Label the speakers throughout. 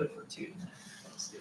Speaker 1: hold it for 2 minutes. Let's see.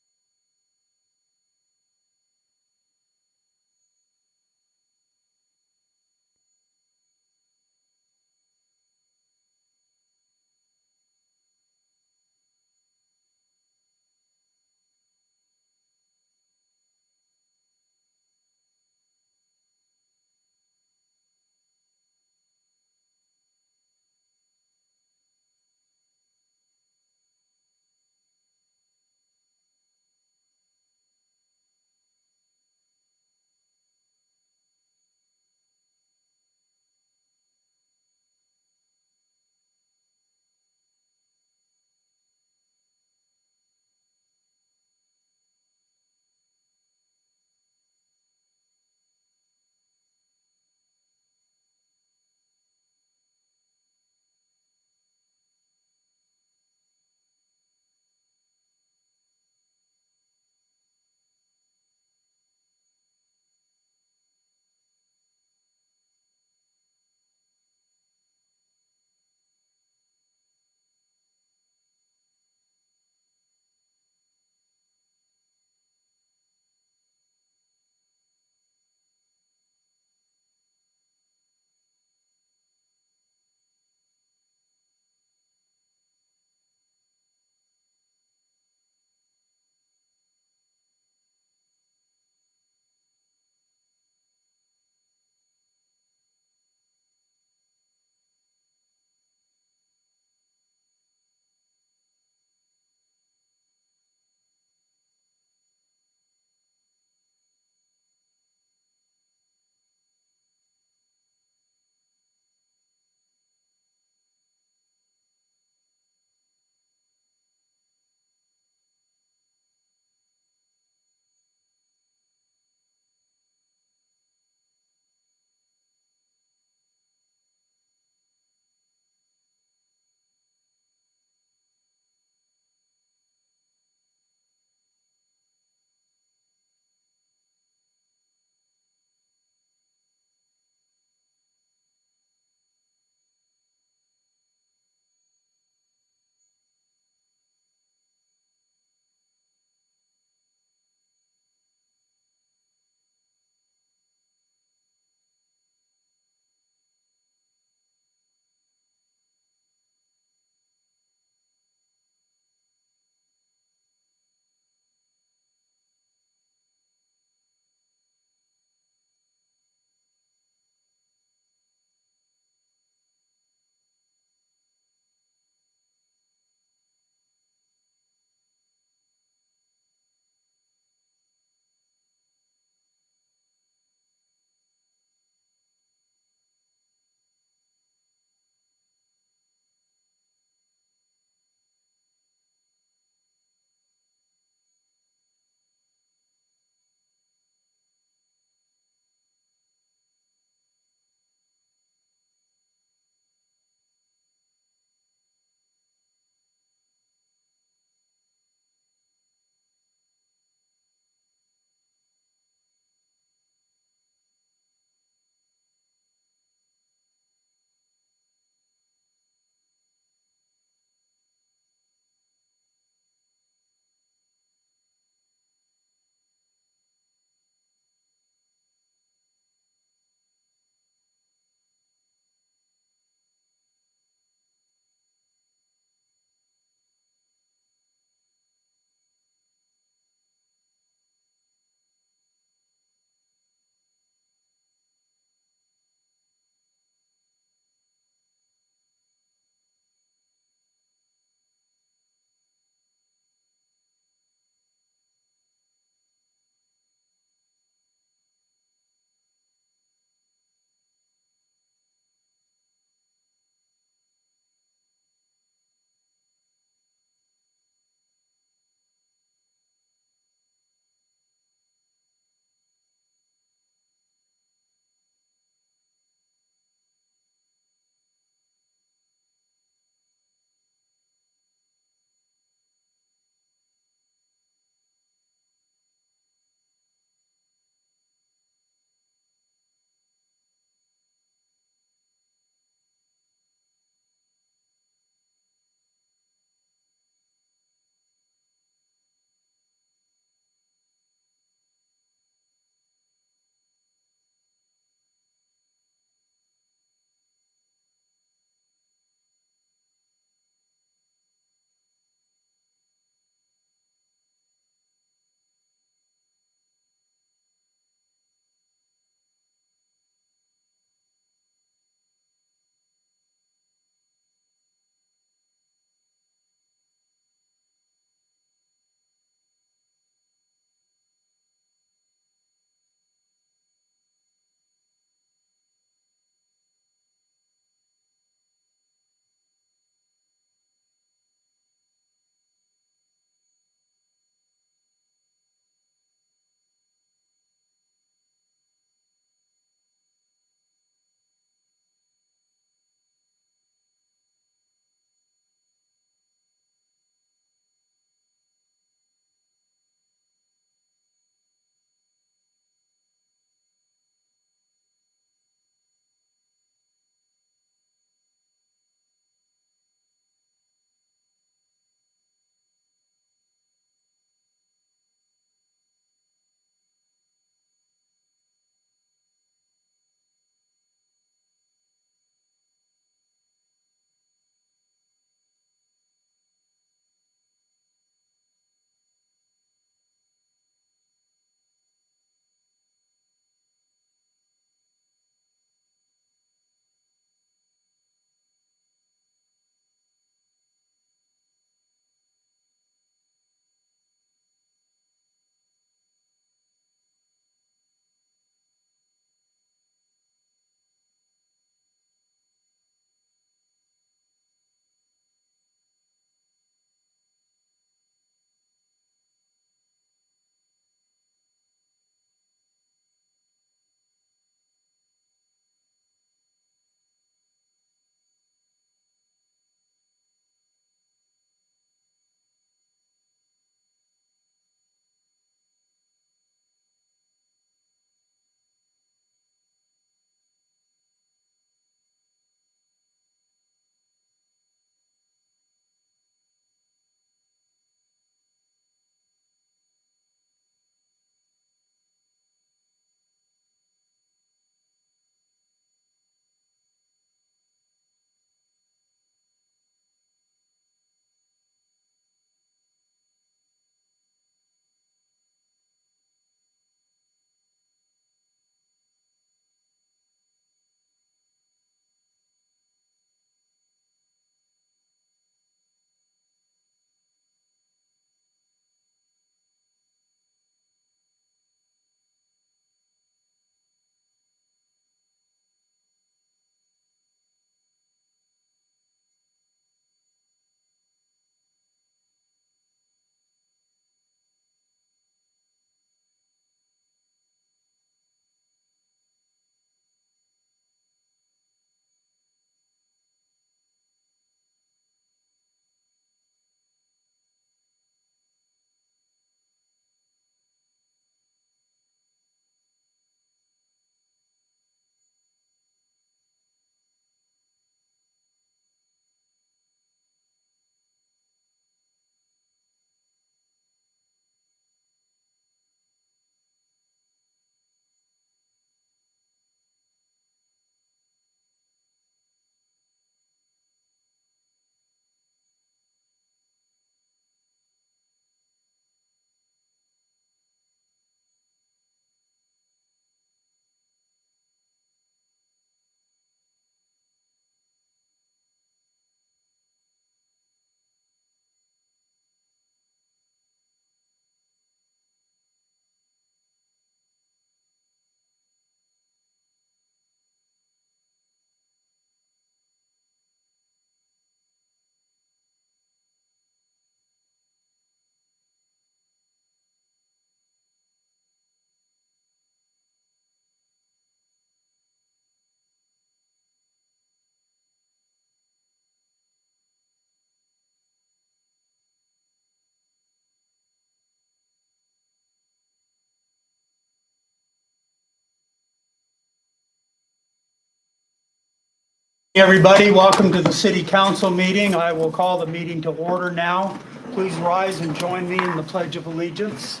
Speaker 2: Everybody, welcome to the City Council meeting. I will call the meeting to order now. Please rise and join me in the Pledge of Allegiance.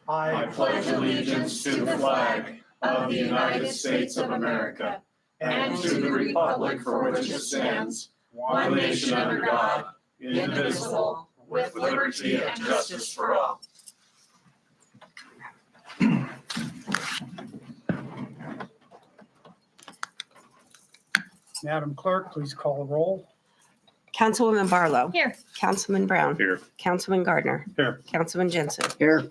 Speaker 1: I pledge allegiance to the flag of the United States of America and to the republic for which it stands, one nation under God, indivisible, with liberty and justice for all.
Speaker 2: Madam Clerk, please call the roll.
Speaker 3: Councilwoman Barlow.
Speaker 4: Here.
Speaker 3: Councilman Brown.
Speaker 5: Here.
Speaker 3: Councilman Gardner.
Speaker 2: Here.
Speaker 3: Councilman Jensen.
Speaker 2: Here.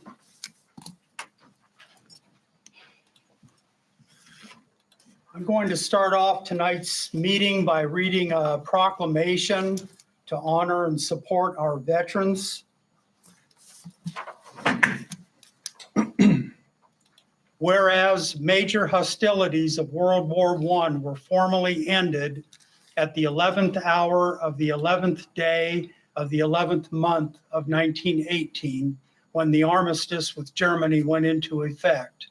Speaker 2: I'm going to start off tonight's meeting by reading a proclamation to honor and support our veterans. Whereas major hostilities of World War I were formally ended at the 11th hour of the 11th day of the 11th month of 1918, when the armistice with Germany went into effect.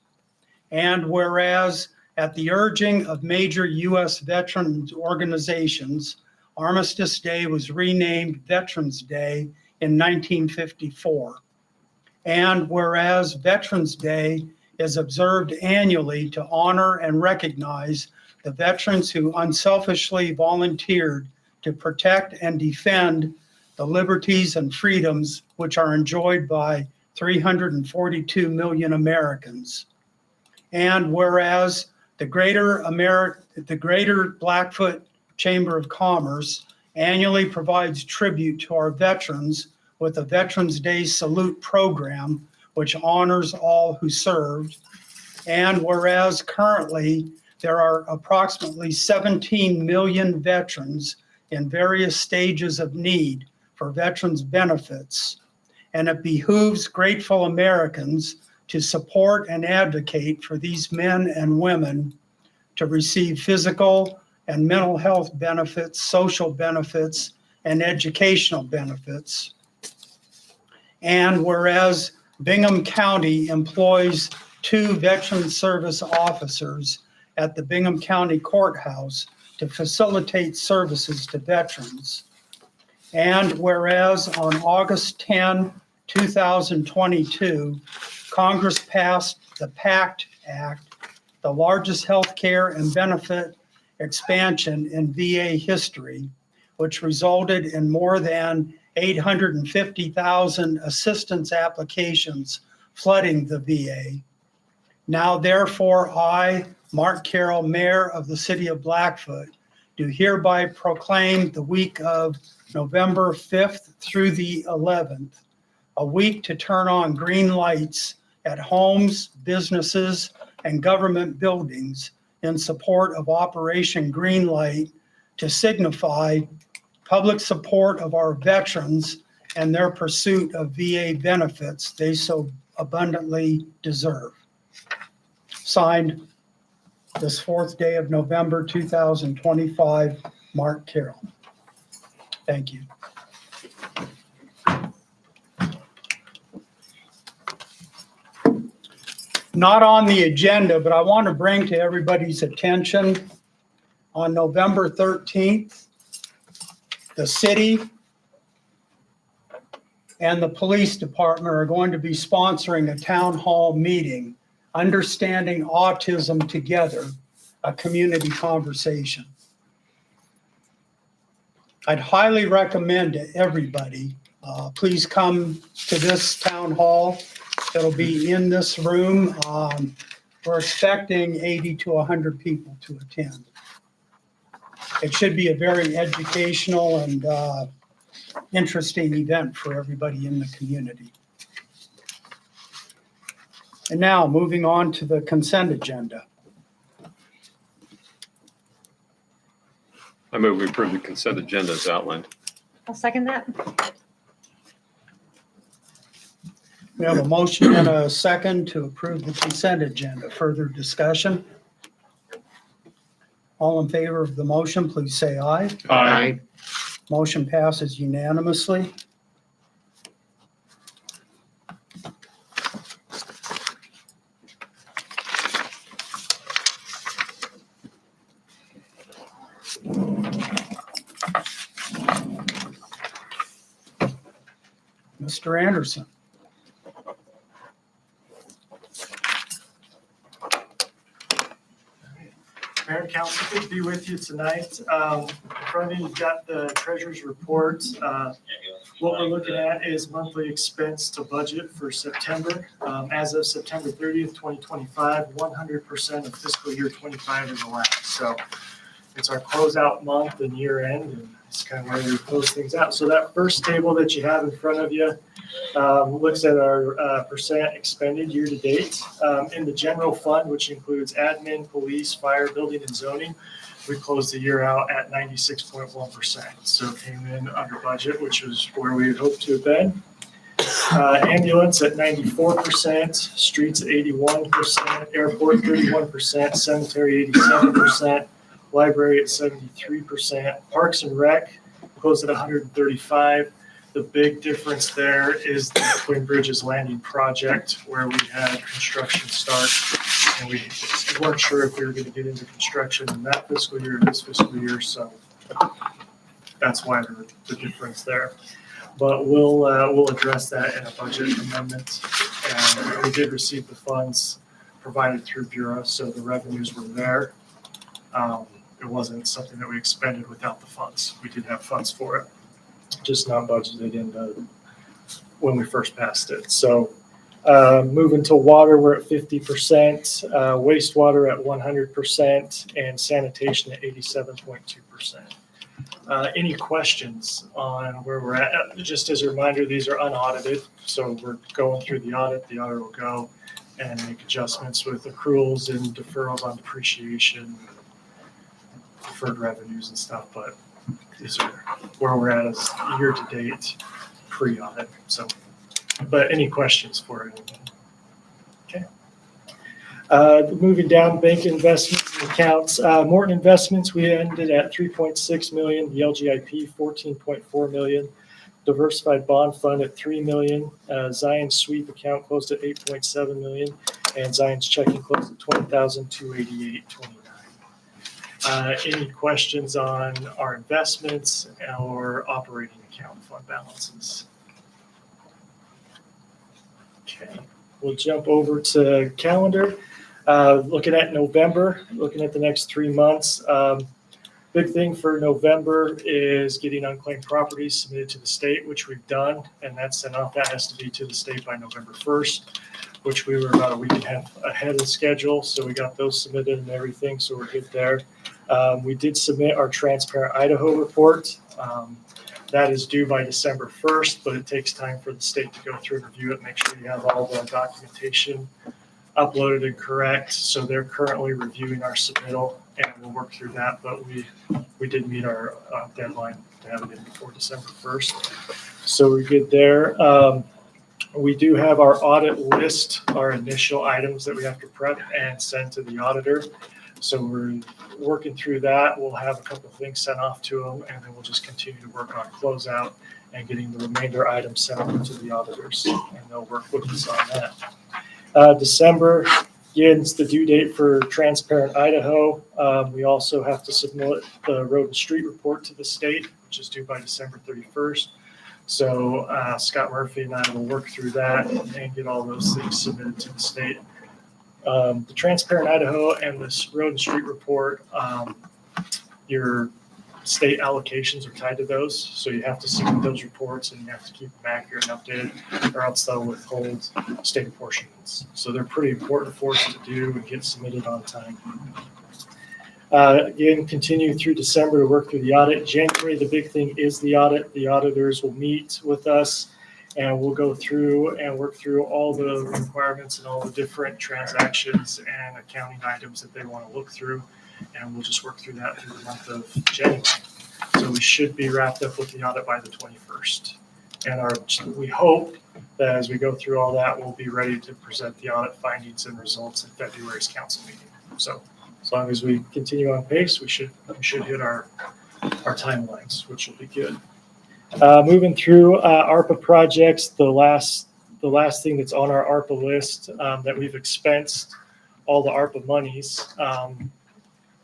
Speaker 2: And whereas at the urging of major U.S. veterans organizations, Armistice Day was renamed Veterans Day in 1954. And whereas Veterans Day is observed annually to honor and recognize the veterans who unselfishly volunteered to protect and defend the liberties and freedoms which are enjoyed by 342 million Americans. And whereas the Greater Blackfoot Chamber of Commerce annually provides tribute to our veterans with a Veterans Day Salute program, which honors all who served. And whereas currently there are approximately 17 million veterans in various stages of need for veterans benefits, and it behooves grateful Americans to support and advocate for these men and women to receive physical and mental health benefits, social benefits, and educational benefits. And whereas Bingham County employs 2 veteran service officers at the Bingham County Courthouse to facilitate services to veterans. And whereas on August 10, 2022, Congress passed the PACT Act, the largest health care and benefit expansion in VA history, which resulted in more than 850,000 assistance applications flooding the VA. Now, therefore, I, Mark Carroll, Mayor of the City of Blackfoot, do hereby proclaim the week of November 5th through the 11th, a week to turn on green lights at homes, businesses, and government buildings in support of Operation Greenlight to signify public support of our veterans and their pursuit of VA benefits they so abundantly deserve. Signed, this 4th day of November 2025, Mark Carroll. Thank you. Not on the agenda, but I want to bring to everybody's attention on November 13th, the city and the police department are going to be sponsoring a town hall meeting, Understanding Autism Together, a community conversation. I'd highly recommend to everybody, please come to this town hall. It'll be in this room. We're expecting 80 to 100 people to attend. It should be a very educational and interesting event for everybody in the community. And now, moving on to the consent agenda.
Speaker 5: I move we approve the consent agenda as outlined.
Speaker 4: I'll second that.
Speaker 2: We have a motion and a second to approve the consent agenda. Further discussion? All in favor of the motion, please say aye.
Speaker 5: Aye.
Speaker 2: Motion passes unanimously. Mr. Anderson.
Speaker 4: Mayor and Council, good to be with you tonight. In front of you, you've got the treasurer's report. What we're looking at is monthly expense to budget for September. As of September 30th, 2025, 100% of fiscal year 25 is elapsed. So it's our closeout month and year end, and it's kind of where we close things out. So that first table that you have in front of you looks at our percent expended year to date. In the general fund, which includes admin, police, fire, building, and zoning, we closed the year out at 96.1%. So it came in under budget, which is where we had hoped to have been. Ambulance at 94%, streets at 81%, airport 31%, cemetery 87%, library at 73%, parks and rec closed at 135. The big difference there is the Twin Bridges Landing project, where we had construction start, and we weren't sure if we were going to get into construction in that fiscal year or this fiscal year, so that's why the difference there. But we'll address that in a budget amendment, and we did receive the funds provided through Bureau, so the revenues were there. It wasn't something that we expended without the funds. We did have funds for it, just not budgeted in when we first passed it. So moving to water, we're at 50%, wastewater at 100%, and sanitation at 87.2%. Any questions on where we're at? Just as a reminder, these are unaudited, so we're going through the audit. The auditor will go and make adjustments with accruals and deferrals on depreciation, deferred revenues and stuff, but these are where we're at as year to date pre-audit. So, but any questions for it? Okay. Moving down, bank investments and accounts. Morton Investments, we ended at 3.6 million. The LGIP 14.4 million. Diversified Bond Fund at 3 million. Zion's sweep account closed at 8.7 million, and Zion's checking closed at 20,288.29. Any questions on our investments or operating account fund balances? Okay, we'll jump over to calendar. Looking at November, looking at the next 3 months. Big thing for November is getting unclaimed properties submitted to the state, which we've done, and that's sent off. That has to be to the state by November 1st, which we were about a week and a half ahead of schedule. So we got those submitted and everything, so we're good there. We did submit our Transparent Idaho report. That is due by December 1st, but it takes time for the state to go through and review it, make sure you have all the documentation uploaded and correct. So they're currently reviewing our submittal, and we'll work through that. But we did meet our deadline to have it in before December 1st. So we're good there. We do have our audit list, our initial items that we have to prep and send to the auditor. So we're working through that. We'll have a couple of things sent off to them, and then we'll just continue to work on closeout and getting the remainder items sent over to the auditors, and they'll work with us on that. December, again, it's the due date for Transparent Idaho. We also have to submit the road and street report to the state, which is due by December 31st. So Scott Murphy and I will work through that and get all those things submitted to the state. The Transparent Idaho and this road and street report, your state allocations are tied to those. So you have to submit those reports, and you have to keep them accurate and updated, or else they'll withhold state apportionments. So they're pretty important for us to do and get submitted on time. Again, continue through December to work through the audit. January, the big thing is the audit. The auditors will meet with us, and we'll go through and work through all the requirements and all the different transactions and accounting items that they want to look through. And we'll just work through that through the month of January. So we should be wrapped up with the audit by the 21st. And we hope that as we go through all that, we'll be ready to present the audit findings and results in February's council meeting. So as long as we continue on pace, we should hit our timelines, which will be good. Moving through ARPA projects, the last thing that's on our ARPA list that we've expensed all the ARPA monies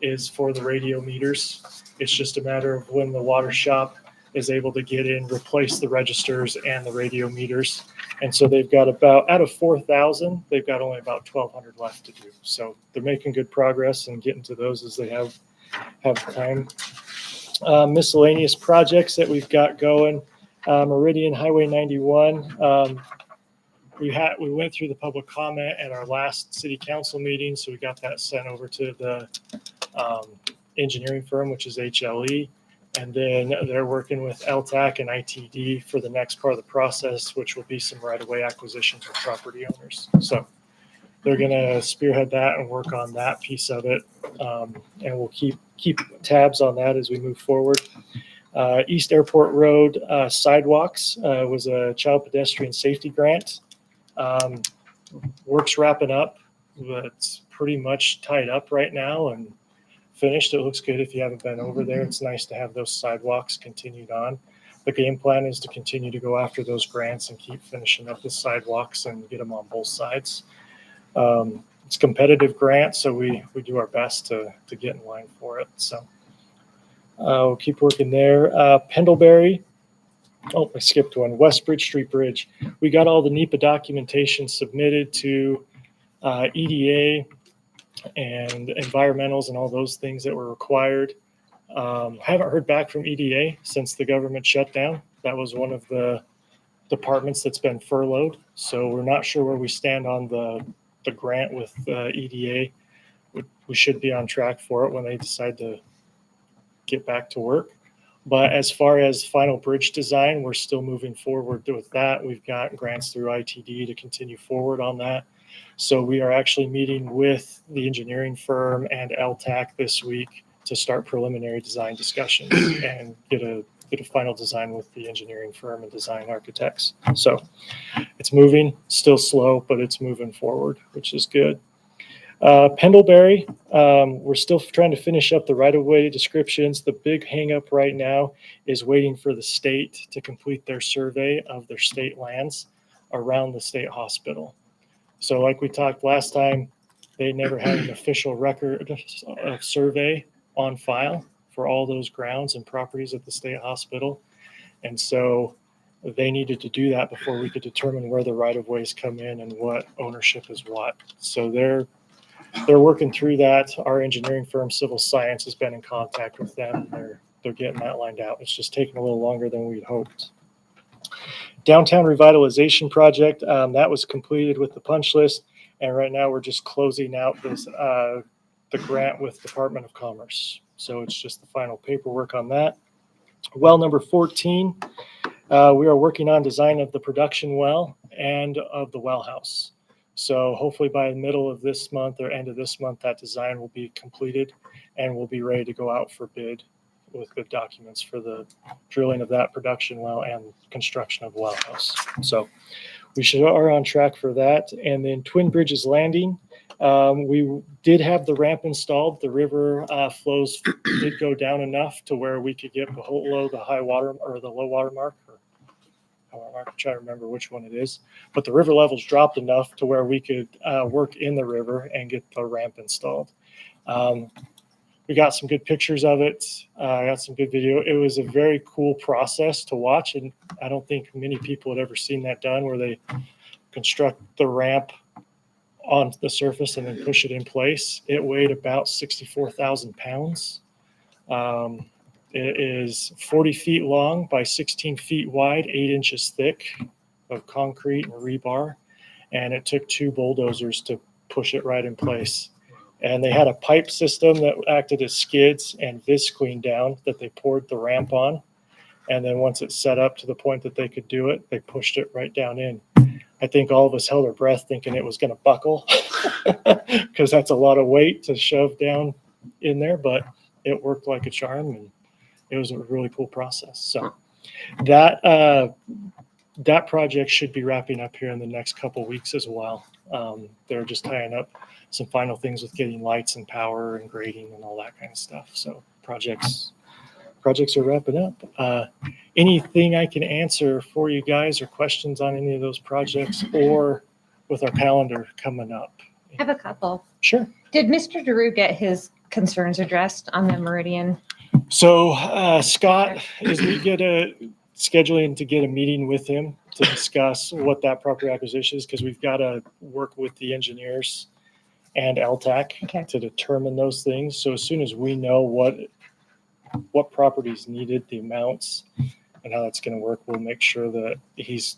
Speaker 4: is for the radio meters. It's just a matter of when the water shop is able to get in, replace the registers and the radio meters. And so they've got about, out of 4,000, they've got only about 1,200 left to do. So they're making good progress and getting to those as they have time. Miscellaneous projects that we've got going. Meridian Highway 91. We went through the public comment at our last city council meeting, so we got that sent over to the engineering firm, which is HLE. And then they're working with LTAC and ITD for the next part of the process, which will be some right-of-way acquisitions for property owners. So they're going to spearhead that and work on that piece of it. And we'll keep tabs on that as we move forward. East Airport Road sidewalks was a child pedestrian safety grant. Work's wrapping up. It's pretty much tied up right now and finished. It looks good if you haven't been over there. It's nice to have those sidewalks continued on. The game plan is to continue to go after those grants and keep finishing up the sidewalks and get them on both sides. It's a competitive grant, so we do our best to get in line for it. So we'll keep working there. Pendlebury. Oh, I skipped one. West Bridge Street Bridge. We got all the NEPA documentation submitted to EDA and environmentals and all those things that were required. Haven't heard back from EDA since the government shutdown. That was one of the departments that's been furloughed. So we're not sure where we stand on the grant with EDA. We should be on track for it when they decide to get back to work. But as far as final bridge design, we're still moving forward with that. We've got grants through ITD to continue forward on that. So we are actually meeting with the engineering firm and LTAC this week to start preliminary design discussions and get a final design with the engineering firm and design architects. So it's moving, still slow, but it's moving forward, which is good. Pendlebury, we're still trying to finish up the right-of-way descriptions. The big hang-up right now is waiting for the state to complete their survey of their state lands around the state hospital. So like we talked last time, they never had an official record of survey on file for all those grounds and properties at the state hospital. And so they needed to do that before we could determine where the right-of-ways come in and what ownership is what. So they're working through that. Our engineering firm, Civil Science, has been in contact with them. They're getting that lined out. It's just taking a little longer than we'd hoped. Downtown revitalization project, that was completed with the punch list. And right now we're just closing out this the grant with Department of Commerce. So it's just the final paperwork on that. Well number 14, we are working on design of the production well and of the well house. So hopefully by the middle of this month or end of this month, that design will be completed and we'll be ready to go out for bid with good documents for the drilling of that production well and construction of well house. So we are on track for that. And then Twin Bridges Landing, we did have the ramp installed. The river flows did go down enough to where we could get below the high water or the low water mark. I'm trying to remember which one it is, but the river levels dropped enough to where we could work in the river and get the ramp installed. We got some good pictures of it. I got some good video. It was a very cool process to watch, and I don't think many people had ever seen that done, where they construct the ramp on the surface and then push it in place. It weighed about 64,000 pounds. It is 40 feet long by 16 feet wide, 8 inches thick of concrete and rebar. And it took 2 bulldozers to push it right in place. And they had a pipe system that acted as skids and visqueen down that they poured the ramp on. And then once it's set up to the point that they could do it, they pushed it right down in. I think all of us held our breath thinking it was going to buckle because that's a lot of weight to shove down in there, but it worked like a charm and it was a really cool process. So that project should be wrapping up here in the next couple of weeks as well. They're just tying up some final things with getting lights and power and grading and all that kind of stuff. So projects are wrapping up. Anything I can answer for you guys or questions on any of those projects or with our calendar coming up?
Speaker 6: I have a couple.
Speaker 4: Sure.
Speaker 6: Did Mr. DeRue get his concerns addressed on the Meridian?
Speaker 4: So Scott is scheduling to get a meeting with him to discuss what that property acquisition is, because we've got to work with the engineers and LTAC to determine those things. So as soon as we know what property is needed, the amounts, and how that's going to work, we'll make sure that he's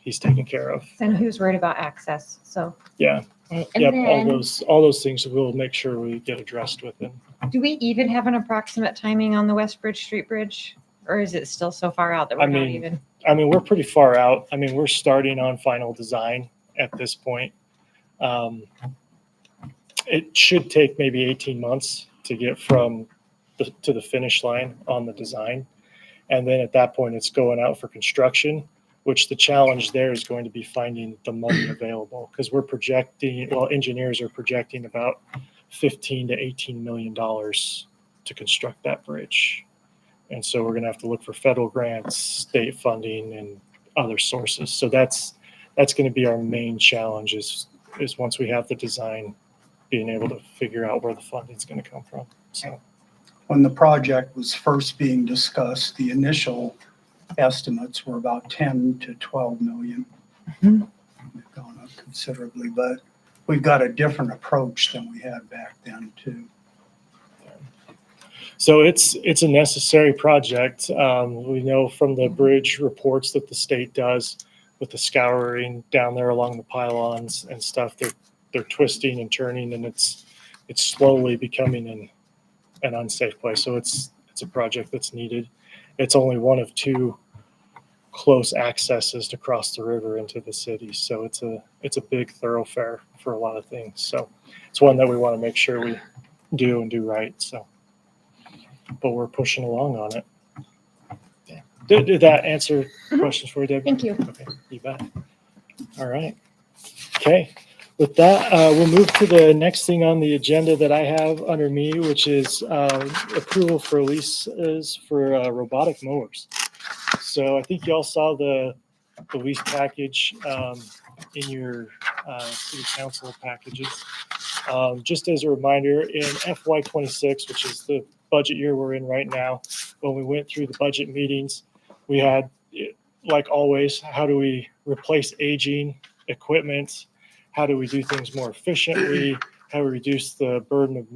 Speaker 4: taken care of.
Speaker 6: And he was worried about access, so.
Speaker 4: Yeah.
Speaker 6: And
Speaker 4: Yep.
Speaker 6: then,
Speaker 4: All those things we'll make sure we get addressed with him.
Speaker 6: do we even have an approximate timing on the West Bridge Street Bridge? Or is it still so far out that we're not even?
Speaker 4: I mean, we're pretty far out. I mean, we're starting on final design at this point. It should take maybe 18 months to get from to the finish line on the design. And then at that point, it's going out for construction, which the challenge there is going to be finding the money available, because we're projecting, well, engineers are projecting about $15 to $18 million to construct that bridge. And so we're going to have to look for federal grants, state funding, and other sources. So that's going to be our main challenge is once we have the design, being able to figure out where the funding is going to come from. So
Speaker 2: When the project was first being discussed, the initial estimates were about 10 to 12 million.
Speaker 6: Mhm.
Speaker 2: They've gone up considerably, but we've got a different approach than we had back then too.
Speaker 4: So it's a necessary project. We know from the bridge reports that the state does with the scouring down there along the pylons and stuff. They're twisting and turning, and it's slowly becoming an unsafe place. So it's a project that's needed. It's only one of two close accesses to cross the river into the city. So it's a big thoroughfare for a lot of things. So it's one that we want to make sure we do right. So. But we're pushing along on it. Yeah. Did that answer questions for you, Debbie?
Speaker 6: Thank you.
Speaker 4: Okay, you bet. All right. Okay. With that, we'll move to the next thing on the agenda that I have under me, which is approval for leases for robotic mowers. So I think you all saw the lease package in your city council packages. Just as a reminder, in FY26, which is the budget year we're in right now, when we went through the budget meetings, we had, like always, how do we replace aging equipment? How do we do things more efficiently? How do we reduce the burden of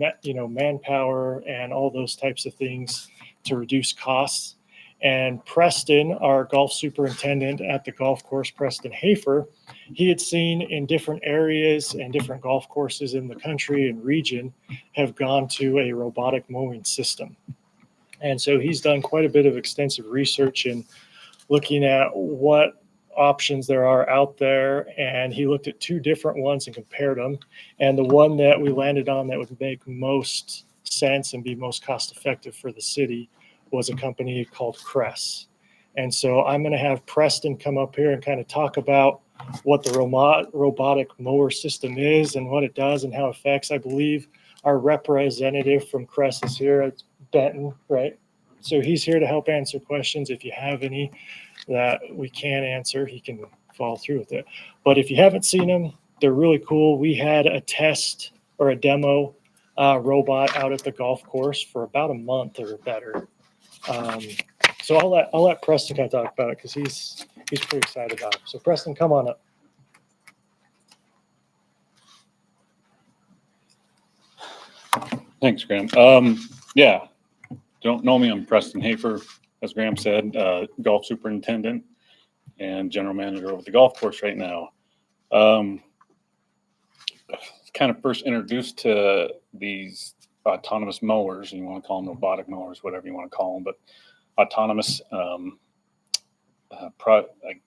Speaker 4: manpower and all those types of things to reduce costs? And Preston, our golf superintendent at the golf course, Preston Hafer, he had seen in different areas and different golf courses in the country and region have gone to a robotic mowing system. And so he's done quite a bit of extensive research in looking at what options there are out there. And he looked at two different ones and compared them. And the one that we landed on that would make most sense and be most cost effective for the city was a company called Cress. And so I'm going to have Preston come up here and kind of talk about what the robotic mower system is and what it does and how it affects. I believe our representative from Cress is here. It's Benton, right? So he's here to help answer questions. If you have any that we can't answer, he can follow through with it. But if you haven't seen them, they're really cool. We had a test or a demo robot out at the golf course for about a month or better. So I'll let Preston kind of talk about it because he's pretty excited about it. So Preston, come on up.
Speaker 5: Thanks, Graham. Yeah, don't know me. I'm Preston Hafer, as Graham said, golf superintendent and general manager over the golf course right now. Kind of first introduced to these autonomous mowers, and you want to call them robotic mowers, whatever you want to call them, but autonomous. I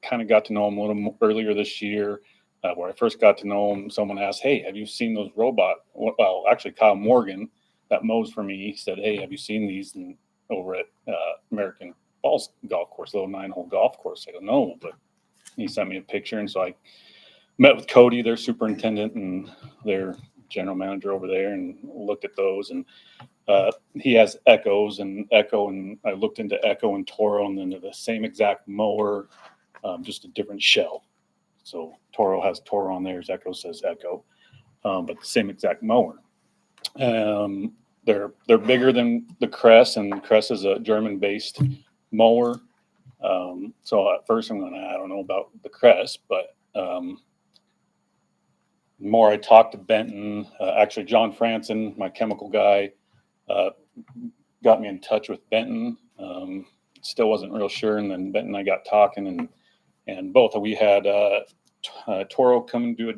Speaker 5: kind of got to know them a little more earlier this year. Where I first got to know them, someone asked, "Hey, have you seen those Well, actually, Kyle Morgan that mows for me said, "Hey, have you seen these over at American Falls Golf Course, little 9-hole golf course?" I go, "No," but he sent me a picture, and so I met with Cody, their superintendent, and their general manager over there, and looked at those. And he has Echo, and I looked into Echo and Toro, and then the same exact mower, just a different shell. So Toro has Toro on theirs, Echo says Echo, but the same exact mower. The they're bigger than the Crest, and Crest is a German-based mower. So at first I'm going, I don't know about the Crest, but the more I talked to Benton, actually John Franson, my chemical guy, got me in touch with Benton. Still wasn't real sure, and then Benton and I got talking, and both we had Toro come and do a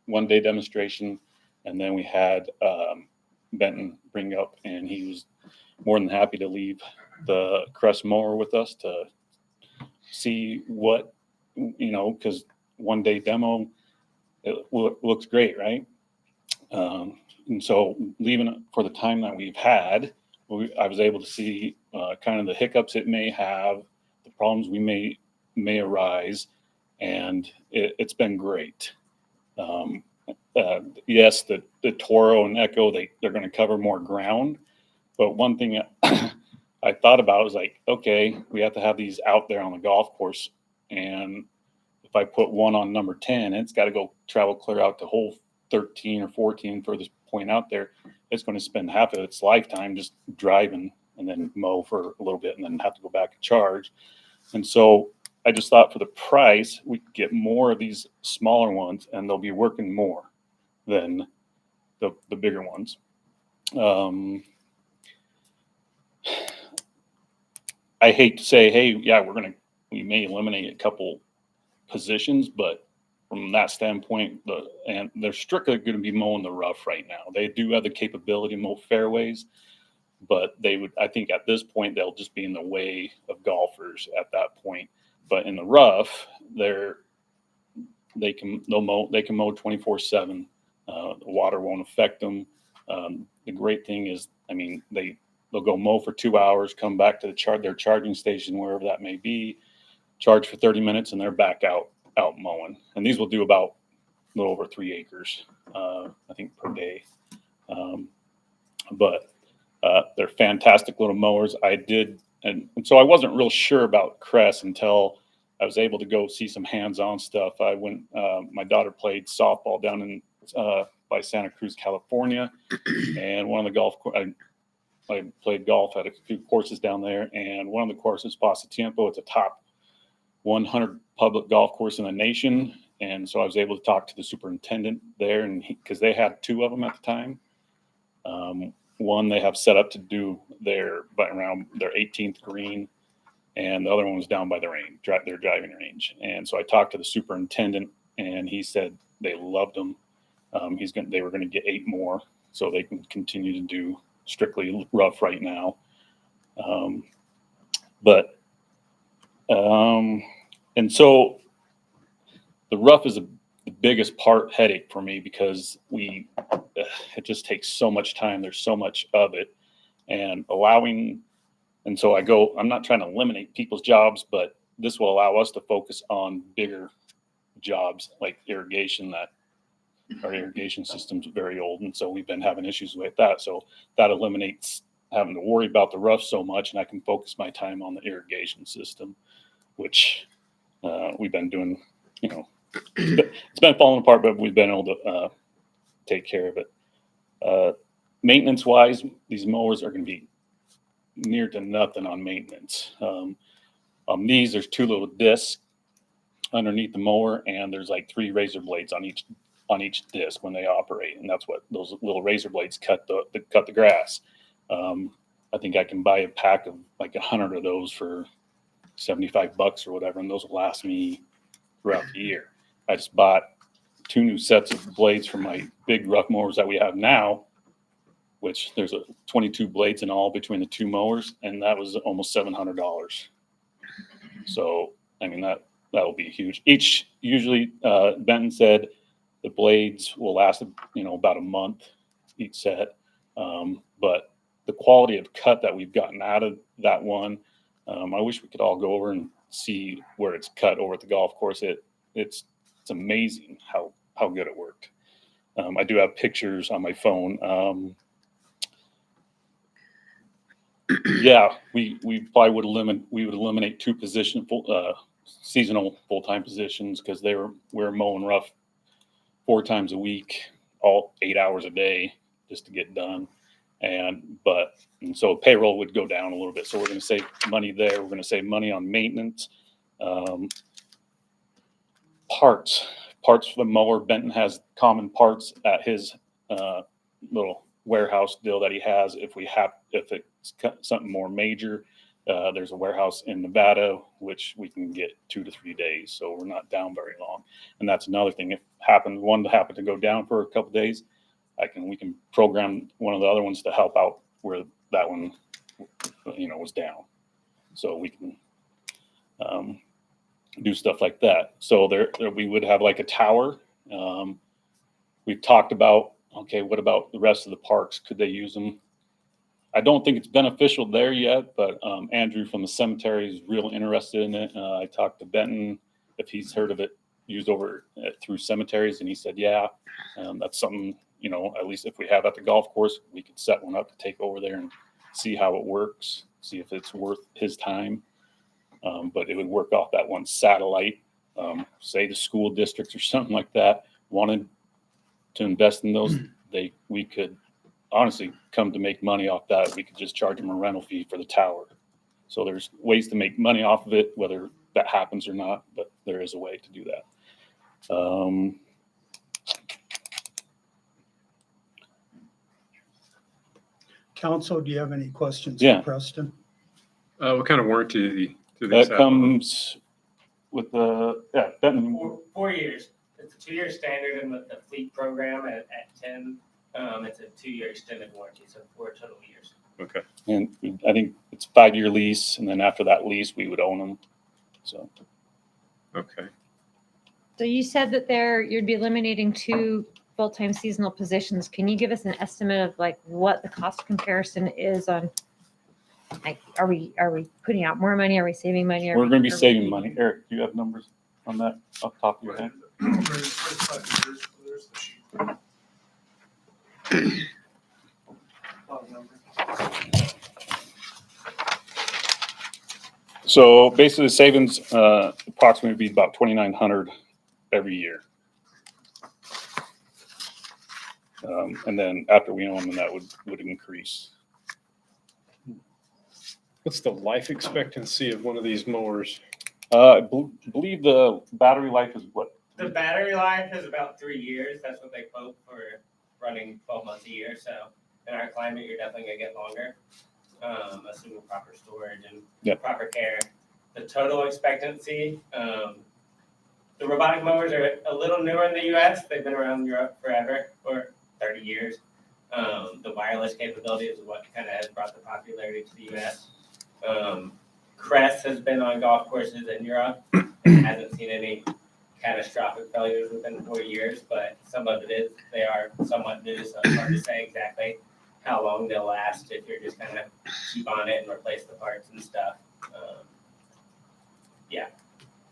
Speaker 5: one-day demonstration, and then we had Benton bring up, and he was more than happy to leave the Crest mower with us to see what, because one-day demo, it looks great, right? And so leaving it for the time that we've had, I was able to see kind of the hiccups it may have, the problems we may arise, and it's been great. Yes, the Toro and Echo, they're going to cover more ground, but one thing I thought about was like, okay, we have to have these out there on the golf course, and if I put one on number 10, it's got to go travel clear out to hole 13 or 14 furthest point out there. It's going to spend half of its lifetime just driving and then mow for a little bit and then have to go back and charge. And so I just thought for the price, we could get more of these smaller ones and they'll be working more than the bigger ones. I hate to say, hey, yeah, we may eliminate a couple positions, but from that standpoint, and they're strictly going to be mowing the rough right now. They do have the capability to mow fairways, but I think at this point, they'll just be in the way of golfers at that point. But in the rough, they can mow 24/7. The water won't affect them. The great thing is, I mean, they'll go mow for 2 hours, come back to their charging station, wherever that may be, charge for 30 minutes, and they're back out mowing. And these will do about a little over 3 acres, I think, per day. But they're fantastic little mowers. And so I wasn't real sure about Crest until I was able to go see some hands-on stuff. I went, my daughter played softball down in by Santa Cruz, California, and I played golf at a few courses down there, and one of the courses, Pasatiempo, it's a top 100 public golf course in the nation. And so I was able to talk to the superintendent there, and because they had 2 of them at the time. One they have set up to do around their 18th green, and the other one was down by their driving range. And so I talked to the superintendent, and he said they loved them. They were going to get 8 more, so they can continue to do strictly rough right now. And so the rough is the biggest headache for me, because it just takes so much time. There's so much of it, and so I'm not trying to eliminate people's jobs, but this will allow us to focus on bigger jobs like irrigation. That our irrigation system's very old, and so we've been having issues with that. So that eliminates having to worry about the rough so much, and I can focus my time on the irrigation system, which we've been doing. It's been falling apart, but we've been able to take care of it. Maintenance wise, these mowers are going to be near to nothing on maintenance. On these, there's 2 little discs underneath the mower, and there's like 3 razor blades on each disc when they operate, and that's what those little razor blades cut the grass. I think I can buy a pack of like 100 of those for $75 or whatever, and those will last me throughout the year. I just bought 2 new sets of blades for my big rough mowers that we have now, which there's 22 blades in all between the 2 mowers, and that was almost $700. So, I mean, that'll be huge. Usually, Benton said the blades will last, about a month each set. But the quality of cut that we've gotten out of that one, I wish we could all go over and see where it's cut over at the golf course. It's amazing how good it worked. I do have pictures on my phone. Yeah, we probably would eliminate 2 seasonal full-time positions, because we're mowing rough 4 times a week, all 8 hours a day just to get done. And so payroll would go down a little bit. So we're going to save money there. We're going to save money on maintenance. Parts for the mower. Benton has common parts at his little warehouse deal that he has. If it's something more major, there's a warehouse in Nevada, which we can get 2 to 3 days. So we're not down very long. And that's another thing. If one happened to go down for a couple days, we can program one of the other ones to help out where that one, was down. So we can do stuff like that. So there we would have like a tower. We've talked about, okay, what about the rest of the parks? Could they use them? I don't think it's beneficial there yet, but Andrew from the cemetery is real interested in it. I talked to Benton if he's heard of it used over through cemeteries, and he said, yeah, that's something, at least if we have at the golf course, we could set one up to take over there and see how it works, see if it's worth his time. But it would work off that one satellite. Say the school districts or something like that wanted to invest in those, we could honestly come to make money off that. We could just charge them a rental fee for the tower. So there's ways to make money off of it, whether that happens or not, but there is a way to do that.
Speaker 2: Council, do you have any questions
Speaker 5: Yeah.
Speaker 2: for Preston?
Speaker 7: What kind of warranty do these
Speaker 5: That
Speaker 7: have?
Speaker 5: comes with Benton.
Speaker 8: 4 years. It's a 2-year standard, and with the fleet program at 10, it's a 2-year extended warranty, so 4 total years.
Speaker 7: Okay.
Speaker 5: And I think it's 5-year lease, and then after that lease, we would own them. So
Speaker 7: Okay.
Speaker 6: So you said that you'd be eliminating 2 full-time seasonal positions. Can you give us an estimate of like what the cost comparison is on, like, are we putting out more money? Are we saving money?
Speaker 5: we're going to be saving money. Eric, do you have numbers on that off the top of your head? So basically, the savings approximately would be about $2,900 every year. And then after we own them, that would increase.
Speaker 7: What's the life expectancy of one of these mowers?
Speaker 5: I believe the battery life is what?
Speaker 8: The battery life is about 3 years. That's what they quote for running 12 months a year. So in our climate, you're definitely going to get longer, assuming proper storage and proper care. The total expectancy, the robotic mowers are a little newer in the U.S. They've been around Europe forever, or 30 years. The wireless capability is what kind of has brought the popularity to the U.S. Crest has been on golf courses in Europe and hasn't seen any catastrophic failures within 4 years, but some of it is, they are somewhat new, so it's hard to say exactly how long they'll last if you're just kind of keep on it and replace the parts and stuff.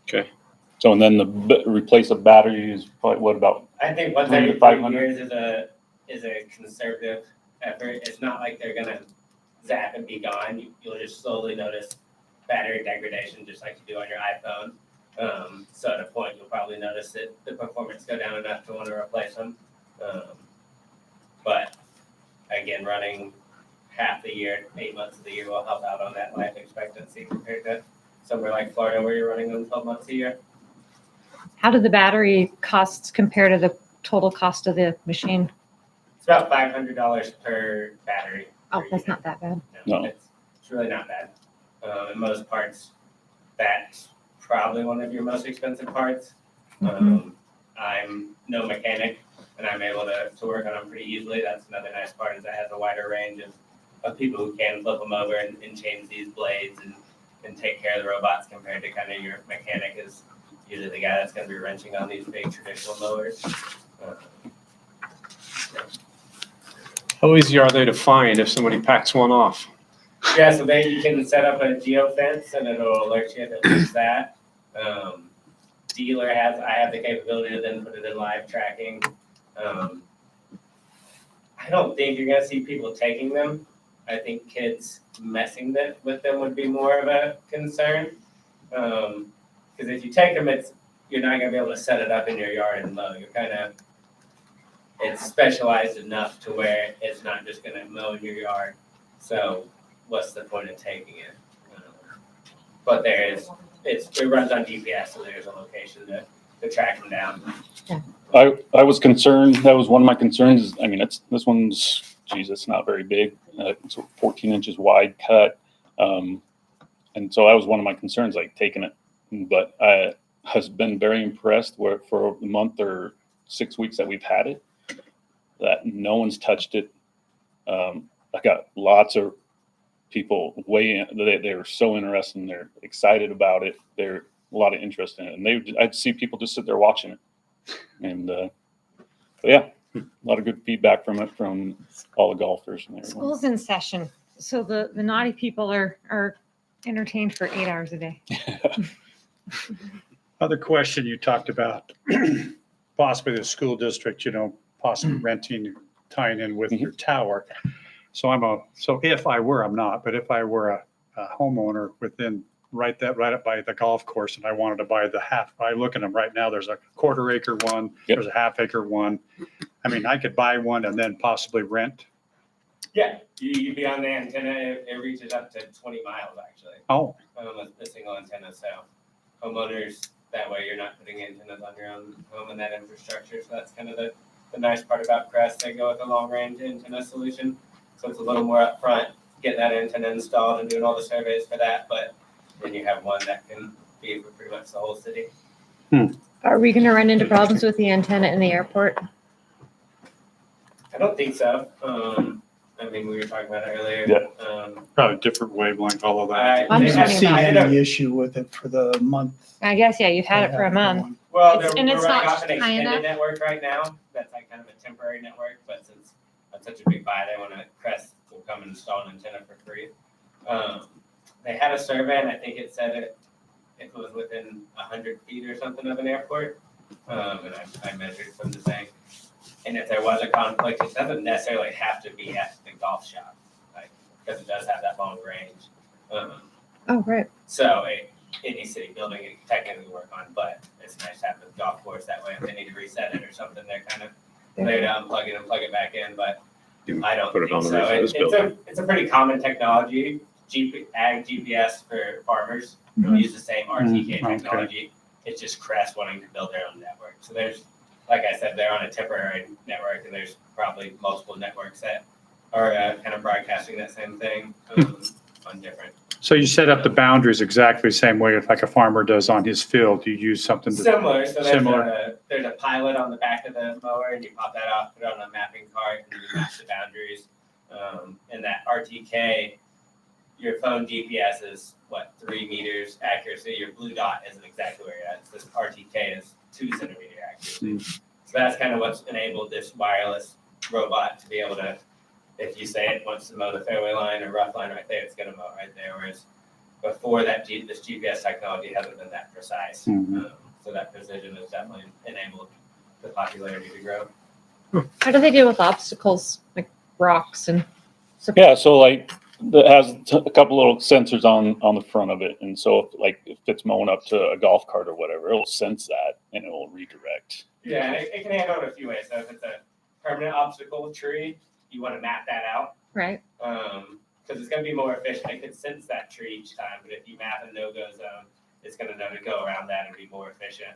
Speaker 7: Okay.
Speaker 5: So and then the replace a battery is probably what about?
Speaker 8: I think once
Speaker 5: 300
Speaker 8: every
Speaker 5: to
Speaker 8: 3
Speaker 5: 500?
Speaker 8: years is a conservative effort. It's not like they're gonna zap and be gone. You'll just slowly notice battery degradation, just like you do on your iPhone. So at a point, you'll probably notice that the performance go down enough to want to replace them. But again, running half the year, 8 months of the year will help out on that life expectancy compared to somewhere like Florida where you're running them 12 months a year.
Speaker 6: How do the battery costs compare to the total cost of the machine?
Speaker 8: It's about $500 per battery.
Speaker 6: Oh,
Speaker 8: per
Speaker 6: that's
Speaker 8: year.
Speaker 6: not that bad.
Speaker 5: No.
Speaker 8: It's really not bad. In most parts, that's probably one of your most expensive parts. I'm no mechanic, and I'm able to work on them pretty easily. That's another nice part, is it has a wider range of people who can flip them over and change these blades and take care of the robots, compared to kind of your mechanic is usually the guy that's going to be wrenching on these big traditional mowers.
Speaker 7: How easy are they to find if somebody packs one off?
Speaker 8: Yeah, so then you can set up a geo fence and it'll alert you if it does that. I have the capability to then put it in live tracking. I don't think you're gonna see people taking them. I think kids messing with them would be more of a concern. Because if you take them, you're not gonna be able to set it up in your yard and mow. You're kind of it's specialized enough to where it's not just gonna mow in your yard. So what's the point of taking it? But it runs on GPS, so there's a location to track them down.
Speaker 5: I was concerned, that was one of my concerns, I mean, this one's, geez, it's not very big. It's a 14 inches wide cut. And so that was one of my concerns, like taking it. But I has been very impressed where for a month or 6 weeks that we've had it, that no one's touched it. I got lots of people they're so interested and they're excited about it. There's a lot of interest in it. And I'd see people just sit there watching it. And but yeah, a lot of good feedback from it from all the golfers and everyone.
Speaker 6: School's in session, so the naughty people are entertained for 8 hours a day.
Speaker 9: Other question you talked about, possibly the school district, possibly renting, tying in with your tower. So if I were, I'm not, but if I were a homeowner within right up by the golf course and I wanted to buy I look at them right now, there's a 1/4 acre one, there's a 1/2 acre one. I mean, I could buy one and then possibly rent.
Speaker 8: Yeah, you'd be on the antenna. It reaches up to 20 miles actually.
Speaker 9: Oh,
Speaker 8: The single antenna. So homeowners, that way you're not putting antennas on your own home and that infrastructure. So that's kind of the nice part about Crest. They go with a long range antenna solution. So it's a little more upfront, getting that antenna installed and doing all the surveys for that. But then you have one that can be for pretty much the whole city.
Speaker 6: Are we going to run into problems with the antenna in the airport?
Speaker 8: I don't think so. I mean, we were talking about it earlier.
Speaker 5: Yeah.
Speaker 9: probably different wavelength, all of that.
Speaker 6: I'm
Speaker 2: I
Speaker 6: just
Speaker 2: don't
Speaker 6: wondering
Speaker 2: see
Speaker 6: about
Speaker 2: any issue with it for the month.
Speaker 6: I guess, yeah, you've had it for a month.
Speaker 8: Well,
Speaker 6: It's-
Speaker 8: we're
Speaker 6: and it's
Speaker 8: running
Speaker 6: not
Speaker 8: off an
Speaker 6: high
Speaker 8: extended
Speaker 6: enough?
Speaker 8: network right now. That's like kind of a temporary network, but since that's such a big buy, they want to Crest will come and install an antenna for free. They had a survey, and I think it said if it was within 100 feet or something of an airport, and I measured from the thing. And if there was a conflict, it doesn't necessarily have to be at the golf shop, like because it does have that long range.
Speaker 6: Oh, right.
Speaker 8: So any city building it can technically work on, but it's nice to have the golf course that way. If they need to reset it or something, they're kind of there to unplug it and plug it back in. But I don't
Speaker 7: Put it
Speaker 8: think
Speaker 7: on the
Speaker 8: so.
Speaker 7: roof of this building.
Speaker 8: It's a pretty common technology. Ag GPS for farmers use the same RTK
Speaker 9: Okay.
Speaker 8: technology. It's just Crest wanting to build their own network. So there's, like I said, they're on a temporary network, and there's probably multiple networks that are kind of broadcasting that same thing on different.
Speaker 9: So you set up the boundaries exactly the same way if like a farmer does on his field, you use something to.
Speaker 8: Similar, so
Speaker 9: Similar.
Speaker 8: there's a pilot on the back of the mower, and you pop that off, put it on a mapping cart, and you map the boundaries. And that RTK, your phone GPS is 3 meters accuracy. Your blue dot isn't exactly where you're at. This RTK is 2 centimeter accuracy. So that's kind of what's enabled this wireless robot to be able to, if you say it wants to mow the fairway line or rough line right there, it's going to mow right there. Whereas before that, this GPS technology hasn't been that precise. So that precision has definitely enabled the popularity to grow.
Speaker 6: How do they deal with obstacles like rocks and?
Speaker 5: Yeah, so like that has a couple little sensors on the front of it, and so if it's mowing up to a golf cart or whatever, it'll sense that and it will redirect.
Speaker 8: Yeah, and it can handle it a few ways. So if it's a permanent obstacle tree, you want to map that out.
Speaker 6: Right.
Speaker 8: Because it's going to be more efficient. It can sense that tree each time, but if you map a no-go zone, it's going to know to go around that and be more efficient.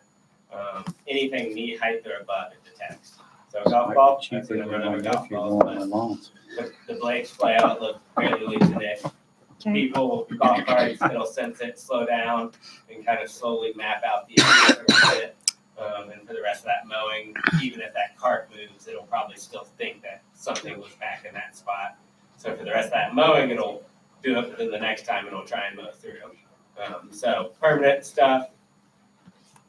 Speaker 8: Anything knee height or above, it detects. So golf ball, I've seen them run over golf balls, but the blades fly out, look fairly loose in it. People, golf carts, it'll sense it, slow down, and kind of slowly map out the area around it. And for the rest of that mowing, even if that cart moves, it'll probably still think that something was back in that spot. So for the rest of that mowing, it'll do it, but then the next time it'll try and mow through. So permanent stuff,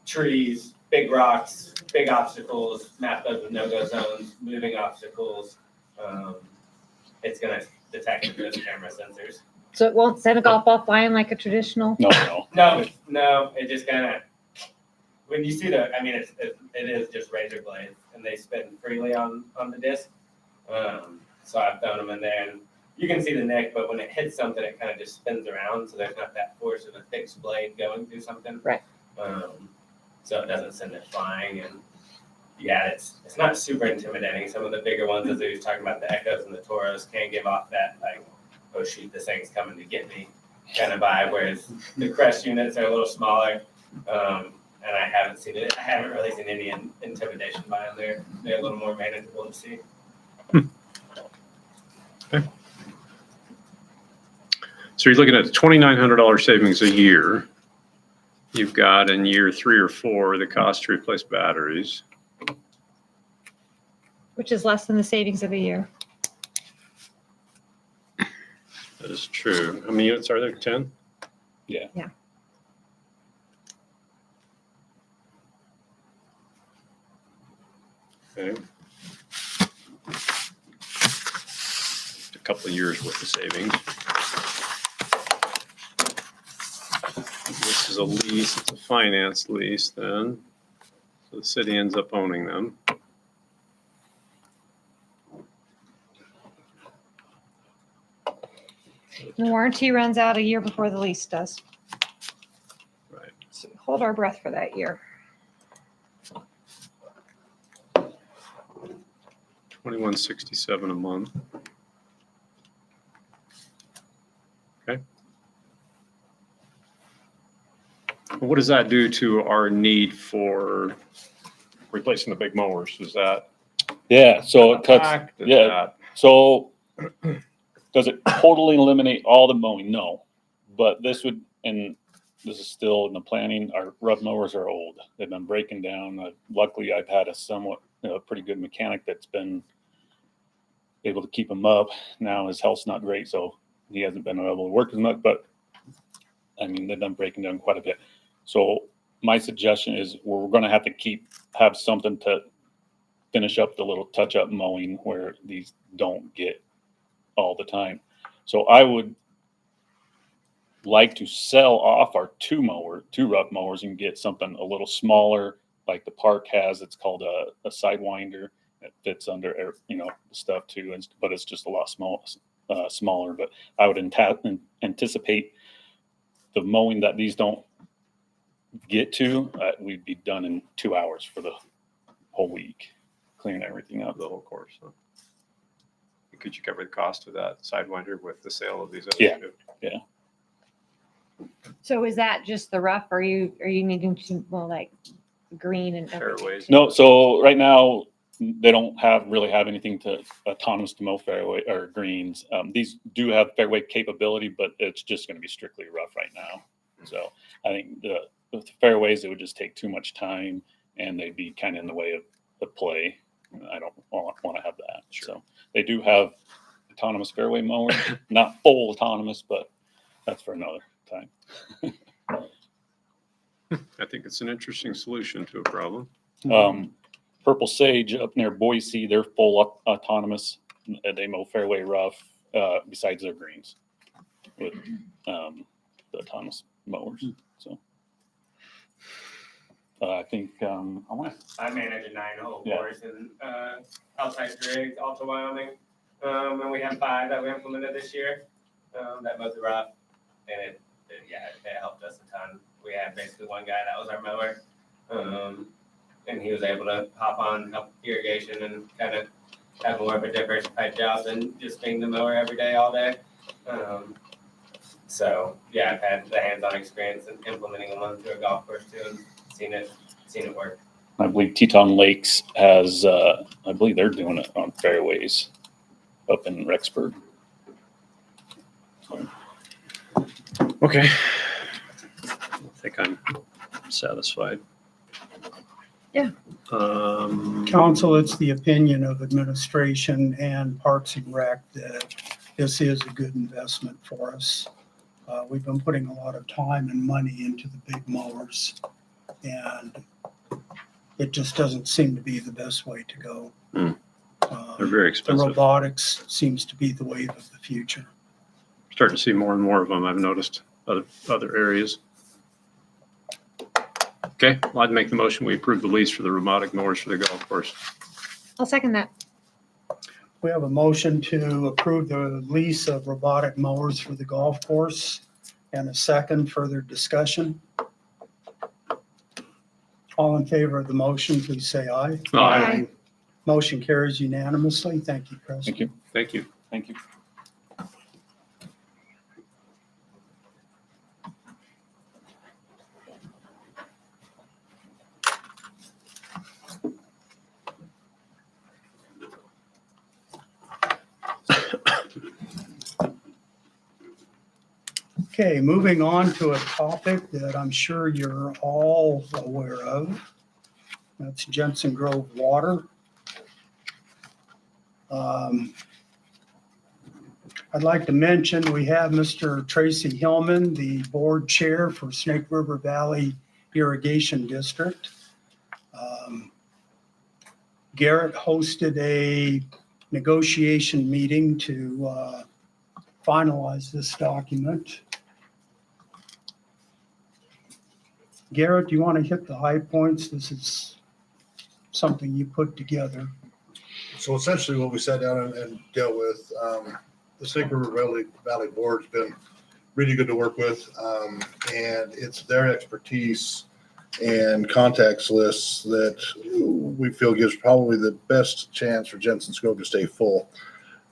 Speaker 8: trees, big rocks, big obstacles, map those with no-go zones, moving obstacles. It's going to detect with those camera sensors.
Speaker 6: So it won't send a golf ball flying like a traditional?
Speaker 8: No, it just kind of, when you see it is just razor blades, and they spin freely on the disc. So I've thrown them in there, and you can see the nick, but when it hits something, it kind of just spins around, so there's not that force of a fixed blade going through something.
Speaker 6: Right.
Speaker 8: So it doesn't send it flying, and yeah, it's not super intimidating. Some of the bigger ones, as we were talking about, the Echoes and the Toros, can give off that like, oh shoot, this thing's coming to get me kind of vibe. Whereas the Crest units are a little smaller, and I haven't really seen any intimidation by them. They're a little more manageable to see.
Speaker 7: So you're looking at $2,900 savings a year. You've got in year 3 or 4 the cost to replace batteries.
Speaker 6: Which is less than the savings of a year.
Speaker 7: That is true. How many units are there? 10?
Speaker 5: Yeah.
Speaker 6: Yeah.
Speaker 7: Okay. A couple of years worth of savings. This is a lease. It's a finance lease then. So the city ends up owning them.
Speaker 6: The warranty runs out a year before the lease does.
Speaker 7: Right.
Speaker 6: So hold our breath for that year.
Speaker 7: $2,167 a month. Okay. What does that do to our need for replacing the big mowers? Is that?
Speaker 5: Yeah, so it cuts,
Speaker 7: back? Does
Speaker 5: yeah.
Speaker 7: that-
Speaker 5: So does it totally eliminate all the mowing? No. But this would, and this is still in the planning, our rough mowers are old. They've been breaking down. Luckily, I've had a somewhat, pretty good mechanic that's been able to keep them up. Now his health's not great, so he hasn't been able to work as much, but I mean, they've been breaking down quite a bit. So my suggestion is we're going to have to have something to finish up the little touch-up mowing where these don't get all the time. So I would like to sell off our two rough mowers and get something a little smaller, like the park has. It's called a sidewinder. It fits under, stuff too, but it's just a lot smaller. But I would anticipate the mowing that these don't get to, we'd be done in 2 hours for the whole week, clearing everything up.
Speaker 7: The whole course. Huh? Could you cover the cost of that sidewinder with the sale of these other
Speaker 5: Yeah.
Speaker 7: two?
Speaker 5: Yeah.
Speaker 6: So is that just the rough? Or are you needing to, well, like green and everything
Speaker 7: Fairways.
Speaker 6: too?
Speaker 5: No, so right now they don't really have anything autonomous to mow fairway or greens. These do have fairway capability, but it's just going to be strictly rough right now. So I think with the fairways, it would just take too much time and they'd be kind of in the way of the play. I don't want to have that.
Speaker 7: Sure.
Speaker 5: So they do have autonomous fairway mowers, not full autonomous, but that's for another time.
Speaker 7: I think it's an interesting solution to a problem.
Speaker 5: Purple Sage up near Boise, they're full autonomous. They mow fairway rough besides their greens with the autonomous mowers. So I think
Speaker 8: I manage a 9-hole
Speaker 5: Yeah.
Speaker 8: course in outside Driggs, Alta, Wyoming. And we have 5 that we implemented this year that mowed the rough. And it helped us a ton. We had basically one guy that was our mower. And he was able to hop on, help irrigation, and kind of have more of a diversified job than just being the mower every day, all day. So yeah, I've had the hands-on experience in implementing them onto a golf course too, and seen it work.
Speaker 5: I believe Teton Lakes has, I believe they're doing it on fairways up in Rexburg. So,
Speaker 7: Okay. I think I'm satisfied.
Speaker 6: Yeah.
Speaker 2: Council, it's the opinion of administration and Parks and Rec that this is a good investment for us. We've been putting a lot of time and money into the big mowers, and it just doesn't seem to be the best way to go.
Speaker 7: They're very
Speaker 2: The
Speaker 7: expensive.
Speaker 2: robotics seems to be the wave of the future.
Speaker 7: Starting to see more and more of them. I've noticed other areas. Okay, well, I'd make the motion. We approve the lease for the robotic mowers for the golf course.
Speaker 6: I'll second that.
Speaker 2: We have a motion to approve the lease of robotic mowers for the golf course and a second. Further discussion. All in favor of the motion, please say aye.
Speaker 7: Aye.
Speaker 2: Motion carries unanimously. Thank you, Chris.
Speaker 5: Thank you.
Speaker 7: Thank you.
Speaker 5: Thank you.
Speaker 2: Okay, moving on to a topic that I'm sure you're all aware of. That's Jensen Grove Water. I'd like to mention we have Mr. Tracy Hillman, the board chair for Snake River Valley Irrigation District. Garrett hosted a negotiation meeting to finalize this document. Garrett, do you want to hit the high points? This is something you put together.
Speaker 10: So essentially what we sat down and dealt with, the Snake River Valley Board's been really good to work with. And it's their expertise and contacts lists that we feel gives probably the best chance for Jensen's Grove to stay full.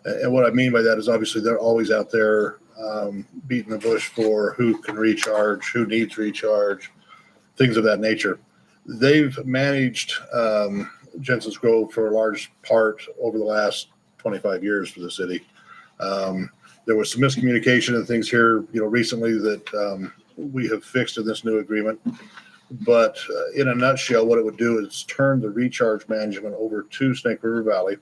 Speaker 10: And what I mean by that is obviously they're always out there beating the bush for who can recharge, who needs recharge, things of that nature. They've managed Jensen's Grove for a large part over the last 25 years for the city. There was some miscommunication and things here, recently that we have fixed in this new agreement. But in a nutshell, what it would do is turn the recharge management over to Snake River Valley.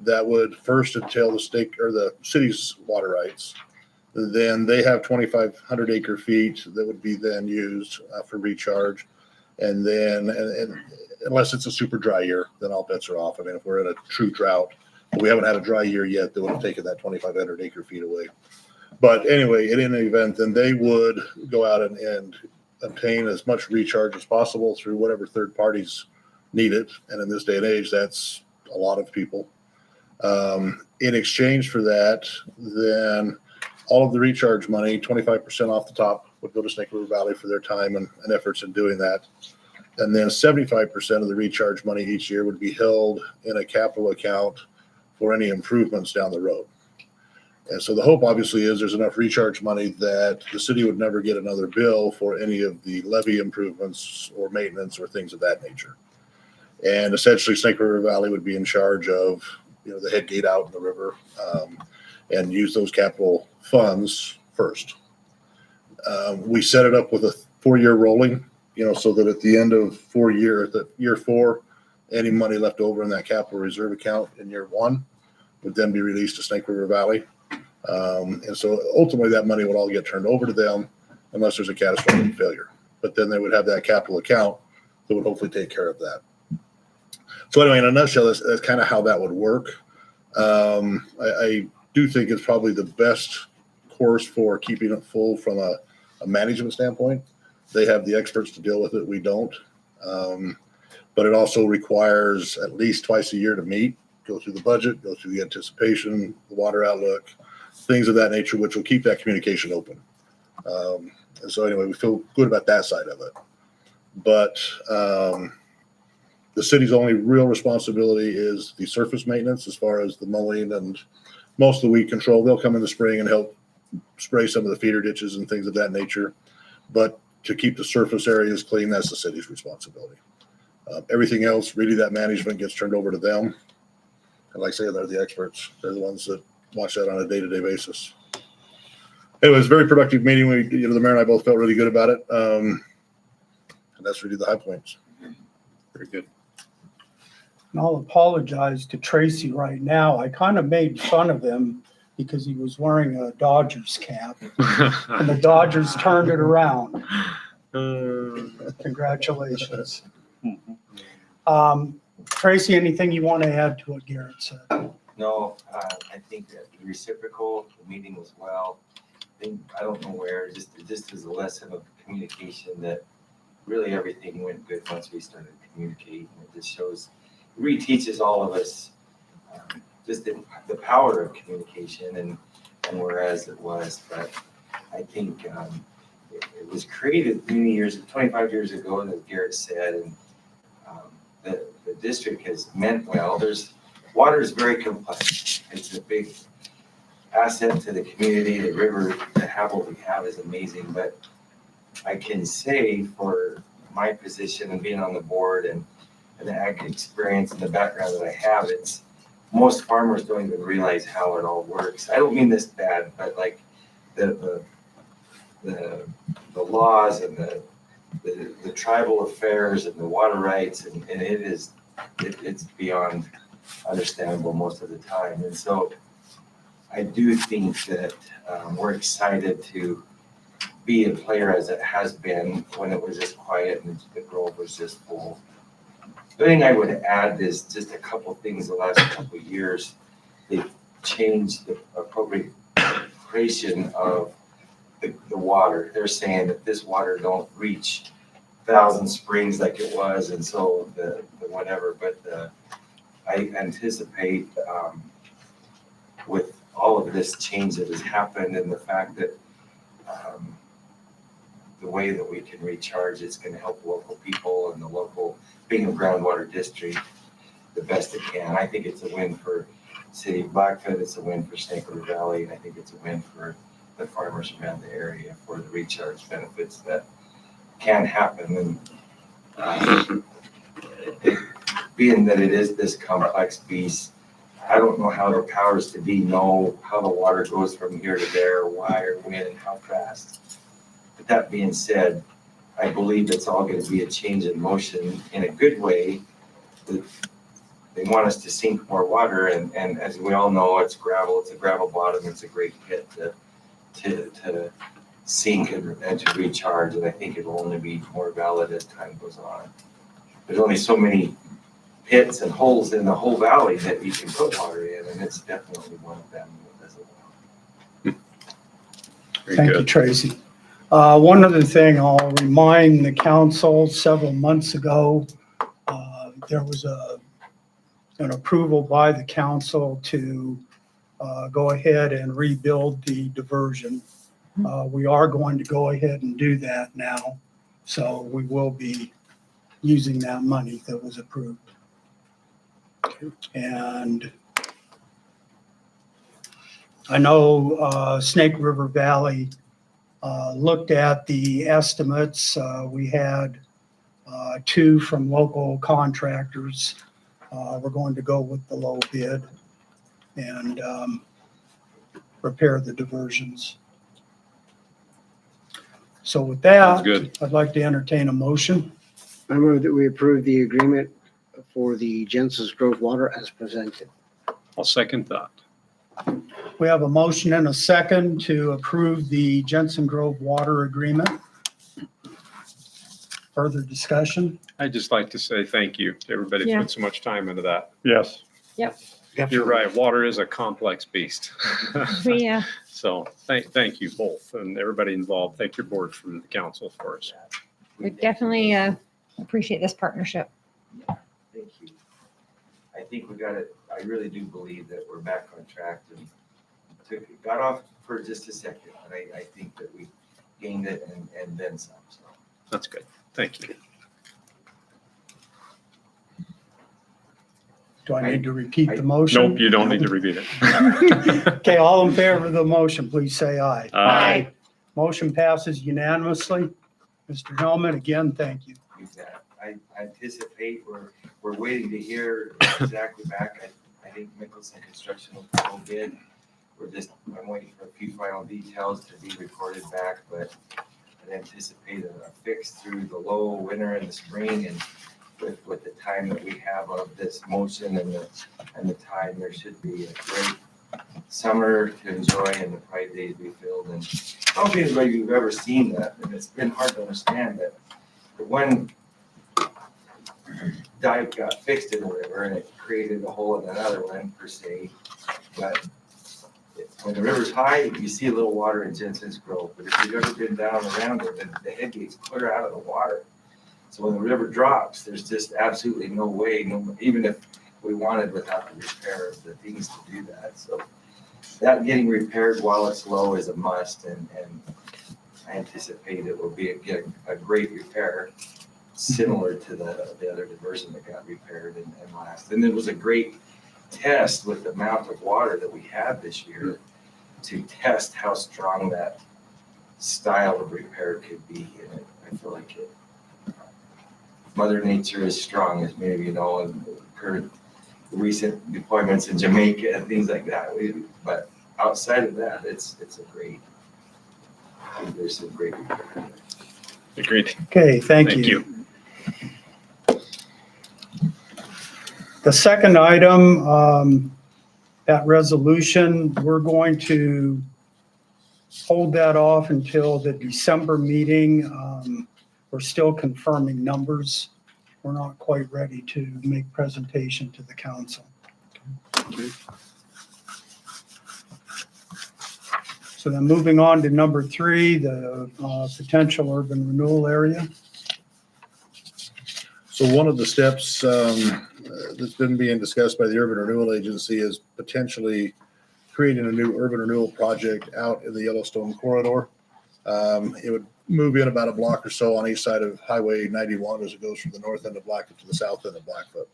Speaker 10: That would first entail the state or the city's water rights. Then they have 2,500 acre feet that would be then used for recharge. And then, and unless it's a super dry year, then all bets are off. I mean, if we're in a true drought, but we haven't had a dry year yet, they would have taken that 2,500 acre feet away. But anyway, in any event, then they would go out and obtain as much recharge as possible through whatever third parties need it. And in this day and age, that's a lot of people. In exchange for that, then all of the recharge money, 25% off the top, would go to Snake River Valley for their time and efforts in doing that. And then 75% of the recharge money each year would be held in a capital account for any improvements down the road. And so the hope obviously is there's enough recharge money that the city would never get another bill for any of the levee improvements or maintenance or things of that nature. And essentially Snake River Valley would be in charge of, the head gate out in the river, and use those capital funds first. We set it up with a 4-year rolling, so that at the end of year 4, any money left over in that capital reserve account in year 1 would then be released to Snake River Valley. And so ultimately that money would all get turned over to them unless there's a catastrophic failure. But then they would have that capital account that would hopefully take care of that. So anyway, in a nutshell, that's kind of how that would work. I do think it's probably the best course for keeping it full from a management standpoint. They have the experts to deal with it. We don't. But it also requires at least twice a year to meet, go through the budget, go through the anticipation, the water outlook, things of that nature, which will keep that communication open. And so anyway, we feel good about that side of it. But the city's only real responsibility is the surface maintenance as far as the mowing and most of the weed control. They'll come in the spring and help spray some of the feeder ditches and things of that nature. But to keep the surface areas clean, that's the city's responsibility. Everything else, really, that management gets turned over to them. And like I say, they're the experts. They're the ones that watch that on a day-to-day basis. Anyway, it was a very productive meeting. The mayor and I both felt really good about it. And that's really the high points.
Speaker 7: Very good.
Speaker 2: And I'll apologize to Tracy right now. I kind of made fun of him because he was wearing a Dodgers cap and the Dodgers turned it around. Congratulations. Tracy, anything you want to add to what Garrett said?
Speaker 11: No, I think that the reciprocal, the meeting was well. I don't know where, just as a lesson of communication that really everything went good once we started communicating. It just shows, it really teaches all of us just the power of communication and whereas it was, but I think it was created many years, 25 years ago, and as Garrett said, and The district has meant well. Water is very complex. It's a big asset to the community. The river, to have what we have is amazing, but I can say for my position and being on the board and the ag experience and the background that I have, it's most farmers don't even realize how it all works. I don't mean this bad, but like the laws and the tribal affairs and the water rights, and it's beyond understandable most of the time. And so I do think that we're excited to be a player as it has been when it was just quiet and the grove was just full. The thing I would add is just a couple things the last couple of years. They've changed the appropriation of the water. They're saying that this water don't reach 1,000 springs like it was, and so the whatever. But I anticipate with all of this change that has happened and the fact that the way that we can recharge, it's going to help local people and the local, being a groundwater district, the best it can. I think it's a win for City of Blackfoot. It's a win for Snake River Valley, and I think it's a win for the farmers around the area for the recharge benefits that can happen. And being that it is this complex beast, I don't know how the powers to be know how the water goes from here to there, why or when and how fast. But that being said, I believe it's all going to be a change in motion in a good way. They want us to sink more water, and as we all know, it's gravel. It's a gravel bottom. It's a great pit to sink and to recharge, and I think it will only be more valid as time goes on. There's only so many pits and holes in the whole valley that you can put water in, and it's definitely one of them.
Speaker 2: Thank you, Tracy. One other thing, I'll remind the council, several months ago, there was an approval by the council to go ahead and rebuild the diversion. We are going to go ahead and do that now. So we will be using that money that was approved. And I know Snake River Valley looked at the estimates. We had 2 from local contractors. We're going to go with the low bid and repair the diversions. So with that, I'd like to entertain a motion.
Speaker 12: I move that we approve the agreement for the Jensen's Grove Water as presented.
Speaker 7: I'll second that.
Speaker 2: We have a motion and a second to approve the Jensen Grove Water Agreement. Further discussion?
Speaker 7: I'd just like to say thank you to everybody who
Speaker 6: Yeah.
Speaker 7: put so much time into that.
Speaker 9: Yes.
Speaker 7: You're right. Water is a complex beast.
Speaker 6: Yeah.
Speaker 7: So thank you both and everybody involved. Thank your board from the council for us.
Speaker 6: We definitely appreciate this partnership.
Speaker 11: Thank you. I think we got it. I really do believe that we're back on track and got off for just a second, but I think that we gained it and then some. So
Speaker 7: That's good. Thank you.
Speaker 2: Do I need to repeat the motion?
Speaker 7: Nope, you don't need to repeat it.
Speaker 2: Okay, all in favor of the motion, please say aye.
Speaker 7: Aye.
Speaker 2: Motion passes unanimously. Mr. Hellman, again, thank you.
Speaker 11: I anticipate we're waiting to hear exactly back. I think Mickelson Construction will bid. I'm waiting for a few final details to be reported back, but I anticipate a fix through the low winter and the spring, and with the time that we have of this motion and the time, there should be a great summer to enjoy and the Pride Days be filled. And I don't think anybody who've ever seen that, and it's been hard to understand that the one dive got fixed in the river and it created a hole in another one per se, but when the river's high, you see a little water in Jensen's Grove, but if you've ever been down around it, the head gate's clear out of the water. So when the river drops, there's just absolutely no way, even if we wanted without the repair of the things to do that. So that getting repaired while it's low is a must, and I anticipate it will be a great repair. similar to the other diversion that got repaired and last. And it was a great test with the amount of water that we had this year to test how strong that style of repair could be. And I feel like Mother Nature is strong, as many of you know, and heard recent deployments in Jamaica and things like that. But outside of that, it's a great, there's some great repair.
Speaker 7: Agreed.
Speaker 2: Okay, thank you. The second item, that resolution, we're going to hold that off until the December meeting. We're still confirming numbers. We're not quite ready to make presentation to the council. So then moving on to number 3, the potential urban renewal area.
Speaker 10: So one of the steps that's been being discussed by the Urban Renewal Agency is potentially creating a new urban renewal project out in the Yellowstone corridor. It would move in about a block or so on each side of Highway 91 as it goes from the north end of Blackfoot to the south end of Blackfoot.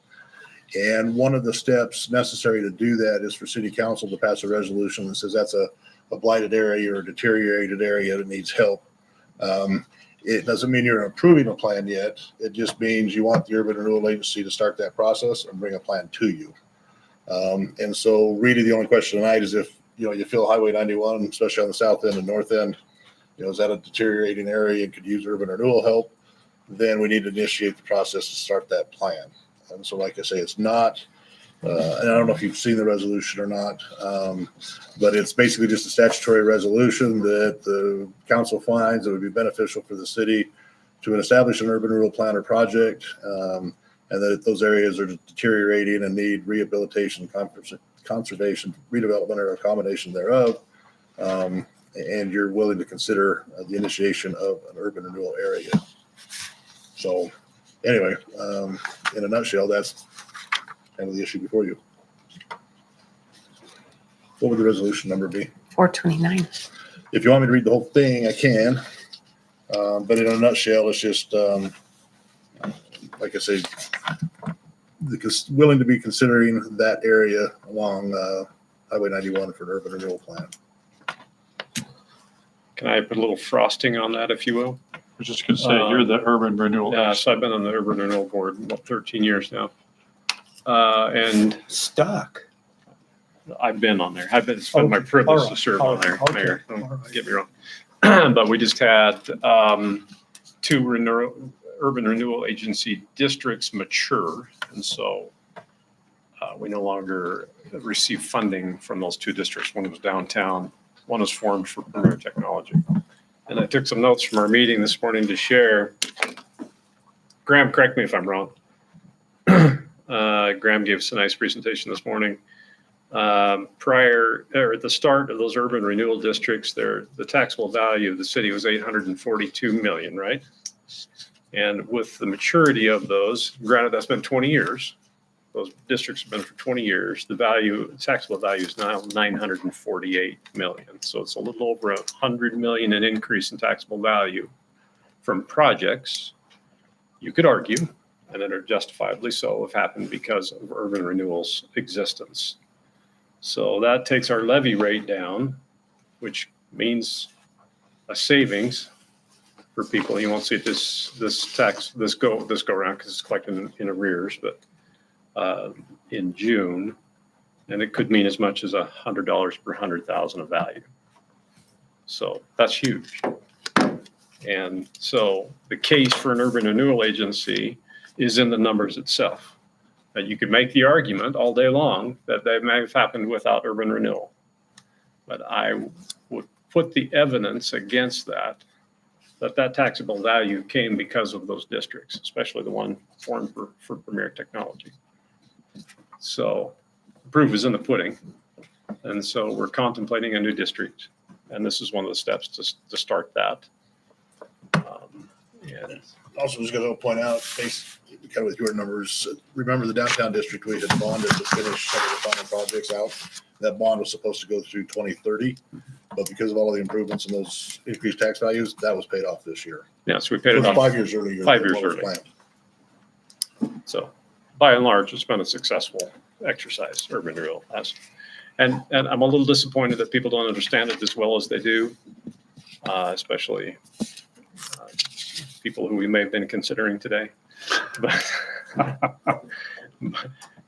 Speaker 10: And one of the steps necessary to do that is for city council to pass a resolution that says that's a blighted area or a deteriorated area that needs help. It doesn't mean you're approving a plan yet. It just means you want the Urban Renewal Agency to start that process and bring a plan to you. And so really the only question tonight is if, you feel Highway 91, especially on the south end and north end, is that a deteriorating area and could use urban renewal help, then we need to initiate the process to start that plan. And so, like I say, it's not, and I don't know if you've seen the resolution or not, but it's basically just a statutory resolution that the council finds it would be beneficial for the city to establish an urban renewal plan or project, and that those areas are deteriorating and need rehabilitation, conservation, redevelopment, or accommodation thereof. And you're willing to consider the initiation of an urban renewal area. So anyway, in a nutshell, that's kind of the issue before you. What would the resolution number be?
Speaker 3: 429.
Speaker 10: If you want me to read the whole thing, I can. But in a nutshell, it's just, like I say, willing to be considering that area along Highway 91 for an urban renewal plan.
Speaker 7: Can I put a little frosting on that, if you will?
Speaker 9: I was just going to say, you're the urban renewal.
Speaker 7: So I've been on the urban renewal board about 13 years now. And
Speaker 2: Stuck.
Speaker 7: I've been on there. It's been my privilege to serve on there, Mayor. Don't get me wrong. But we just had 2 urban renewal agency districts mature. And so we no longer receive funding from those 2 districts. One was downtown. One is formed for Premier Technology. And I took some notes from our meeting this morning to share. Graham, correct me if I'm wrong. Graham gave us a nice presentation this morning. At the start of those urban renewal districts, the taxable value of the city was $842 million, right? And with the maturity of those, granted that's been 20 years, those districts have been for 20 years, the taxable value is now $948 million. So it's a little over $100 million in increase in taxable value from projects, you could argue, and that are justifiably so, have happened because of urban renewal's existence. So that takes our levy rate down, which means a savings for people. You won't see it this go around because it's collected in arrears, but in June, and it could mean as much as $100 per 100,000 of value. So that's huge. And so the case for an urban renewal agency is in the numbers itself. And you could make the argument all day long that they may have happened without urban renewal. But I would put the evidence against that taxable value came because of those districts, especially the one formed for Premier Technology. So the proof is in the pudding. And so we're contemplating a new district. And this is one of the steps to start that. And
Speaker 10: Also, just going to point out, based kind of with your numbers, remember the downtown district, we had bonded to finish some of the final projects out. That bond was supposed to go through 2030, but because of all of the improvements and those increased tax values, that was paid off this year.
Speaker 7: yeah, so we paid it
Speaker 10: So
Speaker 7: off
Speaker 10: 5 years earlier.
Speaker 7: 5
Speaker 10: than
Speaker 7: years
Speaker 10: what was
Speaker 7: early.
Speaker 10: planned.
Speaker 7: So by and large, it's been a successful exercise, urban renewal has. And I'm a little disappointed that people don't understand it as well as they do, especially people who we may have been considering today.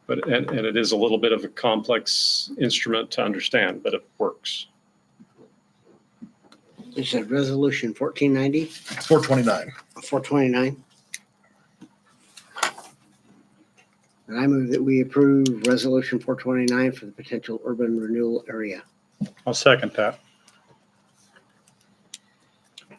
Speaker 7: But it is a little bit of a complex instrument to understand, but it works.
Speaker 12: You said resolution 1490,
Speaker 10: 429.
Speaker 12: 429. And I move that we approve resolution 429 for the potential urban renewal area.
Speaker 9: I'll second that.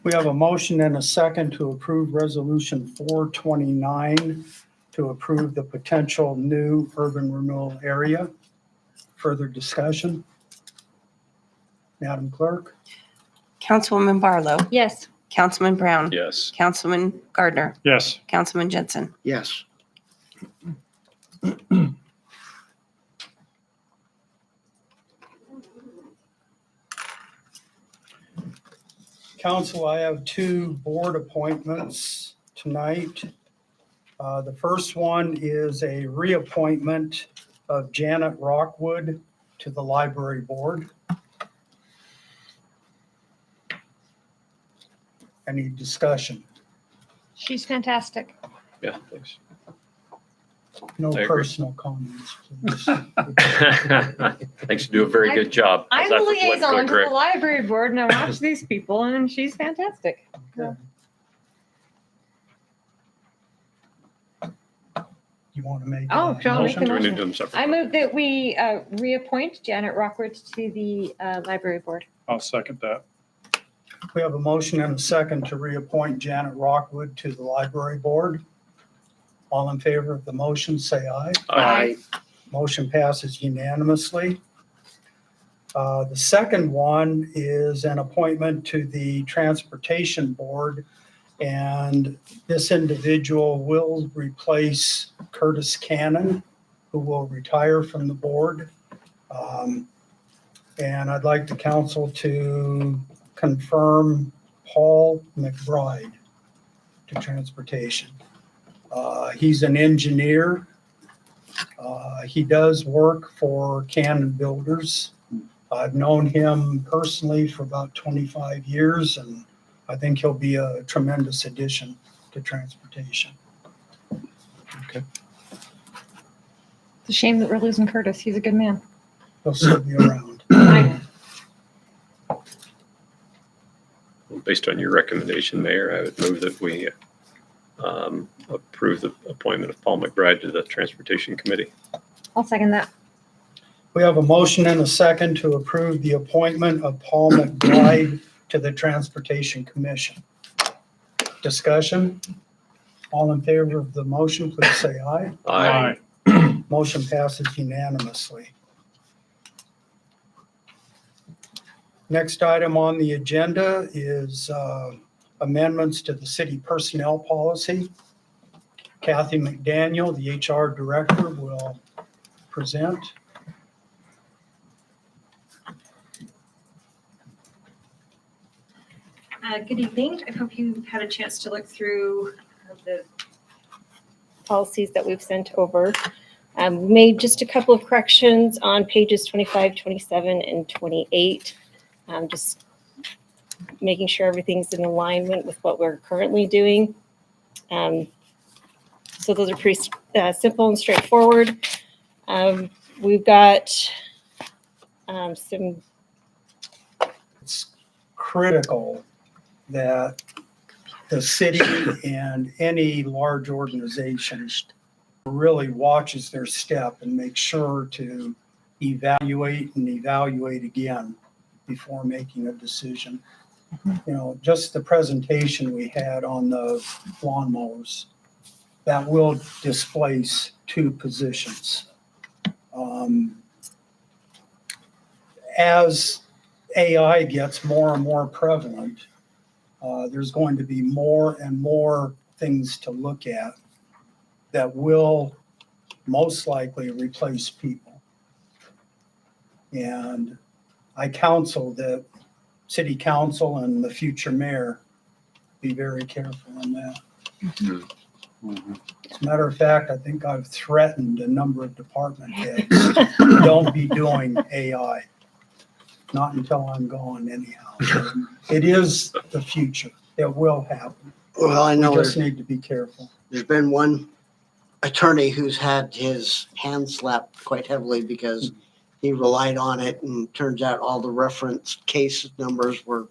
Speaker 2: We have a motion and a second to approve resolution 429 to approve the potential new urban renewal area. Further discussion? Madam Clerk?
Speaker 3: Councilwoman Barlow.
Speaker 6: Yes.
Speaker 3: Councilman Brown.
Speaker 7: Yes.
Speaker 3: Councilman Gardner.
Speaker 9: Yes.
Speaker 3: Councilman Jensen.
Speaker 12: Yes.
Speaker 2: Council, I have two board appointments tonight. The first one is a reappointment of Janet Rockwood to the library board. Any discussion?
Speaker 6: She's fantastic.
Speaker 7: Yeah, thanks.
Speaker 2: No
Speaker 7: I agree.
Speaker 2: personal comments, please.
Speaker 7: Thanks, you do a very good job.
Speaker 6: I'm
Speaker 7: How's
Speaker 6: the
Speaker 7: that for
Speaker 6: liaison
Speaker 7: politically
Speaker 6: to the
Speaker 7: correct?
Speaker 6: library board and I watch these people and she's fantastic.
Speaker 2: You want to make?
Speaker 6: Oh,
Speaker 2: a
Speaker 6: John, make
Speaker 2: motion?
Speaker 6: the
Speaker 7: Do we need to
Speaker 6: motion.
Speaker 7: do them separate?
Speaker 6: I move that we reappoint Janet Rockwood to the library board.
Speaker 9: I'll second that.
Speaker 2: We have a motion and a second to reappoint Janet Rockwood to the library board. All in favor of the motion, say aye.
Speaker 6: Aye.
Speaker 2: Motion passes unanimously. The second one is an appointment to the Transportation Board, and this individual will replace Curtis Cannon, who will retire from the board. And I'd like the council to confirm Paul McBride to Transportation. He's an engineer. He does work for Cannon Builders. I've known him personally for about 25 years, and I think he'll be a tremendous addition to transportation.
Speaker 6: It's a shame that we're losing Curtis. He's a good man.
Speaker 2: He'll still be around.
Speaker 7: Based on your recommendation, Mayor, I would move that we approve the appointment of Paul McBride to the Transportation Committee.
Speaker 6: I'll second that.
Speaker 2: We have a motion and a second to approve the appointment of Paul McBride to the Transportation Commission. Discussion? All in favor of the motion, please say aye.
Speaker 7: Aye.
Speaker 2: Motion passes unanimously. Next item on the agenda is amendments to the city personnel policy. Kathy McDaniel, the HR director, will present.
Speaker 13: Good evening. I hope you've had a chance to look through the policies that we've sent over. We made just a couple of corrections on pages 25, 27, and 28. Just making sure everything's in alignment with what we're currently doing. So those are pretty simple and straightforward. We've got some.
Speaker 2: It's critical that the city and any large organization really watches their step and makes sure to evaluate and evaluate again before making a decision. You know, just the presentation we had on the lawnmowers, that will displace 2 positions. As AI gets more and more prevalent, there's going to be more and more things to look at that will most likely replace people. And I counsel that city council and the future mayor be very careful on that. As a matter of fact, I think I've threatened a number of department heads, don't be doing AI. Not until I'm gone anyhow. It is the future. It will happen.
Speaker 12: Well, I know
Speaker 2: We just
Speaker 12: there's
Speaker 2: need to be careful.
Speaker 12: been one attorney who's had his hand slapped quite heavily because he relied on it, and turns out all the reference case numbers were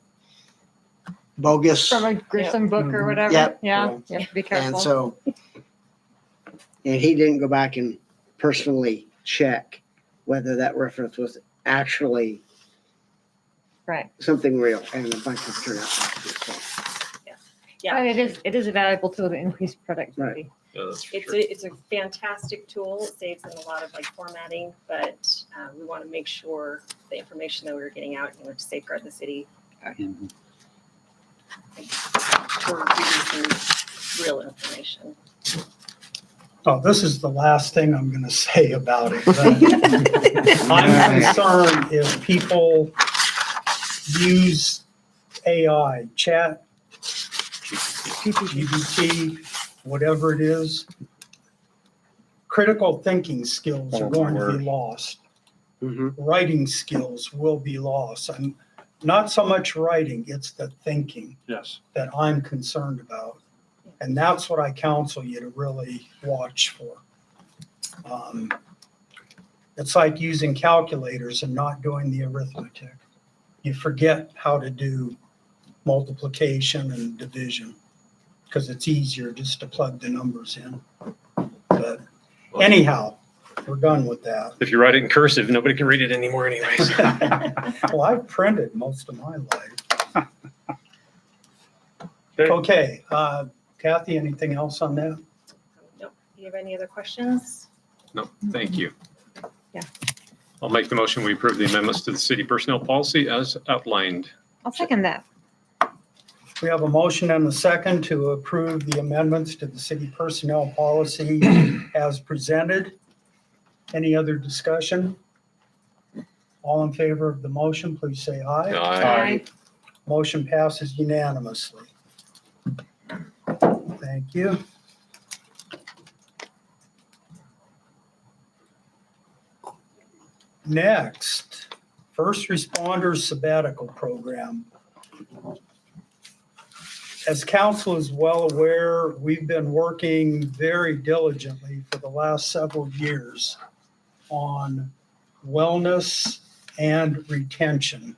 Speaker 12: bogus.
Speaker 6: From a gruesome book or whatever.
Speaker 12: Yep.
Speaker 6: Yeah, you have to be
Speaker 12: And
Speaker 6: careful.
Speaker 12: so, and he didn't go back and personally check whether that reference was actually
Speaker 6: Right.
Speaker 12: something real, and a bunch of turned out not to be, so.
Speaker 13: Yeah.
Speaker 6: It is a valuable tool to increase productivity.
Speaker 7: Yeah, that's for
Speaker 13: It's
Speaker 7: sure.
Speaker 13: it's a fantastic tool. It saves in a lot of like formatting, but we want to make sure the information that we're getting out, to safeguard the city. We're releasing real information.
Speaker 2: Oh, this is the last thing I'm going to say about it. But I'm concerned if people use AI, chat, GPT, whatever it is, critical thinking skills are going to be lost. Writing skills will be lost. And not so much writing, it's the thinking
Speaker 9: Yes.
Speaker 2: that I'm concerned about. And that's what I counsel you to really watch for. It's like using calculators and not doing the arithmetic. You forget how to do multiplication and division because it's easier just to plug the numbers in. But anyhow, we're done with that.
Speaker 7: If you write it in cursive, nobody can read it anymore anyways.
Speaker 2: Well, I've printed most of my life.
Speaker 7: Okay.
Speaker 2: Okay, Kathy, anything else on that?
Speaker 13: Nope. Do you have any other questions?
Speaker 7: No, thank you.
Speaker 6: Yeah.
Speaker 7: I'll make the motion. We approve the amendments to the city personnel policy as outlined.
Speaker 6: I'll second that.
Speaker 2: We have a motion and a second to approve the amendments to the city personnel policy as presented. Any other discussion? All in favor of the motion, please say aye.
Speaker 7: Aye.
Speaker 2: Motion passes unanimously. Thank you. Next, first responders sabbatical program. As council is well aware, we've been working very diligently for the last several years on wellness and retention.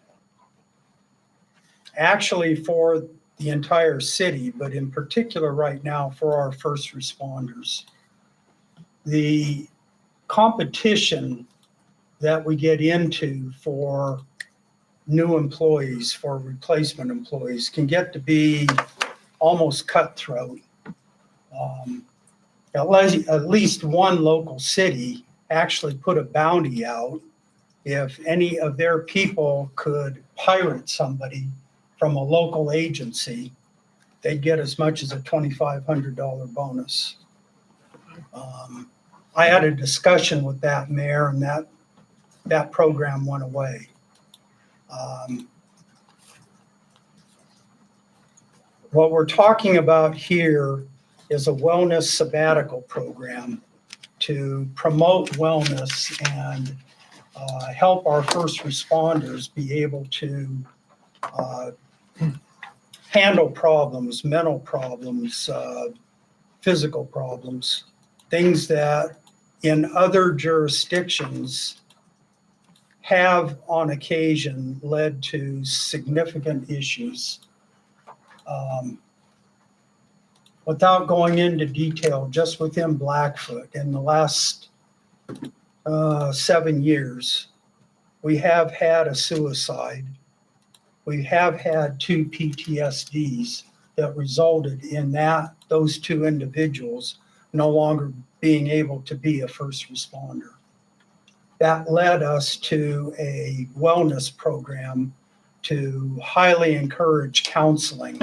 Speaker 2: Actually, for the entire city, but in particular right now for our first responders. The competition that we get into for new employees, for replacement employees, can get to be almost cutthroat. At least one local city actually put a bounty out if any of their people could pirate somebody from a local agency, they'd get as much as a $2,500 bonus. I had a discussion with that mayor, and that program went away. What we're talking about here is a wellness sabbatical program to promote wellness and help our first responders be able to handle problems, mental problems, physical problems, things that in other jurisdictions have on occasion led to significant issues. Without going into detail, just within Blackfoot, in the last 7 years, we have had a suicide. We have had 2 PTSDs that resulted in those 2 individuals no longer being able to be a first responder. That led us to a wellness program to highly encourage counseling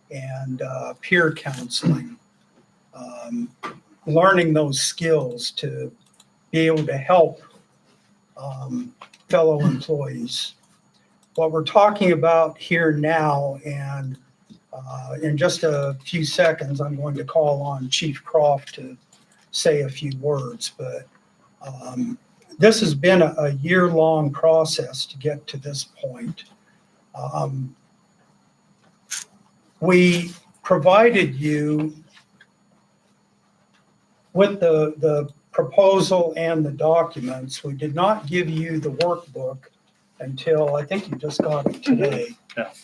Speaker 2: and peer counseling, learning those skills to be able to help fellow employees. What we're talking about here now, and In just a few seconds, I'm going to call on Chief Croft to say a few words, but this has been a year-long process to get to this point. We provided you with the proposal and the documents. We did not give you the workbook until I think you just got it today.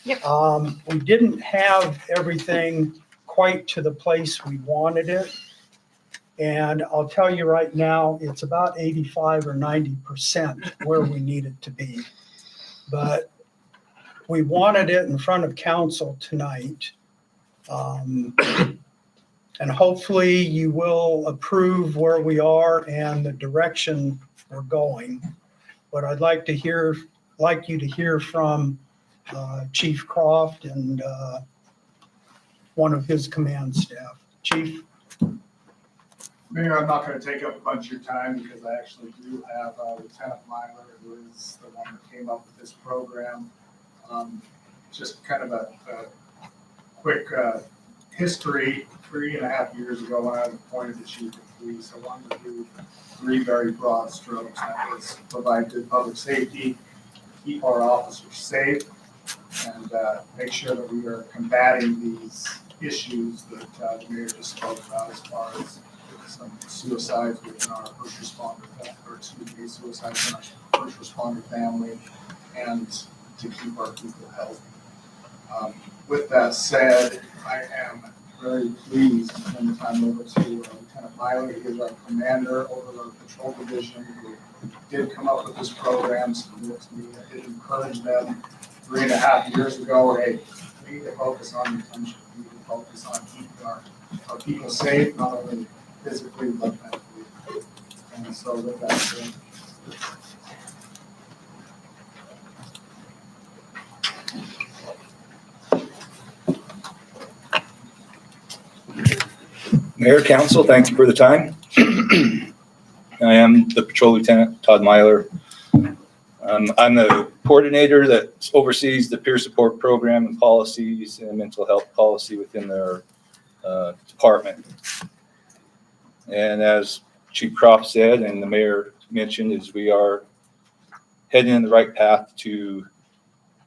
Speaker 2: We didn't have everything quite to the place we wanted it. And I'll tell you right now, it's about 85 or 90% where we need it to be. But we wanted it in front of council tonight. And hopefully you will approve where we are and the direction we're going. But I'd like you to hear from Chief Croft and one of his command staff. Chief?
Speaker 14: Mayor, I'm not going to take up a bunch of your time because I actually do have Lieutenant Myler, who is the one that came up with this program. Just kind of a quick history. 3.5 years ago, when I was appointed the chief of police, I wanted to do 3 very broad strokes. That was provide good public safety, keep our officers safe, and make sure that we are combating these issues that the mayor just spoke about, as far as some suicides within our first responder, suicides in our first responder family, and to keep our people healthy. With that said, I am very pleased to turn the time over to Lieutenant Myler. He is our commander over our patrol division, who did come up with this program. So to me, I did encourage them 3.5 years ago. Hey, we need to focus on retention. We need to focus on keeping our people safe, not only physically but mentally. And so with that said,
Speaker 15: Mayor, Council, thank you for the time. I am the Patrol Lieutenant, Todd Myler. I'm the coordinator that oversees the peer support program and policies and mental health policy within their department. And as Chief Croft said and the Mayor mentioned, is we are heading in the right path to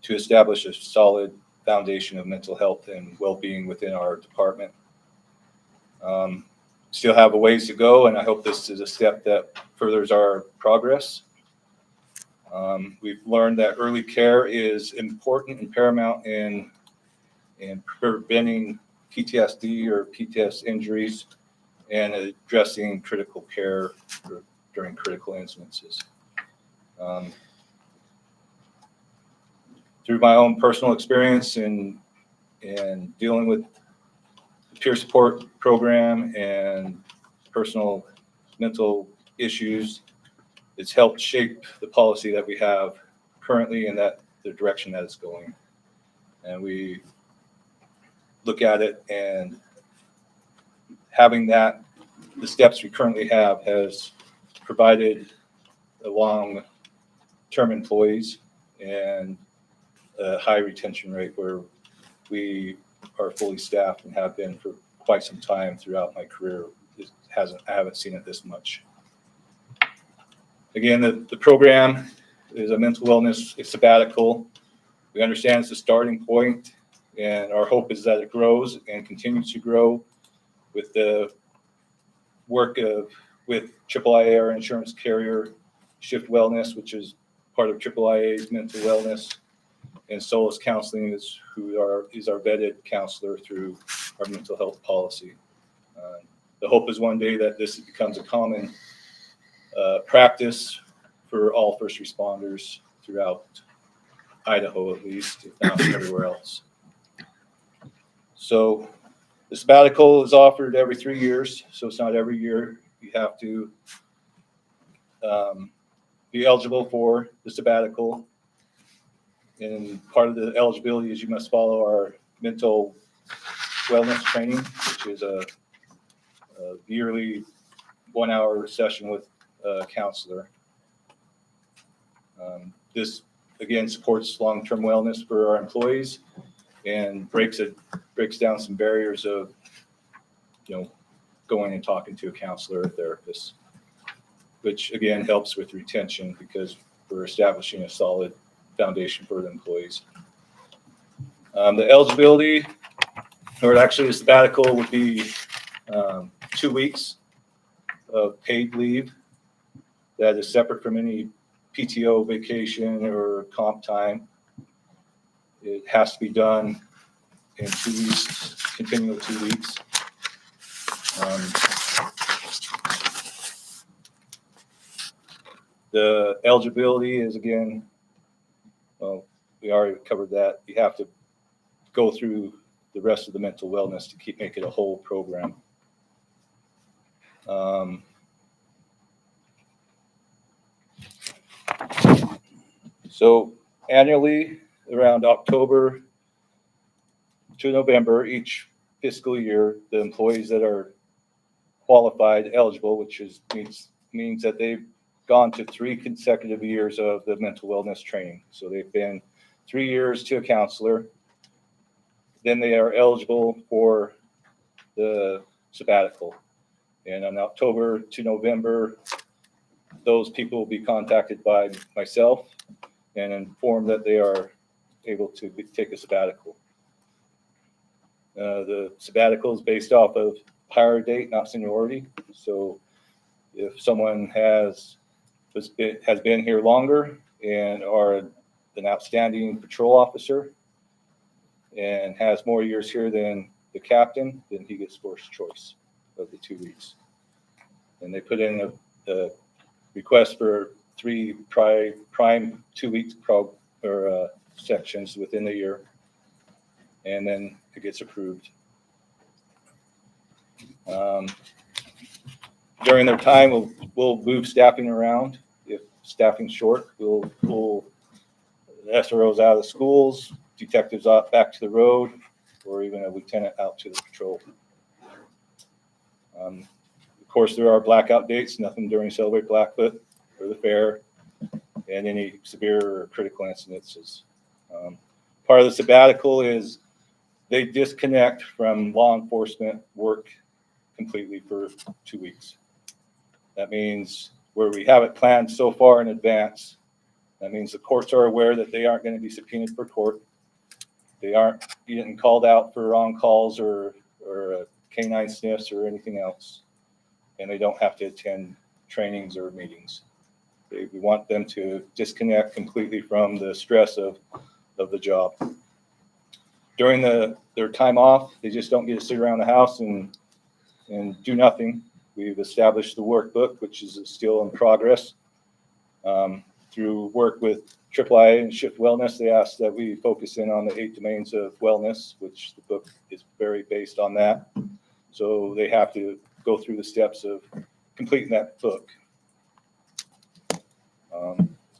Speaker 15: establish a solid foundation of mental health and well-being within our department. Still have a ways to go, and I hope this is a step that furthers our progress. We've learned that early care is important and paramount in preventing PTSD or PTS injuries and addressing critical care during critical incidences. Through my own personal experience in dealing with peer support program and personal mental issues, it's helped shape the policy that we have currently and that the direction that it's going. And we look at it, and having that, the steps we currently have has provided a long-term employees and a high retention rate where we are fully staffed and have been for quite some time throughout my career. I haven't seen it this much. Again, the program is a mental wellness sabbatical. We understand it's a starting point, and our hope is that it grows and continues to grow with the work with AAA, our insurance carrier, Shift Wellness, which is part of AAA's mental wellness, and Solace Counseling is our vetted counselor through our mental health policy. The hope is one day that this becomes a common practice for all first responders throughout Idaho, at least, if not everywhere else. So the sabbatical is offered every 3 years, so it's not every year. You have to be eligible for the sabbatical. And part of the eligibility is you must follow our mental wellness training, which is a yearly 1-hour session with a counselor. This, again, supports long-term wellness for our employees and breaks down some barriers of, going and talking to a counselor or therapist, which again helps with retention because we're establishing a solid foundation for the employees. The eligibility, or actually a sabbatical, would be 2 weeks of paid leave that is separate from any PTO, vacation, or comp time. It has to be done in 2 weeks, continual 2 weeks. The eligibility is, again, well, we already covered that. You have to go through the rest of the mental wellness to make it a whole program. So annually, around October to November, each fiscal year, the employees that are qualified, eligible, which means that they've gone to 3 consecutive years of the mental wellness training. So they've been 3 years to a counselor. Then they are eligible for the sabbatical. And on October to November, those people will be contacted by myself and informed that they are able to take a sabbatical. The sabbatical is based off of hire date, not seniority. So if someone has been here longer and are an outstanding patrol officer and has more years here than the captain, then he gets first choice of the 2 weeks. And they put in a request for 3 prime 2 weeks sections within the year, and then it gets approved. During their time, we'll move staffing around. If staffing's short, we'll pull SROs out of the schools, detectives back to the road, or even a lieutenant out to the patrol. Of course, there are blackout dates, nothing during Celebrate Blackfoot or the fair, and any severe or critical incidences. Part of the sabbatical is they disconnect from law enforcement work completely for 2 weeks. That means where we have it planned so far in advance, that means the courts are aware that they aren't going to be subpoenaed for court. They aren't getting called out for on-calls or canine sniffs or anything else. And they don't have to attend trainings or meetings. We want them to disconnect completely from the stress of the job. During their time off, they just don't get to sit around the house and do nothing. We've established the workbook, which is still in progress. Through work with AAA and Shift Wellness, they asked that we focus in on the 8 domains of wellness, which the book is very based on that. So they have to go through the steps of completing that book.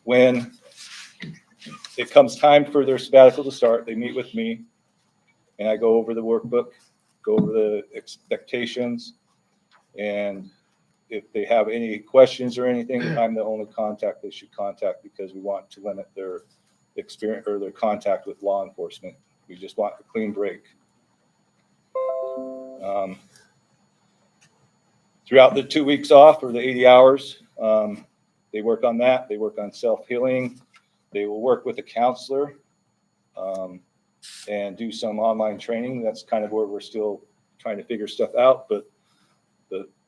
Speaker 15: When it comes time for their sabbatical to start, they meet with me and I go over the workbook, go over the expectations, and if they have any questions or anything, I'm the only contact they should contact because we want to limit their experience or their contact with law enforcement. We just want a clean break. Throughout the 2 weeks off or the 80 hours, they work on that. They work on self-healing. They will work with a counselor and do some online training. That's kind of where we're still trying to figure stuff out, but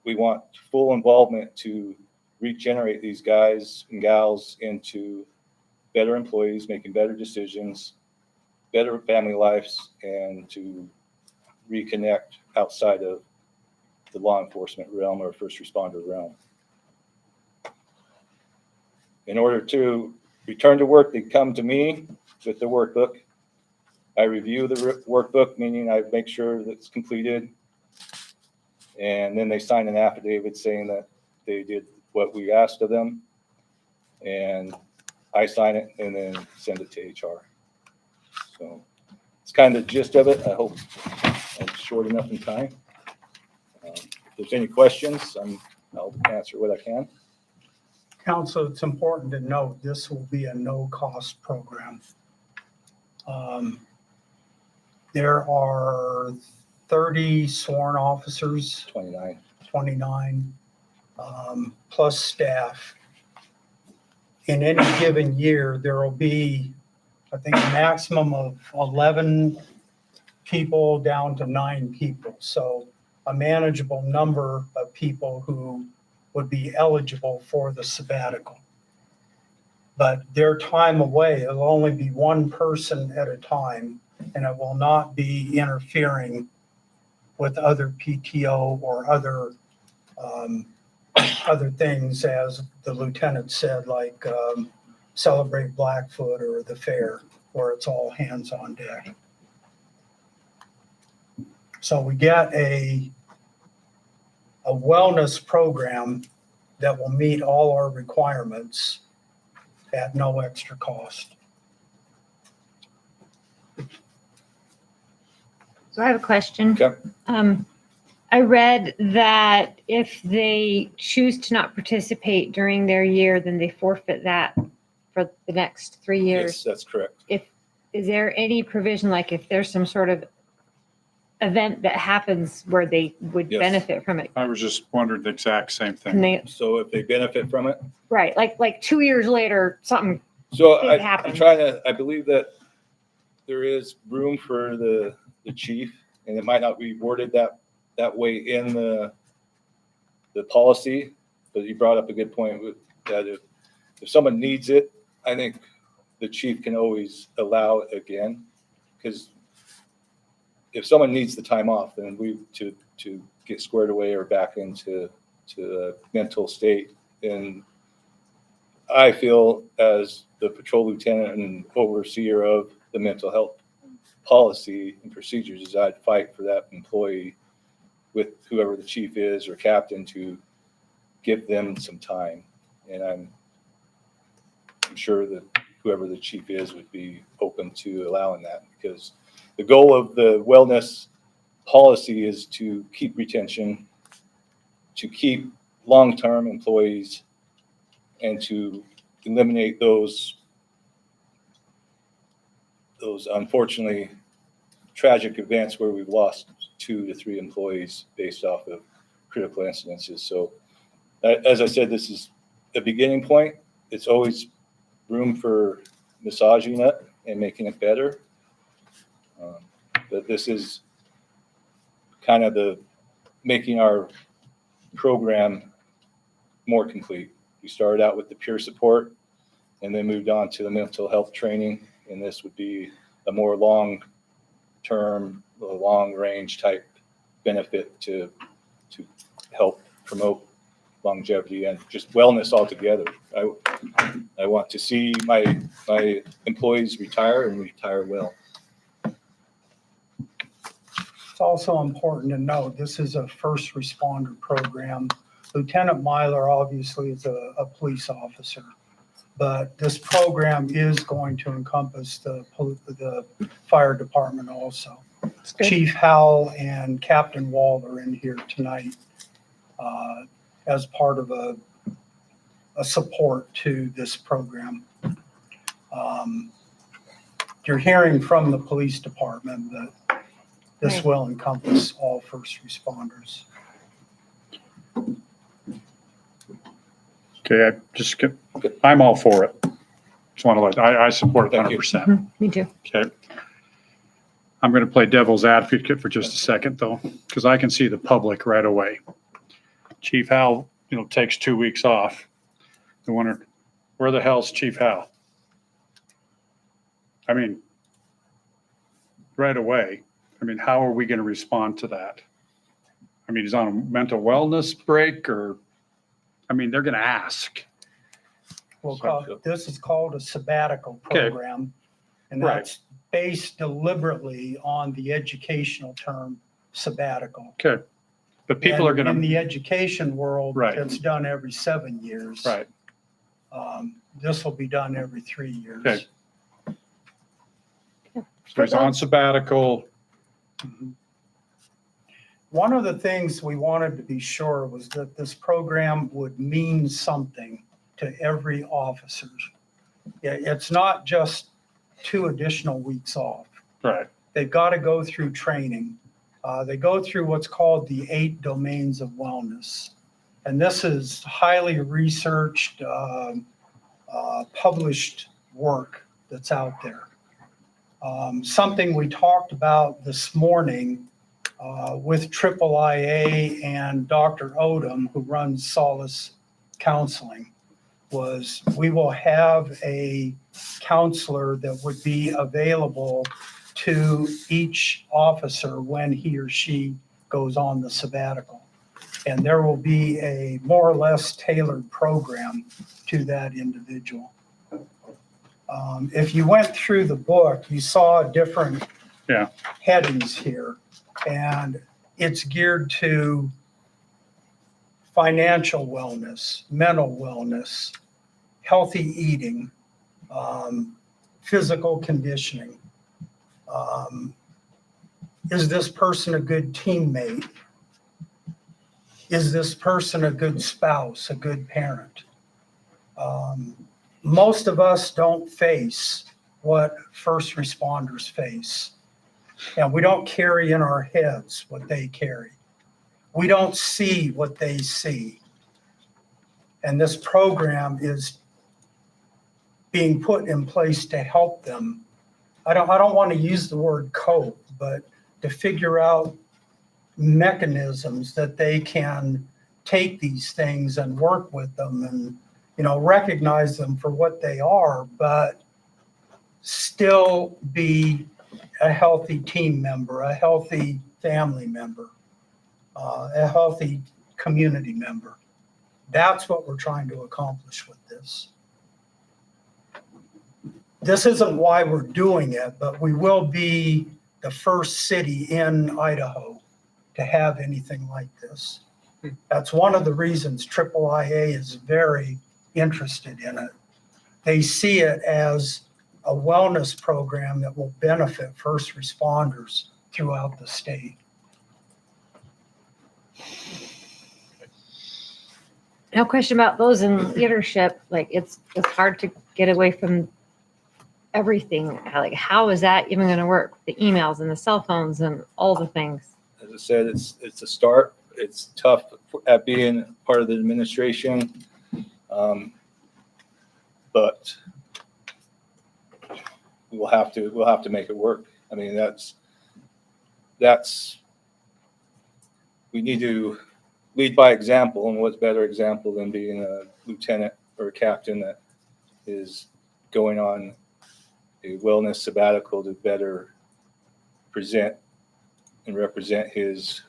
Speaker 15: we want full involvement to regenerate these guys and gals into better employees, making better decisions, better family lives, and to reconnect outside of the law enforcement realm or first responder realm. In order to return to work, they come to me with the workbook. I review the workbook, meaning I make sure that it's completed. And then they sign an affidavit saying that they did what we asked of them. And I sign it and then send it to HR. So it's kind of the gist of it. I hope I'm short enough in time. If there's any questions, I'll answer what I can.
Speaker 2: Council, it's important to note this will be a no-cost program. There are 30 sworn officers, 29, plus staff. In any given year, there will be, I think, a maximum of 11 people down to 9 people. So a manageable number of people who would be eligible for the sabbatical. But their time away, it'll only be one person at a time, and it will not be interfering with other PTO or other things, as the lieutenant said, like celebrate Blackfoot or the fair, where it's all hands on deck. So we get a wellness program that will meet all our requirements at no extra cost.
Speaker 6: So I have a question.
Speaker 15: Okay.
Speaker 6: I read that if they choose to not participate during their year, then they forfeit that for the next 3 years.
Speaker 15: Yes, that's correct.
Speaker 6: Is there any provision, like if there's some sort of event that happens where they would
Speaker 15: Yes.
Speaker 6: benefit from it?
Speaker 9: I was just wondering the exact same
Speaker 6: Can
Speaker 9: thing.
Speaker 6: they,
Speaker 15: So if they benefit from it,
Speaker 6: right, like 2 years later, something
Speaker 15: so
Speaker 6: big
Speaker 15: I'm
Speaker 6: happens.
Speaker 15: trying to, I believe that there is room for the chief, and it might not be worded that way in the policy, but you brought up a good point with that if someone needs it, I think the chief can always allow it again, because if someone needs the time off, then we to get squared away or back into a mental state. And I feel as the patrol lieutenant and overseer of the mental health policy and procedures is I'd fight for that employee with whoever the chief is or captain to give them some time. And I'm sure that whoever the chief is would be open to allowing that, because the goal of the wellness policy is to keep retention, to keep long-term employees, and to eliminate those unfortunately tragic events where we've lost 2 to 3 employees based off of critical incidences. So as I said, this is a beginning point. It's always room for massaging it and making it better. But this is kind of the making our program more complete. We started out with the peer support and then moved on to the mental health training. And this would be a more long-term, long-range type benefit to help promote longevity and just wellness altogether. I want to see my employees retire and retire well.
Speaker 2: It's also important to note, this is a first responder program. Lieutenant Myler obviously is a police officer, but this program is going to encompass the fire department also. Chief Howell and Captain Wall are in here tonight as part of a support to this program. You're hearing from the police department that this will encompass all first responders.
Speaker 9: Okay, I'm all for it. Just want to I support it 100%.
Speaker 6: Me too.
Speaker 9: Okay. I'm going to play devil's advocate for just a second though, because I can see the public right away. Chief Howell, takes 2 weeks off. I wonder, where the hell's Chief Howell? I mean, right away. I mean, how are we going to respond to that? I mean, he's on a mental wellness break, or, I mean, they're going to ask.
Speaker 2: This is called a sabbatical
Speaker 9: Okay.
Speaker 2: program, and
Speaker 9: Right.
Speaker 2: that's based deliberately on the educational term sabbatical.
Speaker 9: Okay. But people are going
Speaker 2: In
Speaker 9: to,
Speaker 2: the education world,
Speaker 9: Right.
Speaker 2: it's done every 7 years.
Speaker 9: right.
Speaker 2: This will be done every 3 years.
Speaker 9: Okay. So he's on sabbatical.
Speaker 2: One of the things we wanted to be sure was that this program would mean something to every officer. It's not just 2 additional weeks off.
Speaker 9: Right.
Speaker 2: they've got to go through training. They go through what's called the 8 domains of wellness. And this is highly researched, published work that's out there. Something we talked about this morning with IIIA and Dr. Odom, who runs Solace Counseling, was we will have a counselor that would be available to each officer when he or she goes on the sabbatical. And there will be a more or less tailored program to that individual. If you went through the book, you saw different headings here, and it's geared to financial wellness, mental wellness, healthy eating, physical conditioning. Is this person a good teammate? Is this person a good spouse, a good parent? Most of us don't face what first responders face, and we don't carry in our heads what they carry. We don't see what they see. And this program is being put in place to help them. I don't want to use the word cope, but to figure out mechanisms that they can take these things and work with them and, you know, recognize them for what they are, but still be a healthy team member, a healthy family member, a healthy community member. That's what we're trying to accomplish with this. This isn't why we're doing it, but we will be the first city in Idaho to have anything like this. That's one of the reasons IIIA is very interested in it. They see it as a wellness program that will benefit first responders throughout the state.
Speaker 6: No question about those in leadership. Like it's hard to get away from everything. Like how is that even going to work? The emails and the cell phones and all the things.
Speaker 15: As I said, it's a start. It's tough at being part of the administration, but we'll have to make it work. I mean, we need to lead by example, and what's better example than being a lieutenant or a captain that is going on a wellness sabbatical to better present and represent his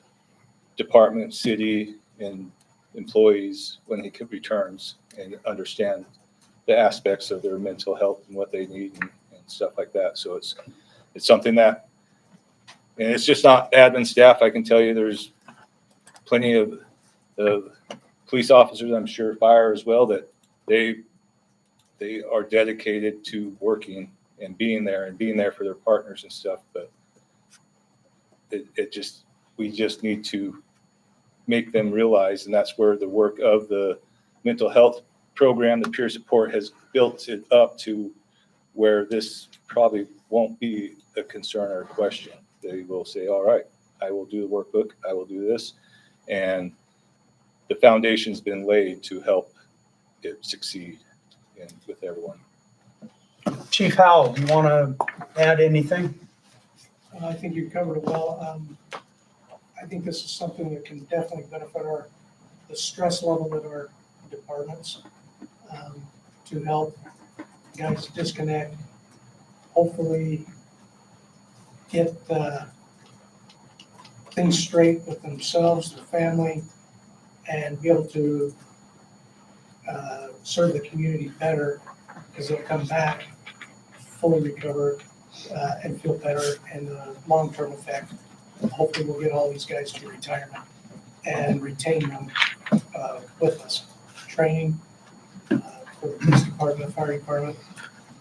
Speaker 15: department, city, and employees when he returns and understand the aspects of their mental health and what they need and stuff like that. So it's something that, and it's just not admin staff. I can tell you there's plenty of police officers, I'm sure fire as well, that they are dedicated to working and being there for their partners and stuff. But we just need to make them realize, and that's where the work of the mental health program, the peer support, has built it up to where this probably won't be a concern or a question. They will say, all right, I will do the workbook, I will do this. And the foundation's been laid to help it succeed with everyone.
Speaker 2: Chief Howell, do you want to add anything?
Speaker 16: I think you covered it well. I think this is something that can definitely benefit the stress level in our departments to help guys disconnect, hopefully get things straight with themselves, their family, and be able to serve the community better because they'll come back fully recovered and feel better, and the long-term effect. Hopefully we'll get all these guys to retirement and retain them with us. Training for the police department, fire department,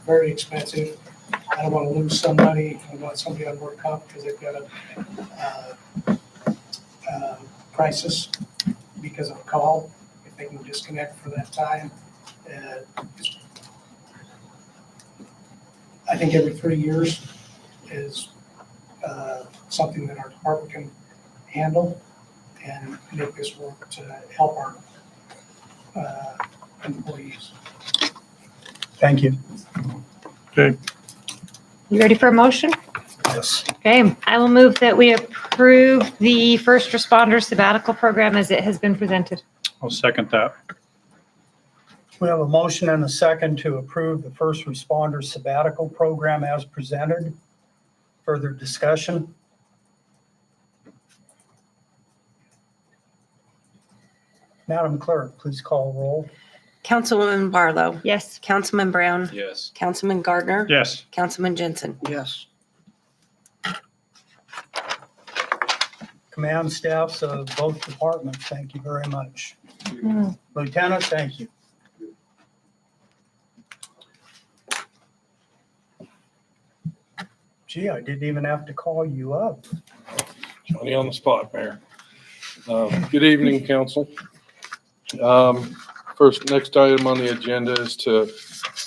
Speaker 16: very expensive. I don't want to lose somebody. I want somebody on work comp because they've got a crisis because of a call. If they can disconnect for that time. I think every 3 years is something that our department can handle and make this work to help our employees.
Speaker 2: Thank you.
Speaker 6: You ready for a motion?
Speaker 2: Yes.
Speaker 6: Okay, I will move that we approve the first responder sabbatical program as it has been presented.
Speaker 9: I'll second that.
Speaker 2: We have a motion and a second to approve the first responder sabbatical program as presented. Further discussion? Madam Clerk, please call roll.
Speaker 3: Councilwoman Barlow.
Speaker 6: Yes.
Speaker 3: Councilman Brown.
Speaker 7: Yes.
Speaker 3: Councilman Gardner.
Speaker 9: Yes.
Speaker 3: Councilman Jensen.
Speaker 12: Yes.
Speaker 2: Command staffs of both departments, thank you very much.
Speaker 6: Mm.
Speaker 2: Lieutenant, thank you. Gee, I didn't even have to call you up.
Speaker 1: Johnny on the spot, Mayor. Good evening, council. Next item on the agenda is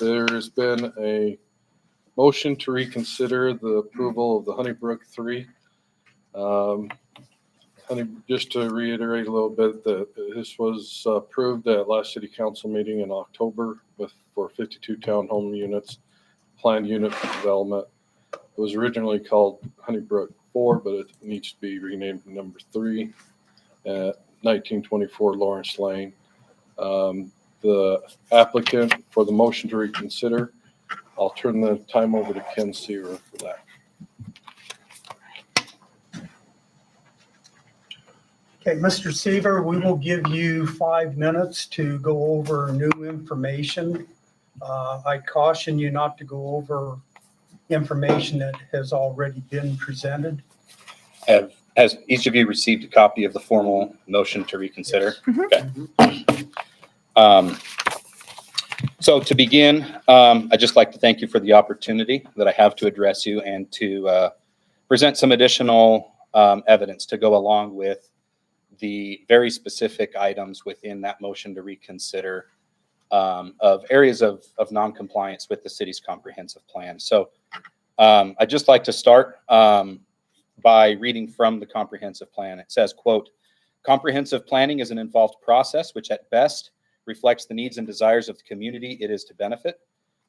Speaker 1: there has been a motion to reconsider the approval of the Honeybrook 3. Just to reiterate a little bit, that this was approved at last city council meeting in October for 52 townhome units, planned unit development. It was originally called Honeybrook 4, but it needs to be renamed to number 3 at 1924 Lawrence Lane. The applicant for the motion to reconsider, I'll turn the time over to Ken Seaver for that.
Speaker 2: Okay, Mr. Seaver, we will give you 5 minutes to go over new information. I caution you not to go over information that has already been presented.
Speaker 17: Has each of you received a copy of the formal motion to reconsider? Okay. So to begin, I'd just like to thank you for the opportunity that I have to address you and to present some additional evidence to go along with the very specific items within that motion to reconsider of areas of non-compliance with the city's comprehensive plan. So I'd just like to start by reading from the comprehensive plan. It says, quote, "Comprehensive planning is an involved process which at best reflects the needs and desires of the community it is to benefit.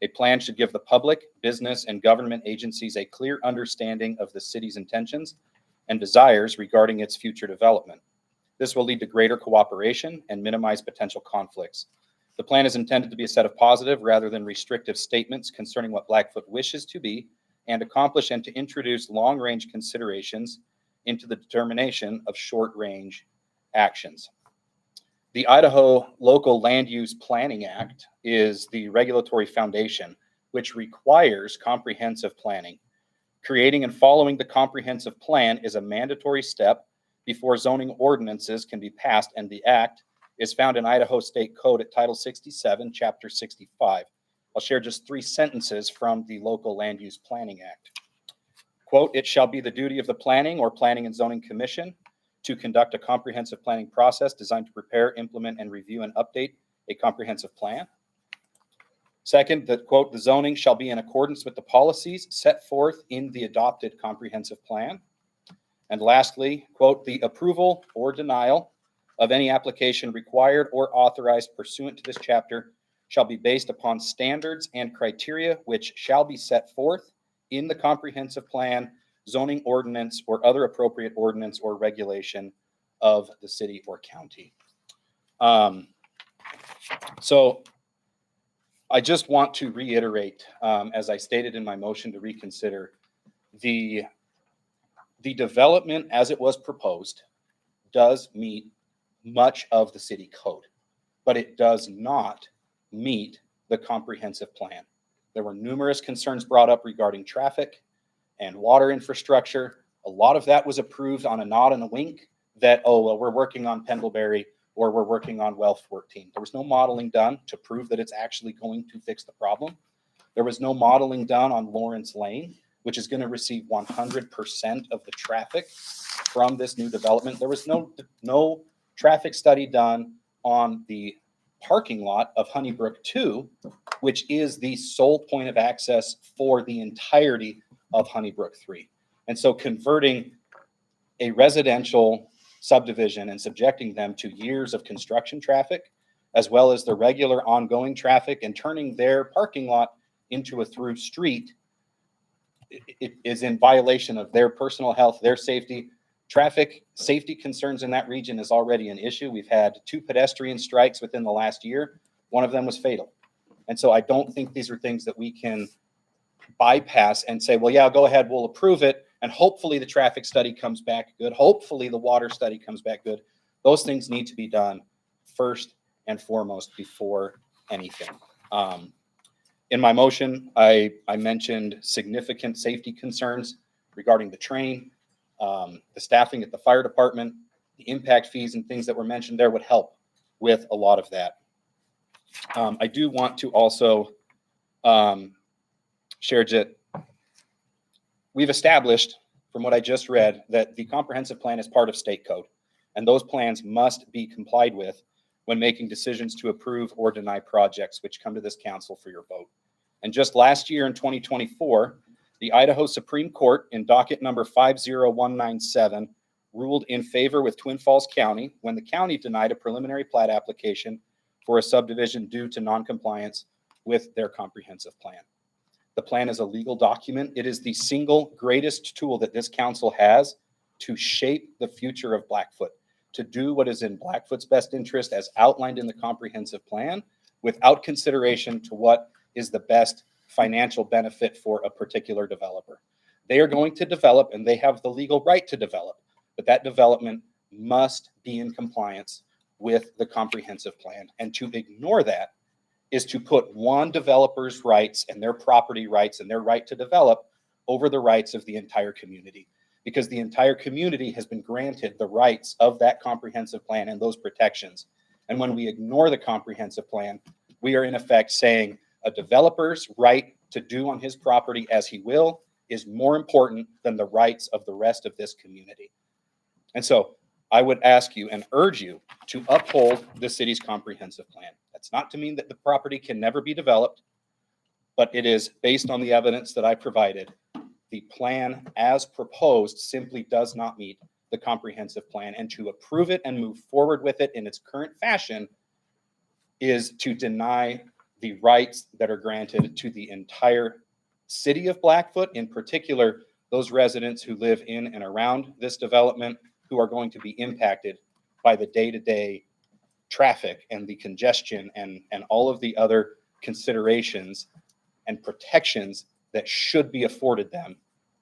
Speaker 17: A plan should give the public, business, and government agencies a clear understanding of the city's intentions and desires regarding its future development. This will lead to greater cooperation and minimize potential conflicts. The plan is intended to be a set of positive rather than restrictive statements concerning what Blackfoot wishes to be and accomplish, and to introduce long-range considerations into the determination of short-range actions." The Idaho Local Land Use Planning Act is the regulatory foundation which requires comprehensive planning. Creating and following the comprehensive plan is a mandatory step before zoning ordinances can be passed, and the act is found in Idaho State Code at Title 67, Chapter 65. I'll share just 3 sentences from the Local Land Use Planning Act. Quote, "It shall be the duty of the Planning or Planning and Zoning Commission to conduct a comprehensive planning process designed to prepare, implement, and review and update a comprehensive plan." Second, that quote, "The zoning shall be in accordance with the policies set forth in the adopted comprehensive plan." And lastly, quote, "The approval or denial of any application required or authorized pursuant to this chapter shall be based upon standards and criteria which shall be set forth in the comprehensive plan, zoning ordinance, or other appropriate ordinance or regulation of the city or county." So I just want to reiterate, as I stated in my motion to reconsider, the development as it was proposed does meet much of the city code, but it does not meet the comprehensive plan. There were numerous concerns brought up regarding traffic and water infrastructure. A lot of that was approved on a nod and a wink that, oh, well, we're working on Pendlebury or we're working on well 14. There was no modeling done to prove that it's actually going to fix the problem. There was no modeling done on Lawrence Lane, which is going to receive 100% of the traffic from this new development. There was no traffic study done on the parking lot of Honeybrook 2, which is the sole point of access for the entirety of Honeybrook 3. And so converting a residential subdivision and subjecting them to years of construction traffic, as well as the regular ongoing traffic, and turning their parking lot into a through street, it is in violation of their personal health, their safety. Traffic safety concerns in that region is already an issue. We've had 2 pedestrian strikes within the last year. One of them was fatal. And so I don't think these are things that we can bypass and say, well, yeah, go ahead, we'll approve it. And hopefully the traffic study comes back good. Hopefully the water study comes back good. Those things need to be done first and foremost before anything. In my motion, I mentioned significant safety concerns regarding the train, the staffing at the fire department, the impact fees and things that were mentioned there would help with a lot of that. I do want to also share that we've established, from what I just read, that the comprehensive plan is part of state code, and those plans must be complied with when making decisions to approve or deny projects which come to this council for your vote. And just last year in 2024, the Idaho Supreme Court in docket number 50197 ruled in favor with Twin Falls County when the county denied a preliminary plat application for a subdivision due to noncompliance with their comprehensive plan. The plan is a legal document. It is the single greatest tool that this council has to shape the future of Blackfoot, to do what is in Blackfoot's best interest as outlined in the comprehensive plan, without consideration to what is the best financial benefit for a particular developer. They are going to develop, and they have the legal right to develop, but that development must be in compliance with the comprehensive plan. And to ignore that is to put one developer's rights and their property rights and their right to develop over the rights of the entire community, because the entire community has been granted the rights of that comprehensive plan and those protections. And when we ignore the comprehensive plan, we are in effect saying a developer's right to do on his property as he will is more important than the rights of the rest of this community. And so I would ask you and urge you to uphold the city's comprehensive plan. That's not to mean that the property can never be developed, but it is based on the evidence that I provided. The plan as proposed simply does not meet the comprehensive plan, and to approve it and move forward with it in its current fashion is to deny the rights that are granted to the entire city of Blackfoot, in particular, those residents who live in and around this development who are going to be impacted by the day-to-day traffic and the congestion and all of the other considerations and protections that should be afforded them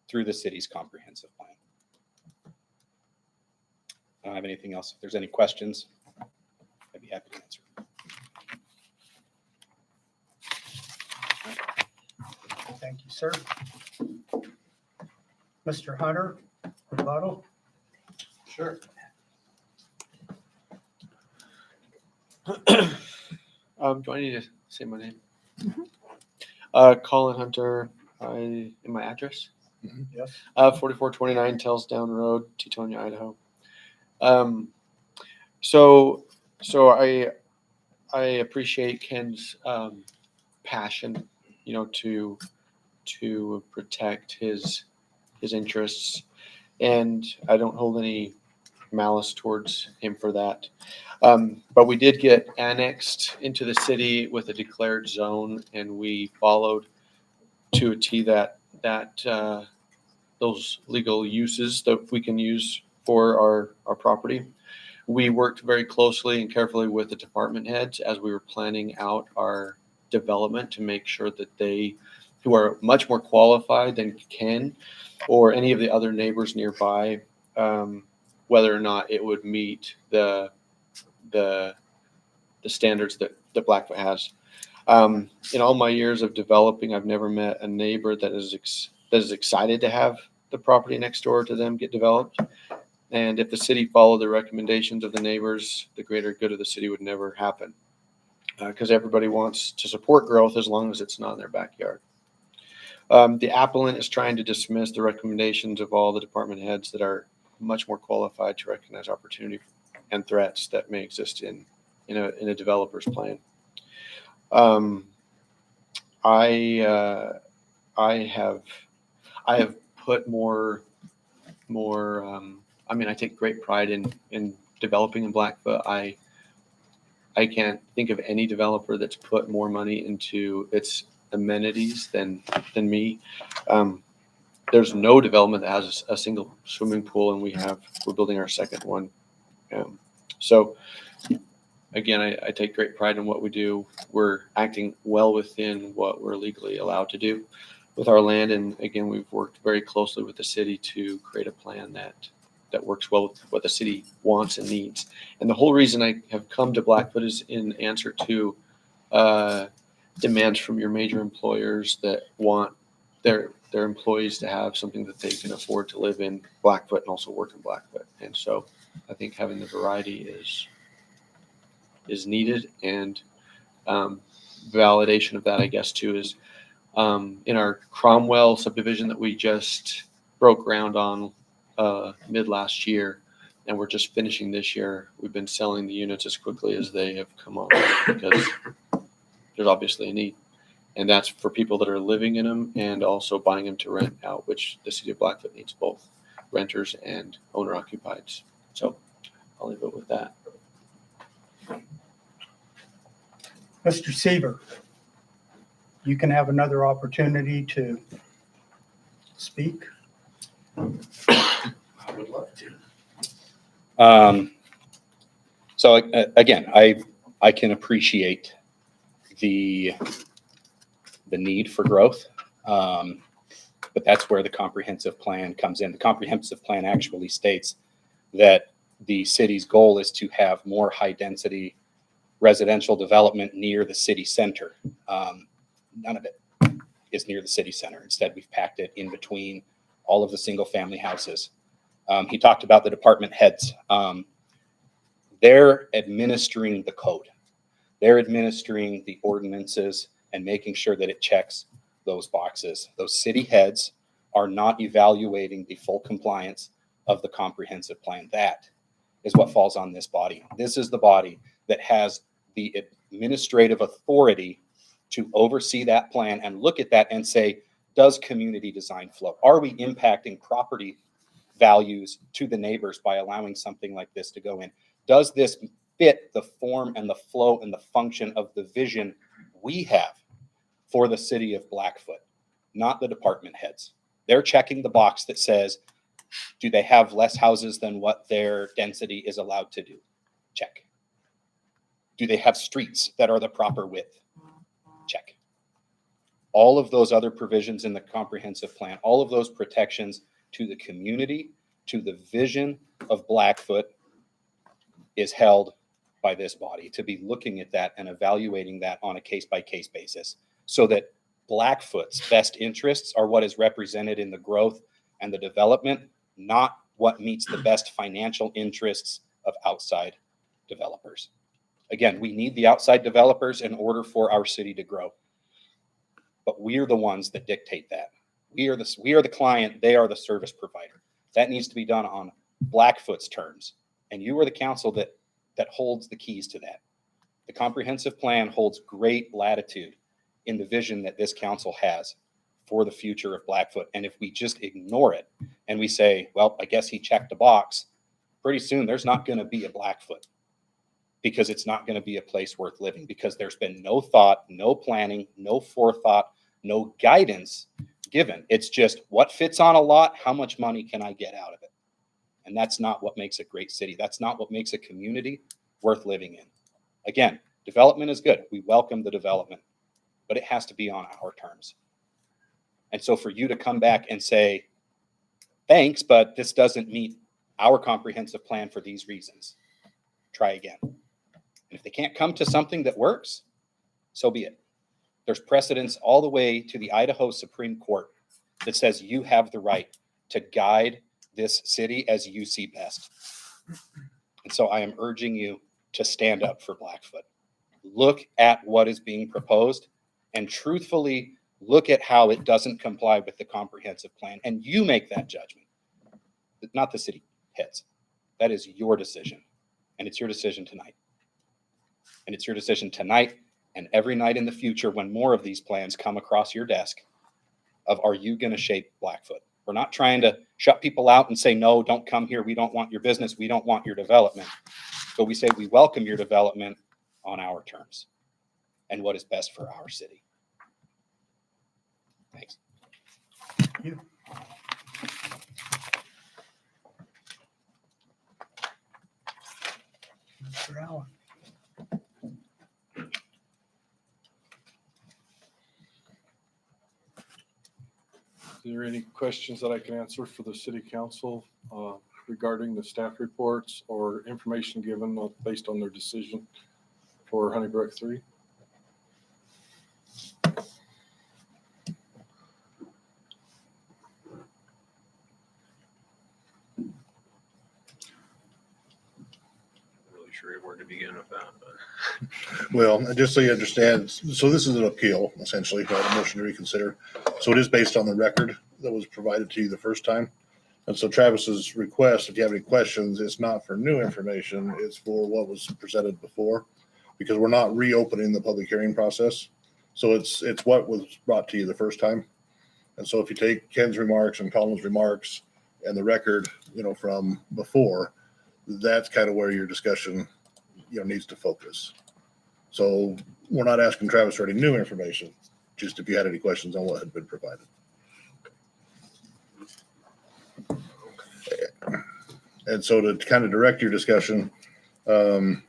Speaker 17: through the city's comprehensive plan. I don't have anything else. If there's any questions, I'd be happy to answer.
Speaker 2: Thank you, sir. Mr. Hunter, rebuttal?
Speaker 18: Sure. Do I need to say my name? Colin Hunter, and my address?
Speaker 2: Yes.
Speaker 18: 4429 Tellsdown Road, Tetonia, Idaho. So I appreciate Ken's passion, to protect his interests, and I don't hold any malice towards him for that. But we did get annexed into the city with a declared zone, and we followed to a T that those legal uses that we can use for our property. We worked very closely and carefully with the department heads as we were planning out our development to make sure that they, who are much more qualified than Ken or any of the other neighbors nearby, whether or not it would meet the standards that Blackfoot has. In all my years of developing, I've never met a neighbor that is excited to have the property next door to them get developed. And if the city followed the recommendations of the neighbors, the greater good of the city would never happen, because everybody wants to support growth as long as it's not in their backyard. The applicant is trying to dismiss the recommendations of all the department heads that are much more qualified to recognize opportunity and threats that may exist in a developer's plan. I have put more more, I take great pride in developing in Blackfoot. I can't think of any developer that's put more money into its amenities than me. There's no development that has a single swimming pool, and we're building our second one. So again, I take great pride in what we do. We're acting well within what we're legally allowed to do with our land. And again, we've worked very closely with the city to create a plan that works well with what the city wants and needs. And the whole reason I have come to Blackfoot is in answer to demands from your major employers that want their employees to have something that they can afford to live in Blackfoot and also work in Blackfoot. And so I think having the variety is needed. And validation of that, I guess, too, is in our Cromwell subdivision that we just broke ground on mid last year, and we're just finishing this year. We've been selling the units as quickly as they have come on because there's obviously a need. And that's for people that are living in them and also buying them to rent out, which the city of Blackfoot needs both renters and owner occupied. So I'll leave it with that.
Speaker 2: Mr. Seaver, you can have another opportunity to speak.
Speaker 10: I would love to.
Speaker 17: So again, I can appreciate the need for growth, but that's where the comprehensive plan comes in. The comprehensive plan actually states that the city's goal is to have more high density residential development near the city center. None of it is near the city center. Instead, we've packed it in between all of the single family houses. He talked about the department heads. They're administering the code. They're administering the ordinances and making sure that it checks those boxes. Those city heads are not evaluating the full compliance of the comprehensive plan. That is what falls on this body. This is the body that has the administrative authority to oversee that plan and look at that and say, does community design flow? Are we impacting property values to the neighbors by allowing something like this to go in? Does this fit the form and the flow and the function of the vision we have for the city of Blackfoot? Not the department heads. They're checking the box that says, do they have less houses than what their density is allowed to do? Check. Do they have streets that are the proper width? Check. All of those other provisions in the comprehensive plan, all of those protections to the community, to the vision of Blackfoot, is held by this body to be looking at that and evaluating that on a case-by-case basis so that Blackfoot's best interests are what is represented in the growth and the development, not what meets the best financial interests of outside developers. Again, we need the outside developers in order for our city to grow, but we are the ones that dictate that. We are the client, they are the service provider. That needs to be done on Blackfoot's terms, and you are the council that holds the keys to that. The comprehensive plan holds great latitude in the vision that this council has for the future of Blackfoot. And if we just ignore it and we say, well, I guess he checked a box, pretty soon there's not going to be a Blackfoot, because it's not going to be a place worth living, because there's been no thought, no planning, no forethought, no guidance given. It's just what fits on a lot, how much money can I get out of it? And that's not what makes a great city. That's not what makes a community worth living in. Again, development is good. We welcome the development, but it has to be on our terms. And so for you to come back and say, thanks, but this doesn't meet our comprehensive plan for these reasons, try again. And if they can't come to something that works, so be it. There's precedence all the way to the Idaho Supreme Court that says you have the right to guide this city as you see best. And so I am urging you to stand up for Blackfoot. Look at what is being proposed and truthfully look at how it doesn't comply with the comprehensive plan. And you make that judgment, not the city heads. That is your decision. And it's your decision tonight. And it's your decision tonight and every night in the future when more of these plans come across your desk of, are you going to shape Blackfoot? We're not trying to shut people out and say, no, don't come here. We don't want your business. We don't want your development. But we say we welcome your development on our terms and what is best for our city. Thanks.
Speaker 2: Mr. Allen.
Speaker 19: Is there any questions that I can answer for the city council regarding the staff reports or information given based on their decision for Honeybrook 3?
Speaker 7: Really sure where to begin with that, but.
Speaker 10: Well, just so you understand, so this is an appeal, essentially, right, a motion to reconsider. So it is based on the record that was provided to you the first time. And so Travis's request, if you have any questions, it's not for new information, it's for what was presented before, because we're not reopening the public hearing process. So it's what was brought to you the first time. And so if you take Ken's remarks and Colin's remarks and the record, from before, that's kind of where your discussion, needs to focus. So we're not asking Travis for any new information, just if you had any questions on what had been provided. And so to kind of direct your discussion, if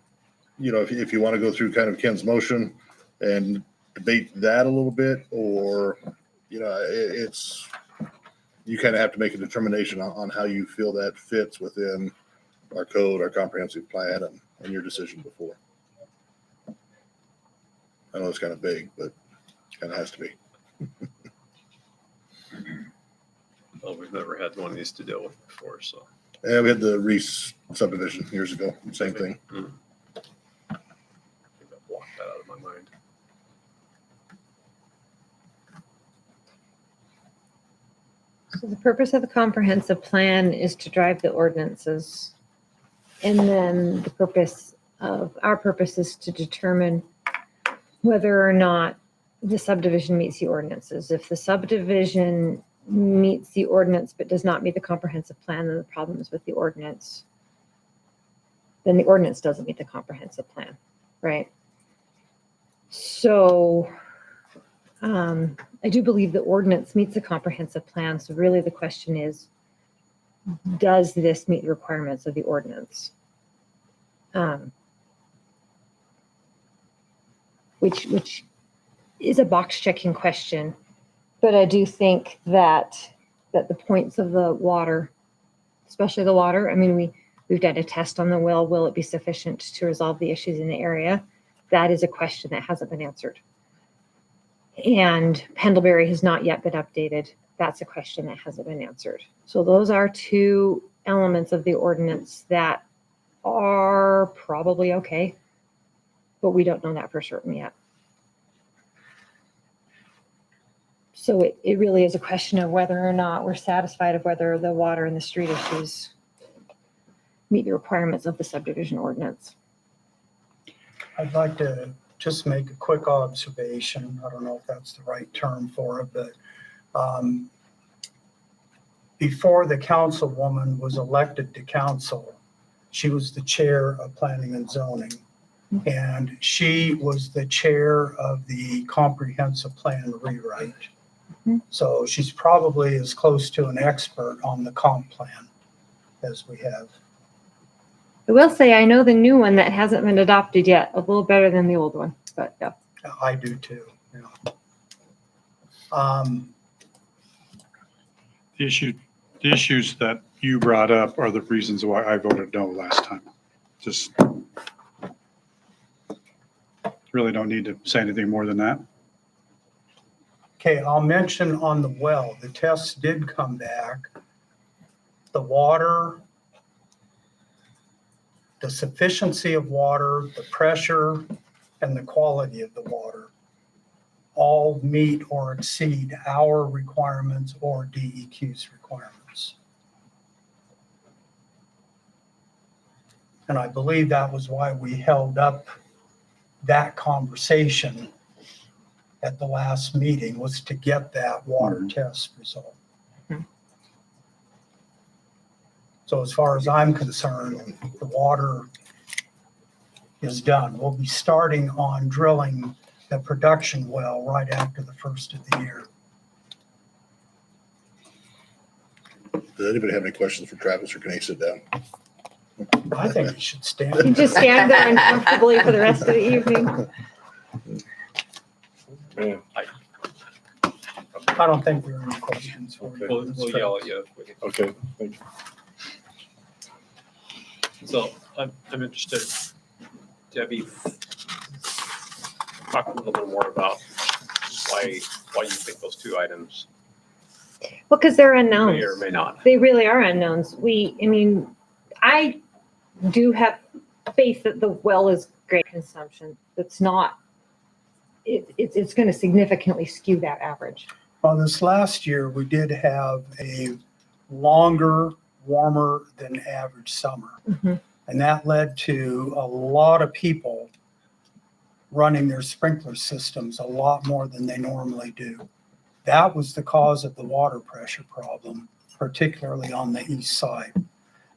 Speaker 10: you want to go through kind of Ken's motion and debate that a little bit, or, it's, you kind of have to make a determination on how you feel that fits within our code, our comprehensive plan, and your decision before. I know it's kind of big, but it kind of has to be.
Speaker 7: Well, we've never had one of these to deal with before, so.
Speaker 10: Yeah, we had the Reese subdivision years ago, same thing.
Speaker 7: I think I blocked that out of my mind.
Speaker 6: So the purpose of the comprehensive plan is to drive the ordinances. And then our purpose is to determine whether or not the subdivision meets the ordinances. If the subdivision meets the ordinance but does not meet the comprehensive plan, then the problem is with the ordinance. Then the ordinance doesn't meet the comprehensive plan, right? So I do believe the ordinance meets the comprehensive plan. So really the question is, does this meet the requirements of the ordinance? Which is a box checking question, but I do think that the points of the water, especially the water, I mean, we've done a test on the well. Will it be sufficient to resolve the issues in the area? That is a question that hasn't been answered. And Pendlebury has not yet been updated. That's a question that hasn't been answered. So those are two elements of the ordinance that are probably okay, but we don't know that for certain yet. So it really is a question of whether or not we're satisfied of whether the water and the street issues meet the requirements of the subdivision ordinance.
Speaker 2: I'd like to just make a quick observation. I don't know if that's the right term for it, but before the councilwoman was elected to council, she was the chair of planning and zoning. And she was the chair of the comprehensive plan rewrite. So she's probably as close to an expert on the comp plan as we have.
Speaker 6: I will say I know the new one that hasn't been adopted yet a little better than the old one, but yeah.
Speaker 2: I do too. Yeah.
Speaker 9: The issues that you brought up are the reasons why I voted no last time. Just really don't need to say anything more than that.
Speaker 2: Okay, I'll mention on the well, the tests did come back. The water, the sufficiency of water, the pressure, and the quality of the water all meet or exceed our requirements or DEQ's requirements. And I believe that was why we held up that conversation at the last meeting, was to get that water test result. So as far as I'm concerned, the water is done. We'll be starting on drilling the production well right after the first of the year.
Speaker 10: Does anybody have any questions for Travis, or can he sit down?
Speaker 2: I think you should stand.
Speaker 6: You just stand there uncomfortably for the rest of the evening.
Speaker 7: Man,
Speaker 2: I don't think there are any questions for you.
Speaker 7: we'll yell at you. Okay, thank you. So I'm interested, Debbie, talk a little bit more about why you think those two items
Speaker 6: Well, because they're unknowns.
Speaker 7: may or may not.
Speaker 6: They really are unknowns. I do have faith that the well is great consumption. It's not, it's going to significantly skew that average.
Speaker 2: Well, this last year, we did have a longer, warmer than average summer.
Speaker 6: Mhm.
Speaker 2: And that led to a lot of people running their sprinkler systems a lot more than they normally do. That was the cause of the water pressure problem, particularly on the east side.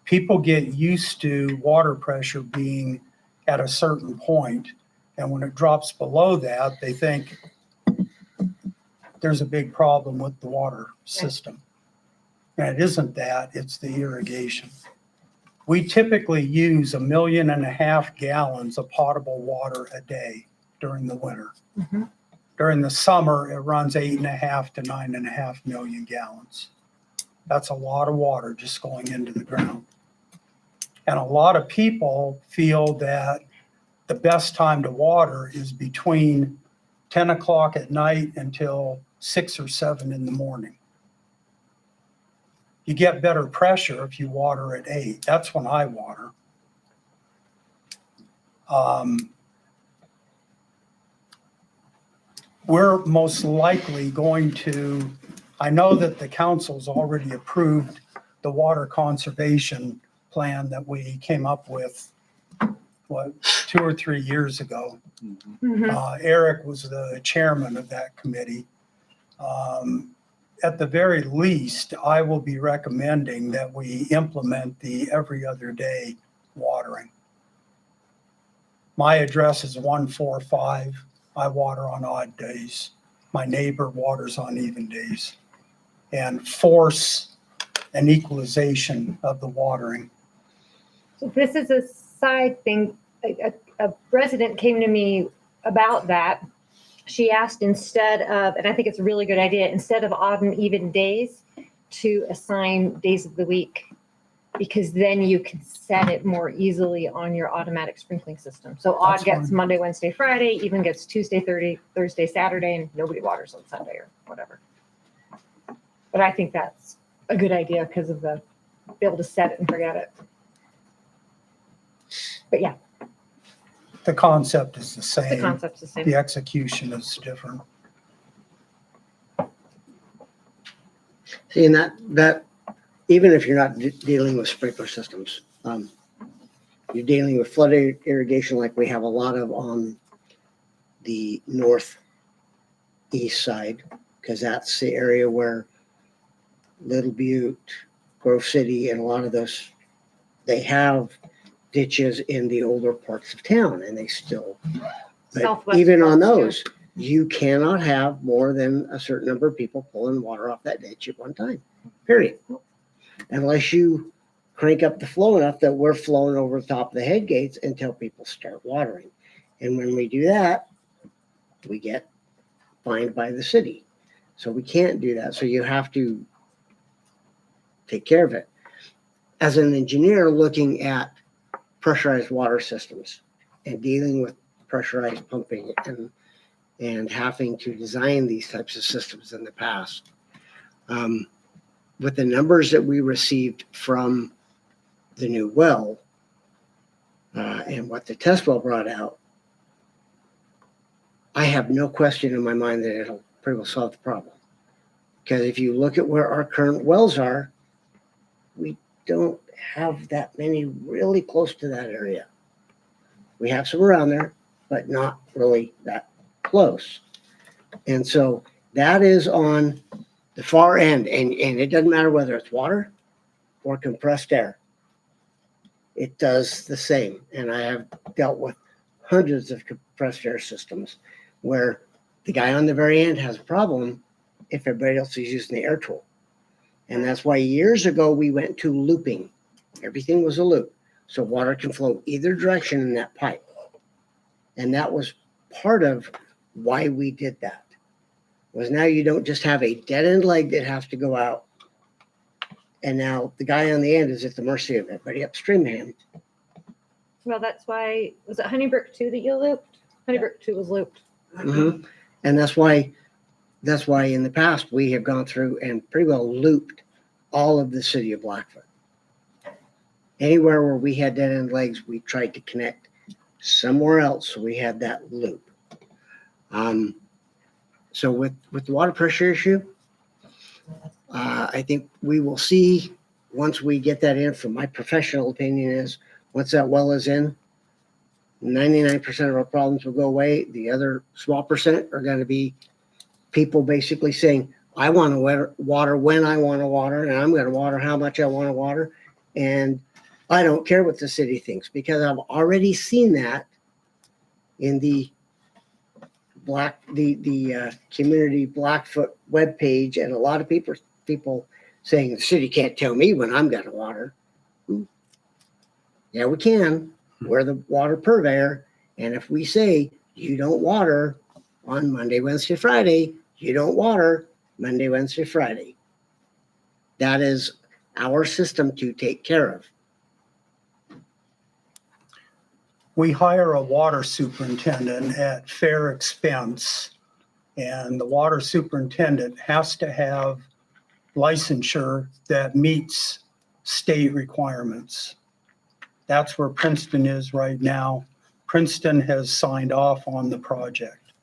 Speaker 2: People get used to water pressure being at a certain point, and when it drops below that, they think there's a big problem with the water system. And it isn't that, it's the irrigation. We typically use 1.5 million gallons of potable water a day during the winter.
Speaker 6: Mhm.
Speaker 2: During the summer, it runs 8.5 to 9.5 million gallons. That's a lot of water just going into the ground. And a lot of people feel that the best time to water is between 10 o'clock at night until 6 or 7 in the morning. You get better pressure if you water at 8. That's when I water. We're most likely going to, I know that the council's already approved the water conservation plan that we came up with, 2 or 3 years ago. Eric was the chairman of that committee. At the very least, I will be recommending that we implement the every other day watering. My address is 145. I water on odd days. My neighbor waters on even days. And force an equalization of the watering.
Speaker 6: So this is a side thing. A resident came to me about that. She asked instead of, and I think it's a really good idea, instead of odd and even days, to assign days of the week, because then you can set it more easily on your automatic sprinkling system. So odd
Speaker 2: That's
Speaker 6: gets
Speaker 2: fine.
Speaker 6: Monday, Wednesday, Friday, even gets Tuesday, Thursday, Saturday, and nobody waters on Sunday or whatever. But I think that's a good idea because of the, be able to set it and forget it. But yeah,
Speaker 2: The concept is the
Speaker 6: the
Speaker 2: same.
Speaker 6: concept's the same.
Speaker 2: The execution is different.
Speaker 12: See, and that, even if you're not dealing with sprinkler systems, you're dealing with flood irrigation like we have a lot of on the northeast side, because that's the area where Little Butte, Grove City, and a lot of those, they have ditches in the older parts of town, and they still, but
Speaker 6: Southwest
Speaker 12: even on
Speaker 6: parts,
Speaker 12: those, you cannot have more than a certain number of people pulling water off that ditch at one time, period. Unless you crank up the flow enough that we're flowing over the top of the head gates until people start watering. And when we do that, we get fined by the city. So we can't do that. So you have to take care of it. As an engineer looking at pressurized water systems and dealing with pressurized pumping and having to design these types of systems in the past, with the numbers that we received from the new well and what the test well brought out, I have no question in my mind that it'll pretty well solve the problem. Because if you look at where our current wells are, we don't have that many really close to that area. We have some around there, but not really that close. And so that is on the far end, and it doesn't matter whether it's water or compressed air. it does the same. And I have dealt with hundreds of compressed air systems where the guy on the very end has a problem if everybody else is using the air tool. And that's why years ago we went to looping. Everything was a loop. So water can flow either direction in that pipe. And that was part of why we did that. Was now you don't just have a dead end leg that has to go out. And now the guy on the end is at the mercy of everybody upstream of him.
Speaker 6: Well, that's why, was it Honeybrook 2 that you looped? Honeybrook 2 was looped.
Speaker 12: Mm-hmm. And that's why in the past we have gone through and pretty well looped all of the city of Blackfoot. Anywhere where we had dead end legs, we tried to connect somewhere else. So we had that loop. So with the water pressure issue, I think we will see once we get that in. From my professional opinion is once that well is in, 99% of our problems will go away. The other small percent are going to be people basically saying, I want to water when I want to water, and I'm going to water how much I want to water. And I don't care what the city thinks, because I've already seen that in the community Blackfoot webpage, and a lot of people saying the city can't tell me when I'm going to water. Yeah, we can. We're the water purveyor, and if we say you don't water on Monday, Wednesday, Friday, you don't water Monday, Wednesday, Friday. That is our system to take care of.
Speaker 2: We hire a water superintendent at fair expense, and the water superintendent has to have licensure that meets state requirements. That's where Princeton is right now. Princeton has signed off on the project.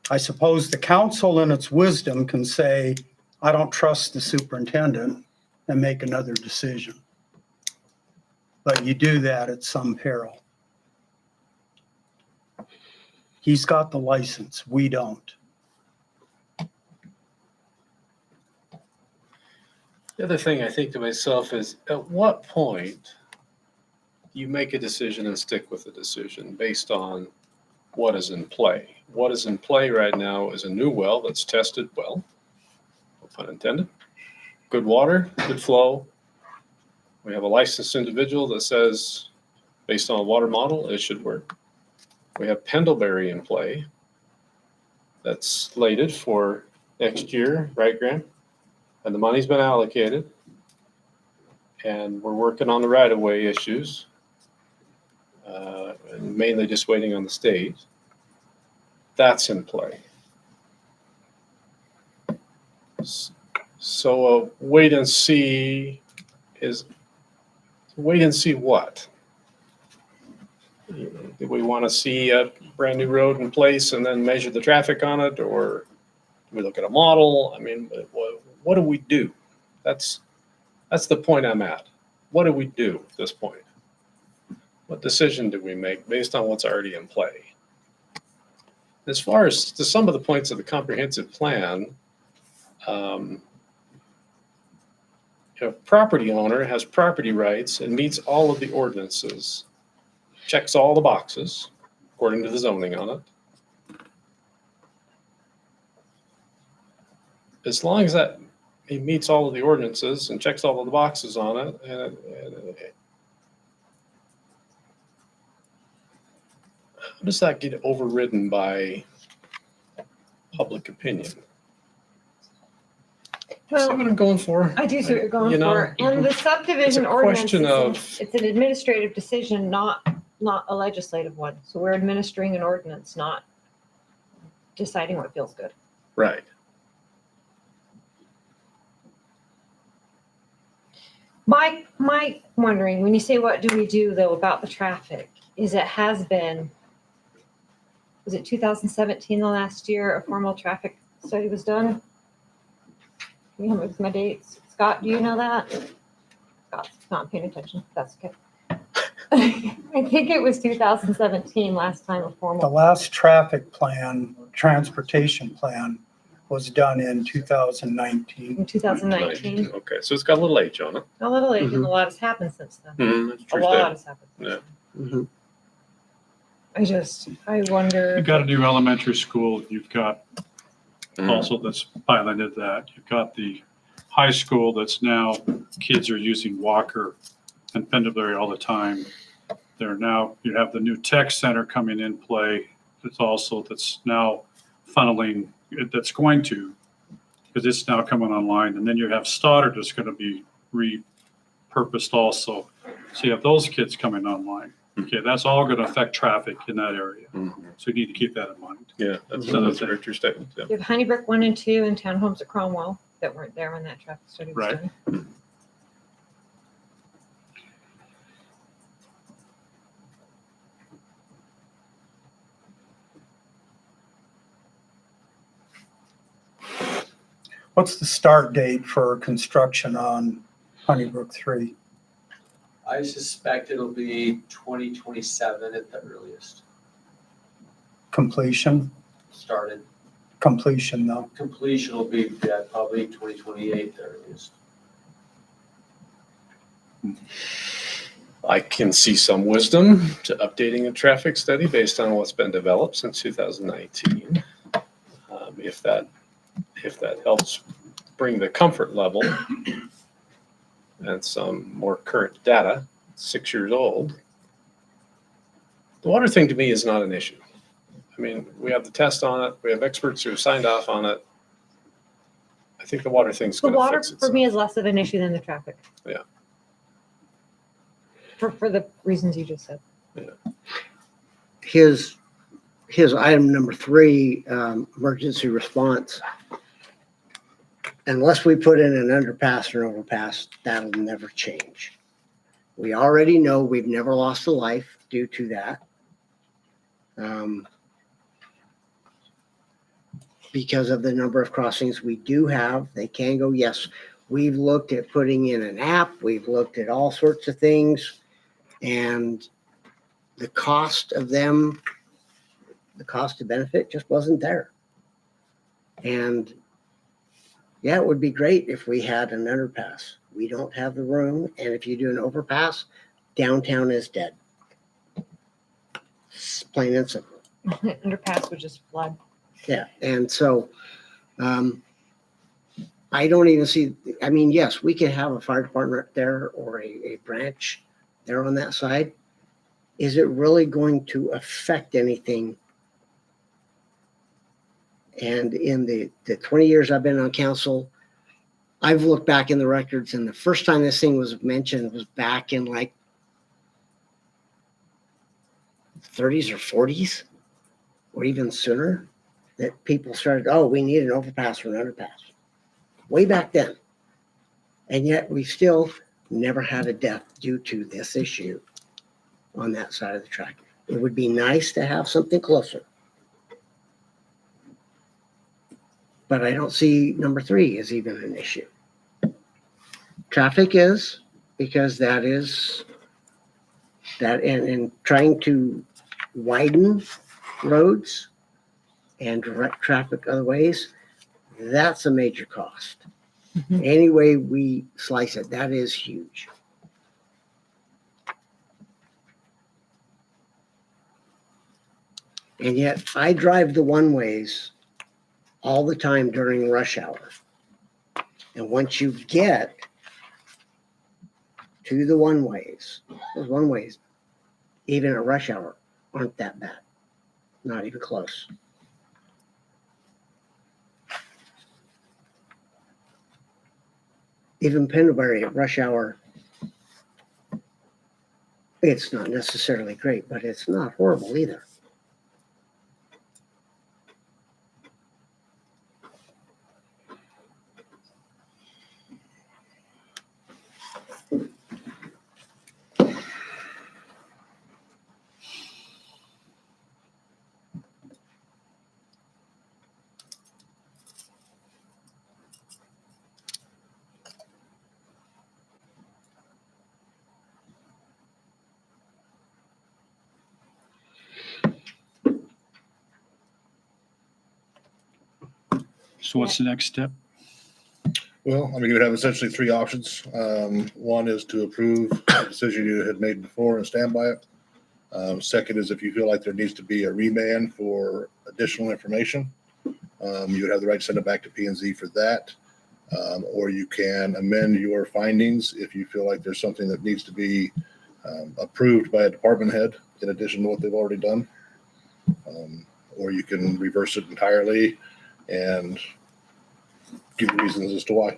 Speaker 2: I suppose the council in its wisdom can say, I don't trust the superintendent, and make another decision. But you do that at some peril. He's got the license, we don't.
Speaker 7: The other thing I think to myself is, at what point do you make a decision and stick with the decision based on what is in play? What is in play right now is a new well that's tested well, no pun intended. Good water, good flow. We have a licensed individual that says, based on a water model, it should work. We have Pendlebury in play that's slated for next year, right, Graham? And the money's been allocated. And we're working on the right-of-way issues. And mainly just waiting on the state. That's in play. So wait and see what? Do we want to see a brand new road in place and then measure the traffic on it? Or do we look at a model? I mean, what do we do? That's the point I'm at. What do we do at this point? What decision do we make based on what's already in play? As far as to some of the points of the comprehensive plan, if property owner has property rights and meets all of the ordinances, checks all the boxes according to the zoning on it, as long as that he meets all of the ordinances and checks all of the boxes on it, and how does that get overridden by public opinion?
Speaker 6: Well,
Speaker 7: see what I'm going for?
Speaker 6: I do see what you're going for. And the subdivision ordinance, it's an administrative decision, not a legislative one. So we're administering an ordinance, not deciding what feels good.
Speaker 7: Right.
Speaker 6: My wondering, when you say what do we do though about the traffic, is it has been, was it 2017 the last year a formal traffic study was done? You know, with my dates. Scott, do you know that? Scott's not paying attention. That's okay. I think it was 2017 last time a formal.
Speaker 2: The last traffic plan, transportation plan, was done in 2019.
Speaker 6: In 2019.
Speaker 7: Okay, so it's got a little age on it.
Speaker 6: A little age, and a lot has happened since then.
Speaker 7: That's
Speaker 6: A
Speaker 7: true
Speaker 6: lot
Speaker 7: statement.
Speaker 6: has happened.
Speaker 7: Yeah.
Speaker 12: Mhm.
Speaker 6: I wonder.
Speaker 9: You've got a new elementary school. You've got also that's piloted that. You've got the high school that's now, kids are using Walker and Pendlebury all the time. You have the new tech center coming in play. That's now funneling, that's going to, because it's now coming online. And then you have Stoddard that's going to be repurposed also. So you have those kids coming online. Okay, that's all going to affect traffic in that area. So you need to keep that in mind.
Speaker 7: Yeah, that's
Speaker 9: Another
Speaker 7: a
Speaker 9: thing.
Speaker 7: very true statement. Yeah.
Speaker 6: You have Honeybrook 1 and 2 and townhomes at Cromwell that weren't there when that traffic study was
Speaker 9: Right.
Speaker 6: done.
Speaker 2: What's the start date for construction on Honeybrook 3?
Speaker 20: I suspect it'll be 2027 at the earliest.
Speaker 2: Completion?
Speaker 20: Started.
Speaker 2: Completion though.
Speaker 20: Completion will be probably 2028 at the earliest.
Speaker 7: I can see some wisdom to updating a traffic study based on what's been developed since 2019. If that helps bring the comfort level and some more current data, 6 years old. The water thing to me is not an issue. I mean, we have the test on it. We have experts who have signed off on it. I think the water thing's
Speaker 6: The
Speaker 7: going to
Speaker 6: water
Speaker 7: fix
Speaker 6: for
Speaker 7: itself.
Speaker 6: me is less of an issue than the traffic.
Speaker 7: Yeah.
Speaker 6: For the reasons you just said.
Speaker 12: His item number 3, emergency response. Unless we put in an underpass or an overpass, that'll never change. We already know we've never lost a life due to that. Because of the number of crossings we do have, they can go, yes. We've looked at putting in an app. We've looked at all sorts of things. And the cost of them, the cost to benefit just wasn't there. And yeah, it would be great if we had an underpass. We don't have the room. And if you do an overpass, downtown is dead. It's plain and simple.
Speaker 6: Underpass would just flood.
Speaker 12: Yeah. And so I don't even see, I mean, yes, we could have a fire department there or a branch there on that side. Is it really going to affect anything? And in the 20 years I've been on council, I've looked back in the records, and the first time this thing was mentioned was back in like 30s or 40s, or even sooner, that people started, oh, we need an overpass or an underpass. Way back then. And yet we still never had a death due to this issue on that side of the track. It would be nice to have something closer. But I don't see number 3 is even an issue. Traffic is, because that is, and trying to widen roads and direct traffic other ways, that's a major cost. Any way we slice it, that is huge. And yet I drive the one-ways all the time during rush hour. And once you get to the one-ways, those one-ways, even at rush hour, aren't that bad. Not even close. Even Pendlebury at rush hour, it's not necessarily great, but it's not horrible either.
Speaker 9: So what's the next step?
Speaker 10: Well, I mean, you would have essentially three options. One is to approve the decision you had made before and stand by it. Second is if you feel like there needs to be a remand for additional information, you would have the right to send it back to P&Z for that. Or you can amend your findings if you feel like there's something that needs to be approved by a department head in addition to what they've already done. Or you can reverse it entirely and give reasons as to why.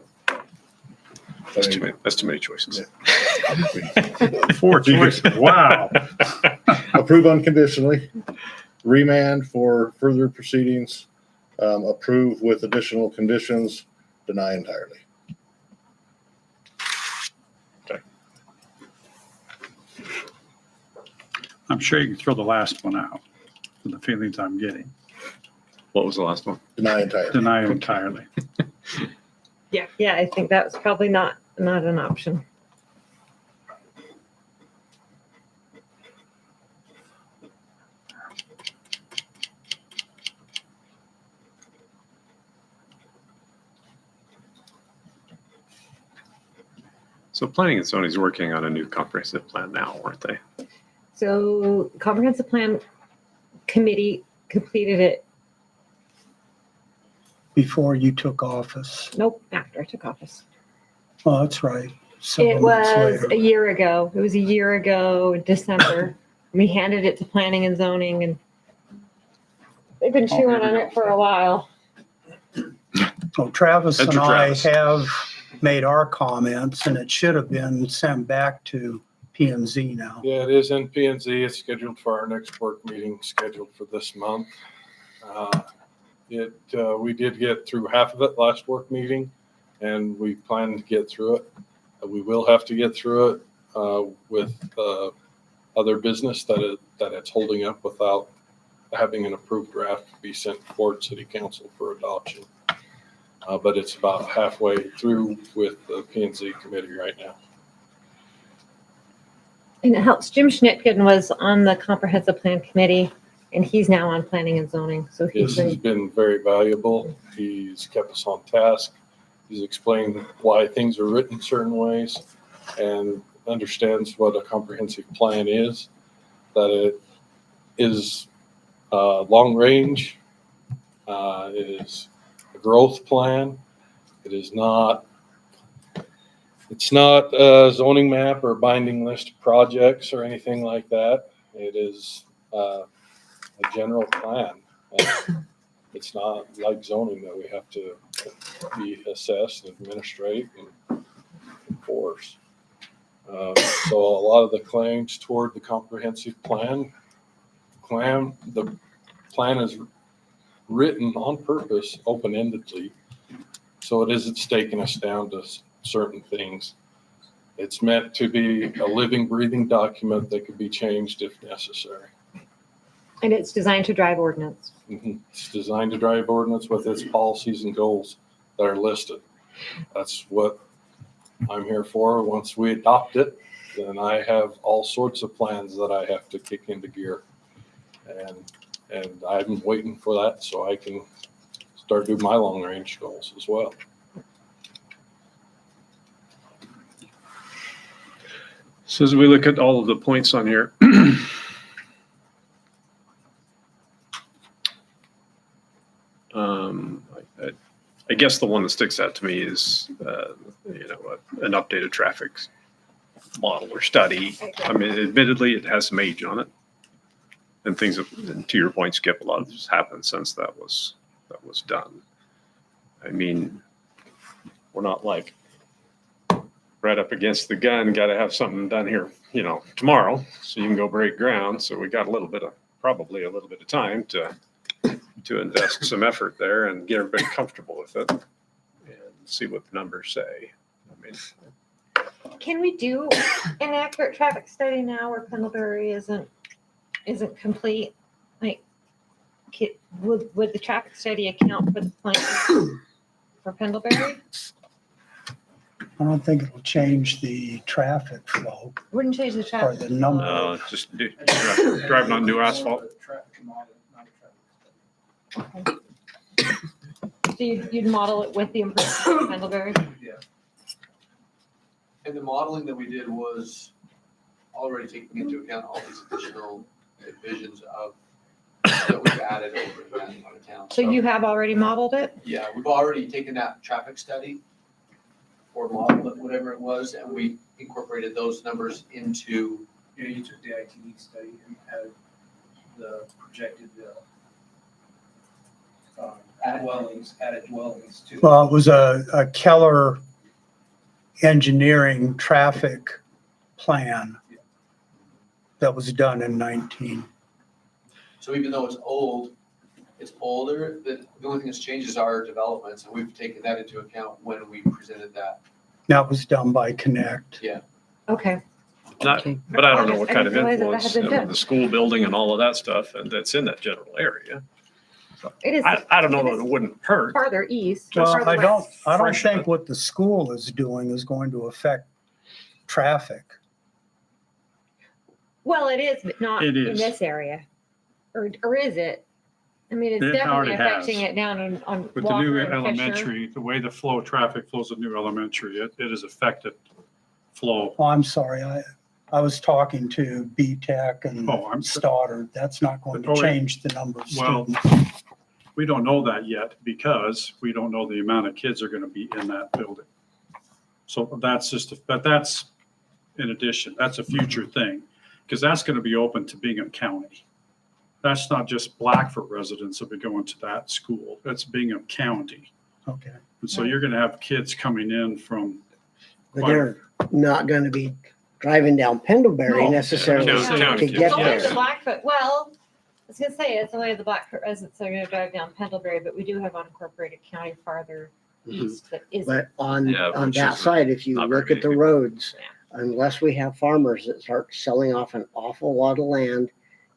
Speaker 7: That's too many choices.
Speaker 10: Yeah.
Speaker 9: 4 choices. Wow.
Speaker 10: Approve unconditionally, remand for further proceedings, approve with additional conditions, deny entirely.
Speaker 9: I'm sure you can throw the last one out for the feelings I'm getting.
Speaker 7: What was the last one?
Speaker 10: Deny entirely.
Speaker 9: Deny entirely.
Speaker 6: Yeah, I think that was probably not an option.
Speaker 7: So planning and zoning is working on a new comprehensive plan now, aren't they?
Speaker 6: So comprehensive plan committee completed it.
Speaker 2: Before you took office.
Speaker 6: Nope, after I took office.
Speaker 2: Oh, that's right. Several
Speaker 6: It
Speaker 2: months
Speaker 6: was
Speaker 2: later.
Speaker 6: a year ago. It was a year ago, in December. We handed it to planning and zoning, and they've been chewing on it for a while.
Speaker 2: So Travis and
Speaker 7: Enter
Speaker 2: I
Speaker 7: Travis.
Speaker 2: have made our comments, and it should have been sent back to P&Z now.
Speaker 19: Yeah, it is in P&Z. It's scheduled for our next work meeting, scheduled for this month. We did get through half of it last work meeting, and we plan to get through it. We will have to get through it with other business that it's holding up without having an approved draft be sent forward to City Council for adoption. But it's about halfway through with the P&Z committee right now.
Speaker 6: And it helps. Jim Schnitgen was on the comprehensive plan committee, and he's now on planning and zoning. So
Speaker 19: Yes, he's been very valuable. He's kept us on task. He's explained why things are written certain ways and understands what a comprehensive plan is, that it is long range, it is a growth plan. It's not a zoning map or binding list of projects or anything like that. It is a general plan. And it's not like zoning that we have to be assessed and administrate and enforce. So a lot of the claims toward the comprehensive plan, the plan is written on purpose open-endedly. So it isn't staking us down to certain things. It's meant to be a living, breathing document that could be changed if necessary.
Speaker 6: And it's designed to drive ordinance.
Speaker 19: It's designed to drive ordinance with its policies and goals that are listed. That's what I'm here for. Once we adopt it, then I have all sorts of plans that I have to kick into gear. And I'm waiting for that so I can start doing my long range goals as well.
Speaker 7: So as we look at all of the points on here, I guess the one that sticks out to me is, an updated traffic model or study. I mean, admittedly, it has some age on it, and things. And to your point, Skip, a lot of this happened since that was done. I mean, we're not like right up against the gun. Got to have something done here, tomorrow, so you can go break ground. So we got probably a little bit of time to invest some effort there and get everybody comfortable with it and see what the numbers say. I mean,
Speaker 6: Can we do an accurate traffic study now where Pendlebury isn't complete? Like, would the traffic study account for the plan for Pendlebury?
Speaker 2: I don't think it'll change the traffic flow
Speaker 6: Wouldn't change the
Speaker 2: or
Speaker 6: traffic.
Speaker 2: the number.
Speaker 7: just driving on new asphalt.
Speaker 6: So you'd model it with the improvements of Pendlebury?
Speaker 20: Yeah. And the modeling that we did was already taking into account all these additional divisions of, that we've added over in that part of town.
Speaker 6: So you have already modeled it?
Speaker 20: Yeah, we've already taken that traffic study or model, whatever it was, and we incorporated those numbers into.
Speaker 21: Yeah, you took the ITD study and added the projected, added dwellings to.
Speaker 2: Well, it was a Keller engineering traffic plan that was done in 19.
Speaker 20: So even though it's old, it's older, the only thing that's changed is our developments, and we've taken that into account when we presented that.
Speaker 2: That was done by Connect.
Speaker 20: Yeah.
Speaker 6: Okay.
Speaker 7: Not, but I don't know what
Speaker 6: I
Speaker 7: kind of
Speaker 6: didn't realize that
Speaker 7: influence
Speaker 6: had been done.
Speaker 7: the school building and all of that stuff, and that's in that general area.
Speaker 6: It is.
Speaker 7: I don't know that it wouldn't hurt.
Speaker 6: Farther east.
Speaker 2: Well,
Speaker 6: farther
Speaker 2: I don't
Speaker 6: west.
Speaker 2: think what the school is doing is going to affect traffic.
Speaker 6: Well, it is, but not
Speaker 9: It
Speaker 6: in
Speaker 9: is.
Speaker 6: this area. Or is it? I mean, it's
Speaker 9: It
Speaker 6: definitely
Speaker 9: already
Speaker 6: affecting
Speaker 9: has.
Speaker 6: it down on
Speaker 9: With the
Speaker 6: Walker
Speaker 9: new
Speaker 6: and Fisher.
Speaker 9: elementary, the way the flow of traffic flows at new elementary, it has affected flow.
Speaker 2: Oh, I'm sorry. I was talking to BTEC and
Speaker 9: Oh, I'm-
Speaker 2: Stoddard. That's not going to
Speaker 9: Oh, yeah.
Speaker 2: change the number of
Speaker 9: Well,
Speaker 2: students.
Speaker 9: we don't know that yet because we don't know the amount of kids are going to be in that building. So that's but that's in addition, that's a future thing because that's going to be open to Bingham County. That's not just Blackfoot residents that will be going to that school. That's Bingham County.
Speaker 2: Okay.
Speaker 9: And so you're going to have kids coming in from.
Speaker 12: But they're not gonna be driving down Pendlebury
Speaker 9: No.
Speaker 12: necessarily
Speaker 9: County
Speaker 12: to get
Speaker 6: Only the
Speaker 12: there.
Speaker 6: Blackfoot, well, I was gonna say, it's only the Blackfoot residents that are gonna drive down Pendlebury, but we do have unincorporated county farther
Speaker 12: Mhm.
Speaker 6: east that isn't.
Speaker 12: But on
Speaker 7: Yeah, which
Speaker 12: that
Speaker 7: is
Speaker 12: side, if you
Speaker 7: not
Speaker 12: look
Speaker 7: very
Speaker 12: at the
Speaker 7: many
Speaker 12: roads, unless we have farmers that start selling off an awful lot of land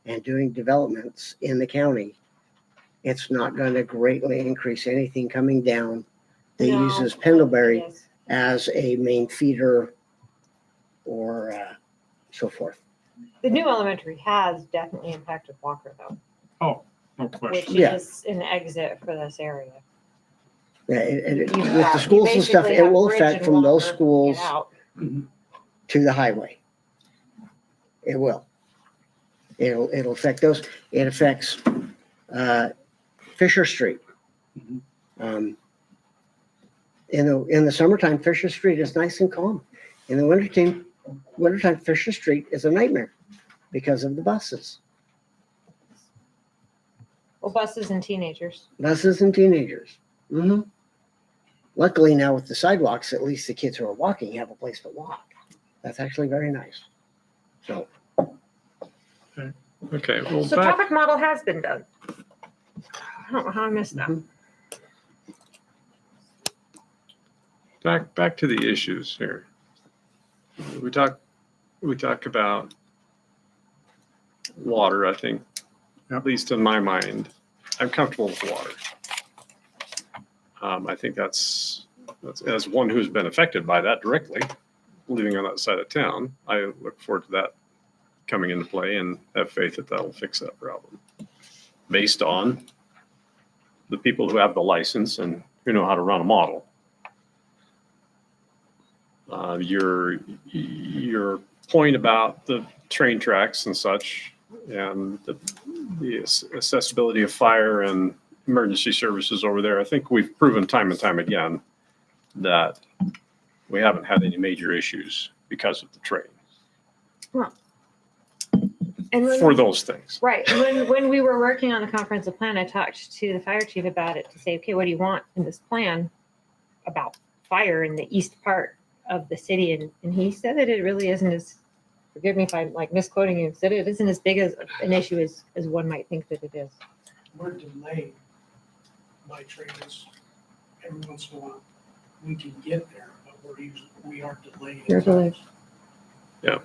Speaker 12: and doing developments in the county, it's not gonna greatly increase anything coming down that
Speaker 6: No,
Speaker 12: uses Pendlebury
Speaker 6: yes.
Speaker 12: as a main feeder or so forth.
Speaker 6: The new elementary has definitely impacted Walker though,
Speaker 9: Oh, no
Speaker 6: which
Speaker 9: question.
Speaker 12: Yeah.
Speaker 6: is an exit for this area.
Speaker 12: Yeah, with
Speaker 6: You
Speaker 12: the
Speaker 6: have-
Speaker 12: schools
Speaker 6: you
Speaker 12: and stuff,
Speaker 6: basically
Speaker 12: it
Speaker 6: have
Speaker 12: will
Speaker 6: Bridge
Speaker 12: affect
Speaker 6: and
Speaker 12: from those
Speaker 6: Walker to
Speaker 12: schools
Speaker 6: get out.
Speaker 12: to the highway. It will. It'll affect those. It affects Fisher Street. In the summertime, Fisher Street is nice and calm. In the wintertime, Fisher Street is a nightmare because of the buses.
Speaker 6: Well, buses and teenagers.
Speaker 12: Buses and teenagers. Mhm. Luckily now with the sidewalks, at least the kids who are walking have a place to walk. That's actually very nice. So.
Speaker 7: Okay, well,
Speaker 6: So
Speaker 7: back,
Speaker 6: traffic model has been done. I don't know how I missed that.
Speaker 7: back to the issues here. We talk about water, I think, at least in my mind, I'm comfortable with water. I think that's as one who's been affected by that directly, living on that side of town, I look forward to that coming into play and have faith that that'll fix that problem based on the people who have the license and who know how to run a model. Your point about the train tracks and such and the accessibility of fire and emergency services over there, I think we've proven time and time again that we haven't had any major issues because of the train
Speaker 6: And when-
Speaker 7: for those things.
Speaker 6: Right. When we were working on the comprehensive plan, I talked to the fire chief about it to say, okay, what do you want in this plan about fire in the east part of the city? And he said that it really isn't as, forgive me if I'm like misquoting you, said it isn't as big as an issue as one might think that it is.
Speaker 16: We're delayed by trains every once in a while. We can get there, but we are delayed.
Speaker 6: You're delayed.
Speaker 7: Yeah.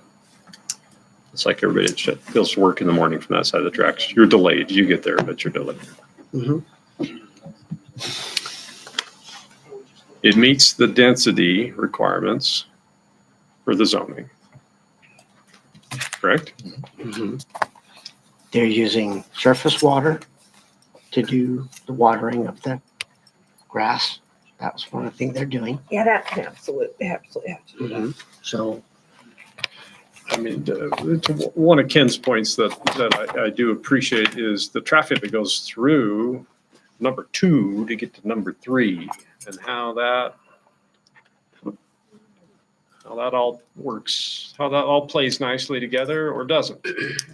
Speaker 7: It's like everybody that feels to work in the morning from that side of the tracks. You're delayed. You get there, but you're delayed.
Speaker 12: Mhm.
Speaker 7: It meets the density requirements for the zoning. Correct?
Speaker 12: Mhm. They're using surface water to do the watering of the grass. That was one of the things they're doing.
Speaker 6: Yeah, that can absolutely have to do that.
Speaker 12: So,
Speaker 7: I mean, to one of Ken's points that I do appreciate is the traffic that goes through number 2 to get to number 3 and how that all works, how that all plays nicely together or doesn't.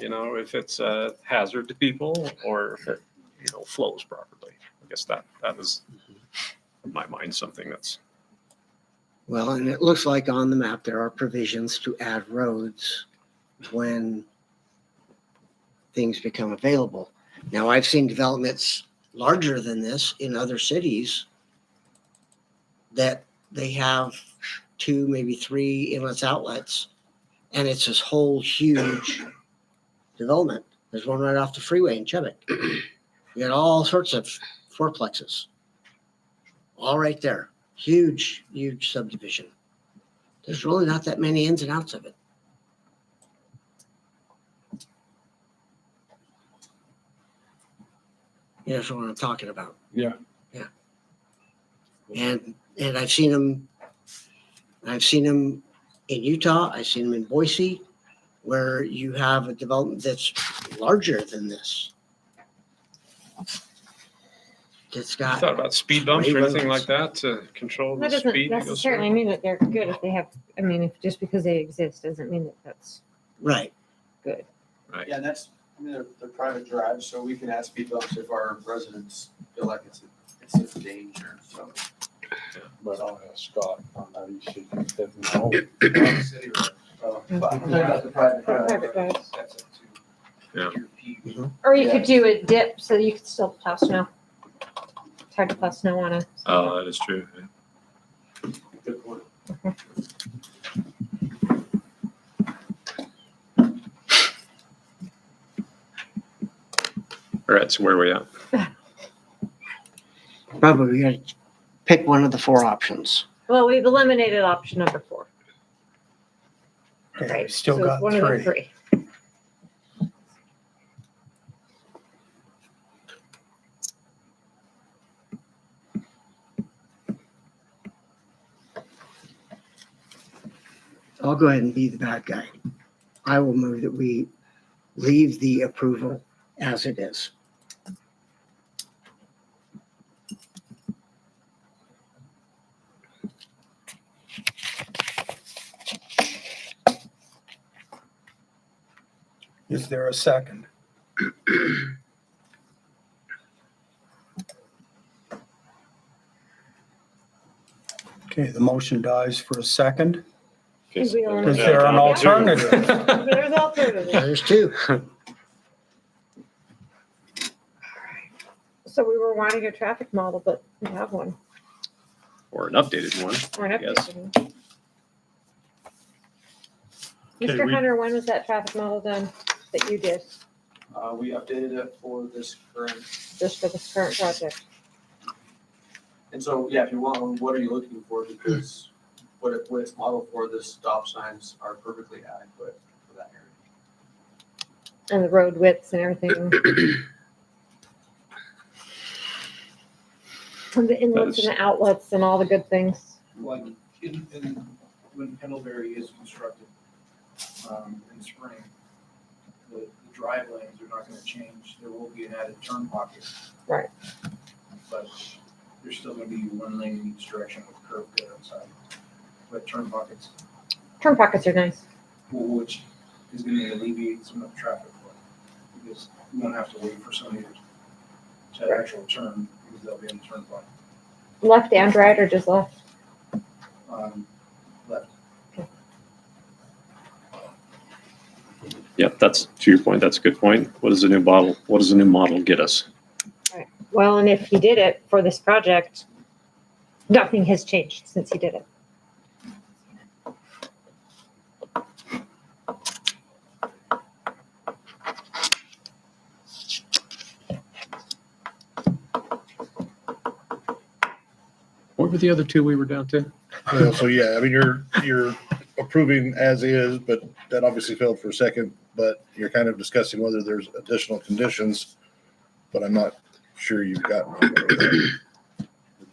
Speaker 7: You know, if it's a hazard to people or if it, flows properly. I guess that is, in my mind, something that's.
Speaker 12: well, and it looks like on the map, there are provisions to add roads when things become available. Now, I've seen developments larger than this in other cities that they have 2, maybe 3 inlets, outlets, and it's this whole huge development. There's one right off the freeway in Chubbuck. You got all sorts of fourplexes, all right there. Huge, huge subdivision. There's really not that many ins and outs of it. You know what I'm talking about.
Speaker 19: Yeah.
Speaker 12: Yeah. And I've seen them. I've seen them in Utah. I've seen them in Boise, where you have a development that's larger than this. It's got.
Speaker 7: Thought about speed bumps or anything like that to control the
Speaker 6: That doesn't
Speaker 7: speed that goes
Speaker 6: necessarily
Speaker 7: through?
Speaker 6: mean that they're good if they have, I mean, if just because they exist doesn't mean that that's
Speaker 12: Right.
Speaker 6: good.
Speaker 7: Right.
Speaker 20: Yeah, and that's, I mean, they're private drives, so we can add speed bumps if our residents feel like it's a danger, so.
Speaker 19: But I'll ask Scott on that. He said no.
Speaker 20: City road. But I'm talking about the private drive.
Speaker 6: Private drives.
Speaker 20: That's up to
Speaker 7: Yeah.
Speaker 20: your P.
Speaker 6: Or you could do a dip so you could still plow snow. It's hard to plow snow on a.
Speaker 7: Oh, that is true.
Speaker 20: Good point.
Speaker 7: All right, so where are we at?
Speaker 12: Probably we got to pick one of the 4 options.
Speaker 6: Well, we've eliminated option number 4.
Speaker 2: Okay,
Speaker 6: Right.
Speaker 2: still
Speaker 6: So it's
Speaker 2: got
Speaker 6: one of the
Speaker 2: 3.
Speaker 6: 3.
Speaker 12: I'll go ahead and be the bad guy. I will move that we leave the approval as it is.
Speaker 2: Is there a second? Okay, the motion dies for a second.
Speaker 6: Is there
Speaker 2: Is there an alternative?
Speaker 6: There's alternatives.
Speaker 12: There's 2.
Speaker 6: So we were wanting a traffic model, but we have one.
Speaker 7: Or an updated one,
Speaker 6: Or an
Speaker 7: I guess.
Speaker 6: updated one.
Speaker 9: Okay,
Speaker 6: Mr.
Speaker 9: we-
Speaker 6: Hunter, when was that traffic model done that you did,
Speaker 20: We updated it for this current,
Speaker 6: just for this current project?
Speaker 20: and so, yeah, if you want, what are you looking for? Because what it's modeled for, the stop signs are perfectly adequate for that area.
Speaker 6: And the road widths and everything? And the inlets and the outlets and all the good things?
Speaker 21: Like when Pendlebury is constructed, in the spring, the drive lanes are not gonna change. There will be an added turn pocket.
Speaker 6: Right.
Speaker 21: But there's still gonna be 1 lane in each direction with curb cut outside. But turn pockets,
Speaker 6: Turn pockets are nice.
Speaker 21: which is gonna alleviate some of the traffic flow. Because you won't have to wait for somebody to actually turn, because they'll be in the turn pocket.
Speaker 6: Left and right or just left?
Speaker 21: Left.
Speaker 7: Yep, that's, to your point, that's a good point. What does the new model get us?
Speaker 6: Right. Well, and if he did it for this project, nothing has changed since he did it.
Speaker 7: What were the other 2 we were down to?
Speaker 10: So yeah, I mean, you're approving as is, but that obviously failed for a second, but you're kind of discussing whether there's additional conditions, but I'm not sure you've gotten.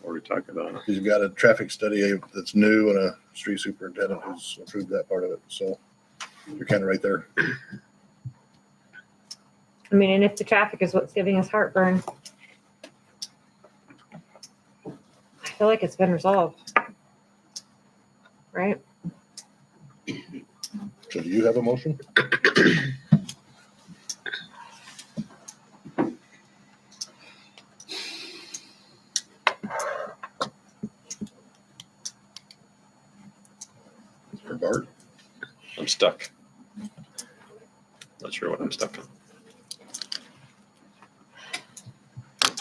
Speaker 7: What are we talking about?
Speaker 10: He's got a traffic study that's new and a street superintendent who's approved that part of it. So you're kind of right there.
Speaker 6: I mean, and if the traffic is what's giving us heartburn, I feel like it's been resolved. Right?
Speaker 10: So do you have a motion? For Bart?
Speaker 7: I'm stuck. Not sure what I'm stuck on.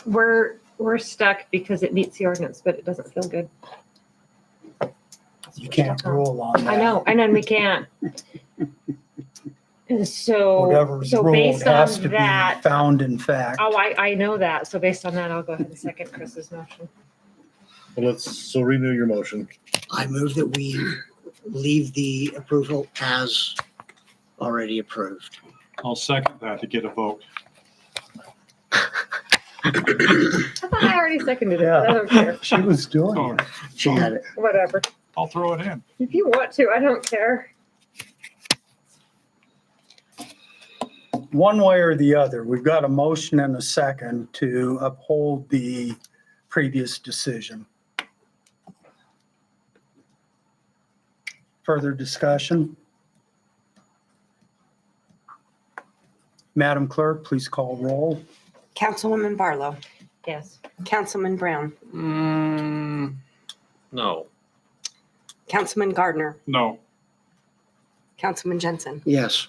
Speaker 6: We're stuck because it meets the ordinance, but it doesn't feel good.
Speaker 2: You can't rule on that.
Speaker 6: I know, and we can't. And so,
Speaker 2: Whatever's
Speaker 6: so
Speaker 2: ruled
Speaker 6: based
Speaker 2: has
Speaker 6: on
Speaker 2: to be
Speaker 6: that,
Speaker 2: found in fact.
Speaker 6: oh, I know that. So based on that, I'll go ahead and second Chris's motion.
Speaker 10: Well, so renew your motion.
Speaker 12: I move that we leave the approval as already approved.
Speaker 9: I'll second that to get a vote.
Speaker 6: I thought I already seconded it. I don't care.
Speaker 2: She was doing it.
Speaker 12: She had it.
Speaker 6: Whatever.
Speaker 9: I'll throw it in.
Speaker 6: If you want to, I don't care.
Speaker 2: One way or the other, we've got a motion and a second to uphold the previous decision. Further discussion? Madam Clerk, please call roll.
Speaker 3: Councilwoman Barlow.
Speaker 6: Yes.
Speaker 3: Councilman Brown.
Speaker 7: No.
Speaker 3: Councilman Gardner.
Speaker 9: No.
Speaker 3: Councilman Jensen.
Speaker 12: Yes.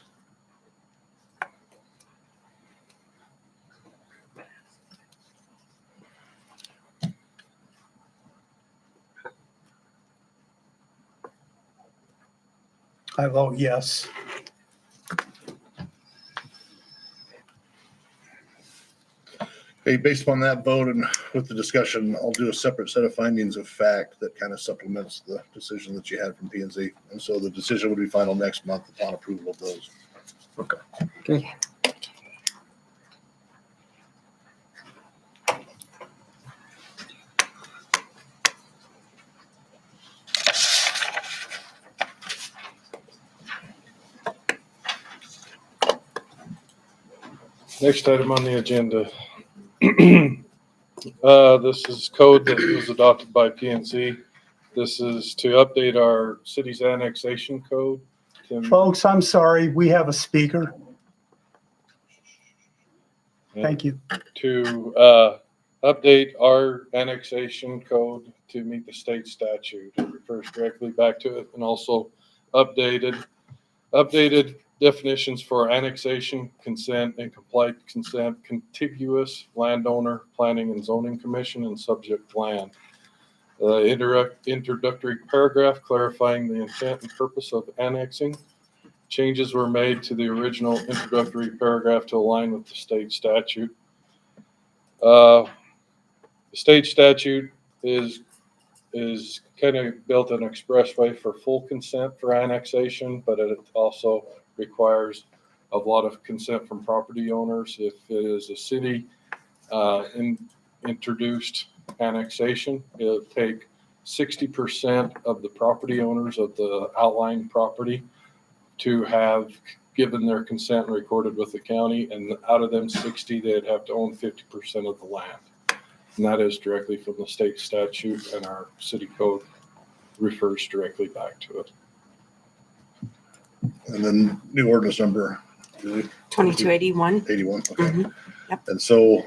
Speaker 2: I vote yes.
Speaker 10: Okay, based upon that vote and with the discussion, I'll do a separate set of findings of fact that kind of supplements the decision that you had from P and Z. And so the decision would be final next month upon approval of those. Okay.
Speaker 12: Okay.
Speaker 19: Next item on the agenda. This is code that was adopted by PNC. This is to update our city's annexation code.
Speaker 2: Folks, I'm sorry, we have a speaker. Thank you.
Speaker 19: To update our annexation code to meet the state statute. It refers directly back to it, and also updated definitions for annexation, consent, and compliant consent, contiguous landowner, planning and zoning commission, and subject land. Introductory paragraph clarifying the intent and purpose of annexing. Changes were made to the original introductory paragraph to align with the state statute. The state statute is kind of built an expressway for full consent for annexation, but it also requires a lot of consent from property owners. If it is a city introduced annexation, it'll take 60% of the property owners of the outlying property to have given their consent and recorded with the county, and out of them 60, they'd have to own 50% of the land. And that is directly from the state statute, and our city code refers directly back to it.
Speaker 10: And then new ordinance number
Speaker 3: 2281.
Speaker 10: 81. Okay.
Speaker 3: Mhm. Yep.
Speaker 10: And so,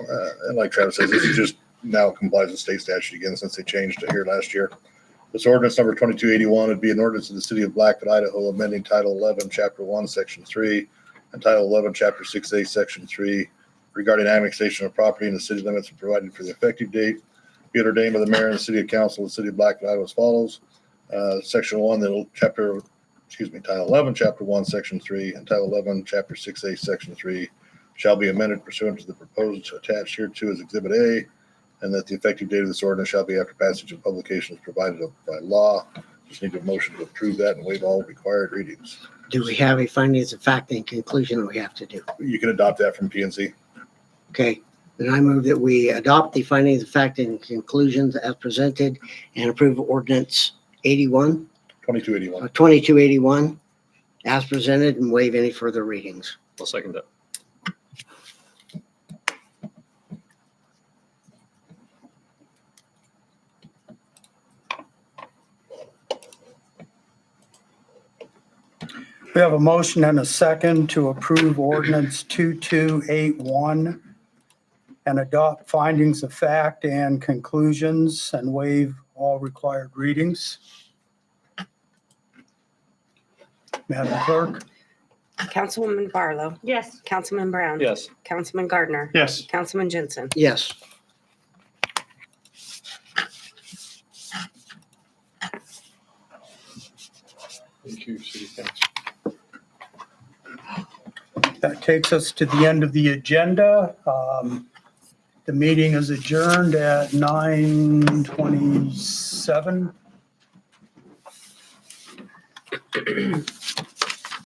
Speaker 10: and like Travis says, this is just now complies with state statute again since they changed it here last year. This ordinance number 2281 would be an ordinance of the city of Blackfoot, Idaho, amending Title 11, Chapter 1, Section 3, and Title 11, Chapter 6A, Section 3, regarding annexation of property in the city limits and providing for the effective date. Be it ordained by the mayor and the city council of the city of Blackfoot, Idaho as follows. Section 1, Title 11, Chapter 1, Section 3, and Title 11, Chapter 6A, Section 3 shall be amended pursuant to the proposed attached hereto as Exhibit A, and that the effective date of this ordinance shall be after passage of publication as provided by law. Just need a motion to approve that and waive all required readings.
Speaker 12: Do we have a findings of fact and conclusion that we have to do?
Speaker 10: You can adopt that from PNC.
Speaker 12: Okay, Then I move that we adopt the findings of fact and conclusions as presented and approve ordinance 81,
Speaker 10: 2281.
Speaker 12: 2281 as presented and waive any further readings.
Speaker 7: I'll second that.
Speaker 2: We have a motion and a second to approve ordinance 2281 and adopt findings of fact and conclusions and waive all required readings. Madam Clerk?
Speaker 3: Councilwoman Barlow,
Speaker 6: Yes.
Speaker 3: Councilman Brown.
Speaker 7: Yes.
Speaker 3: Councilman Gardner.
Speaker 9: Yes.
Speaker 3: Councilman Jensen.
Speaker 12: Yes.
Speaker 19: Thank you, City Council.
Speaker 2: That takes us to the end of the agenda. The meeting is adjourned at 9:27.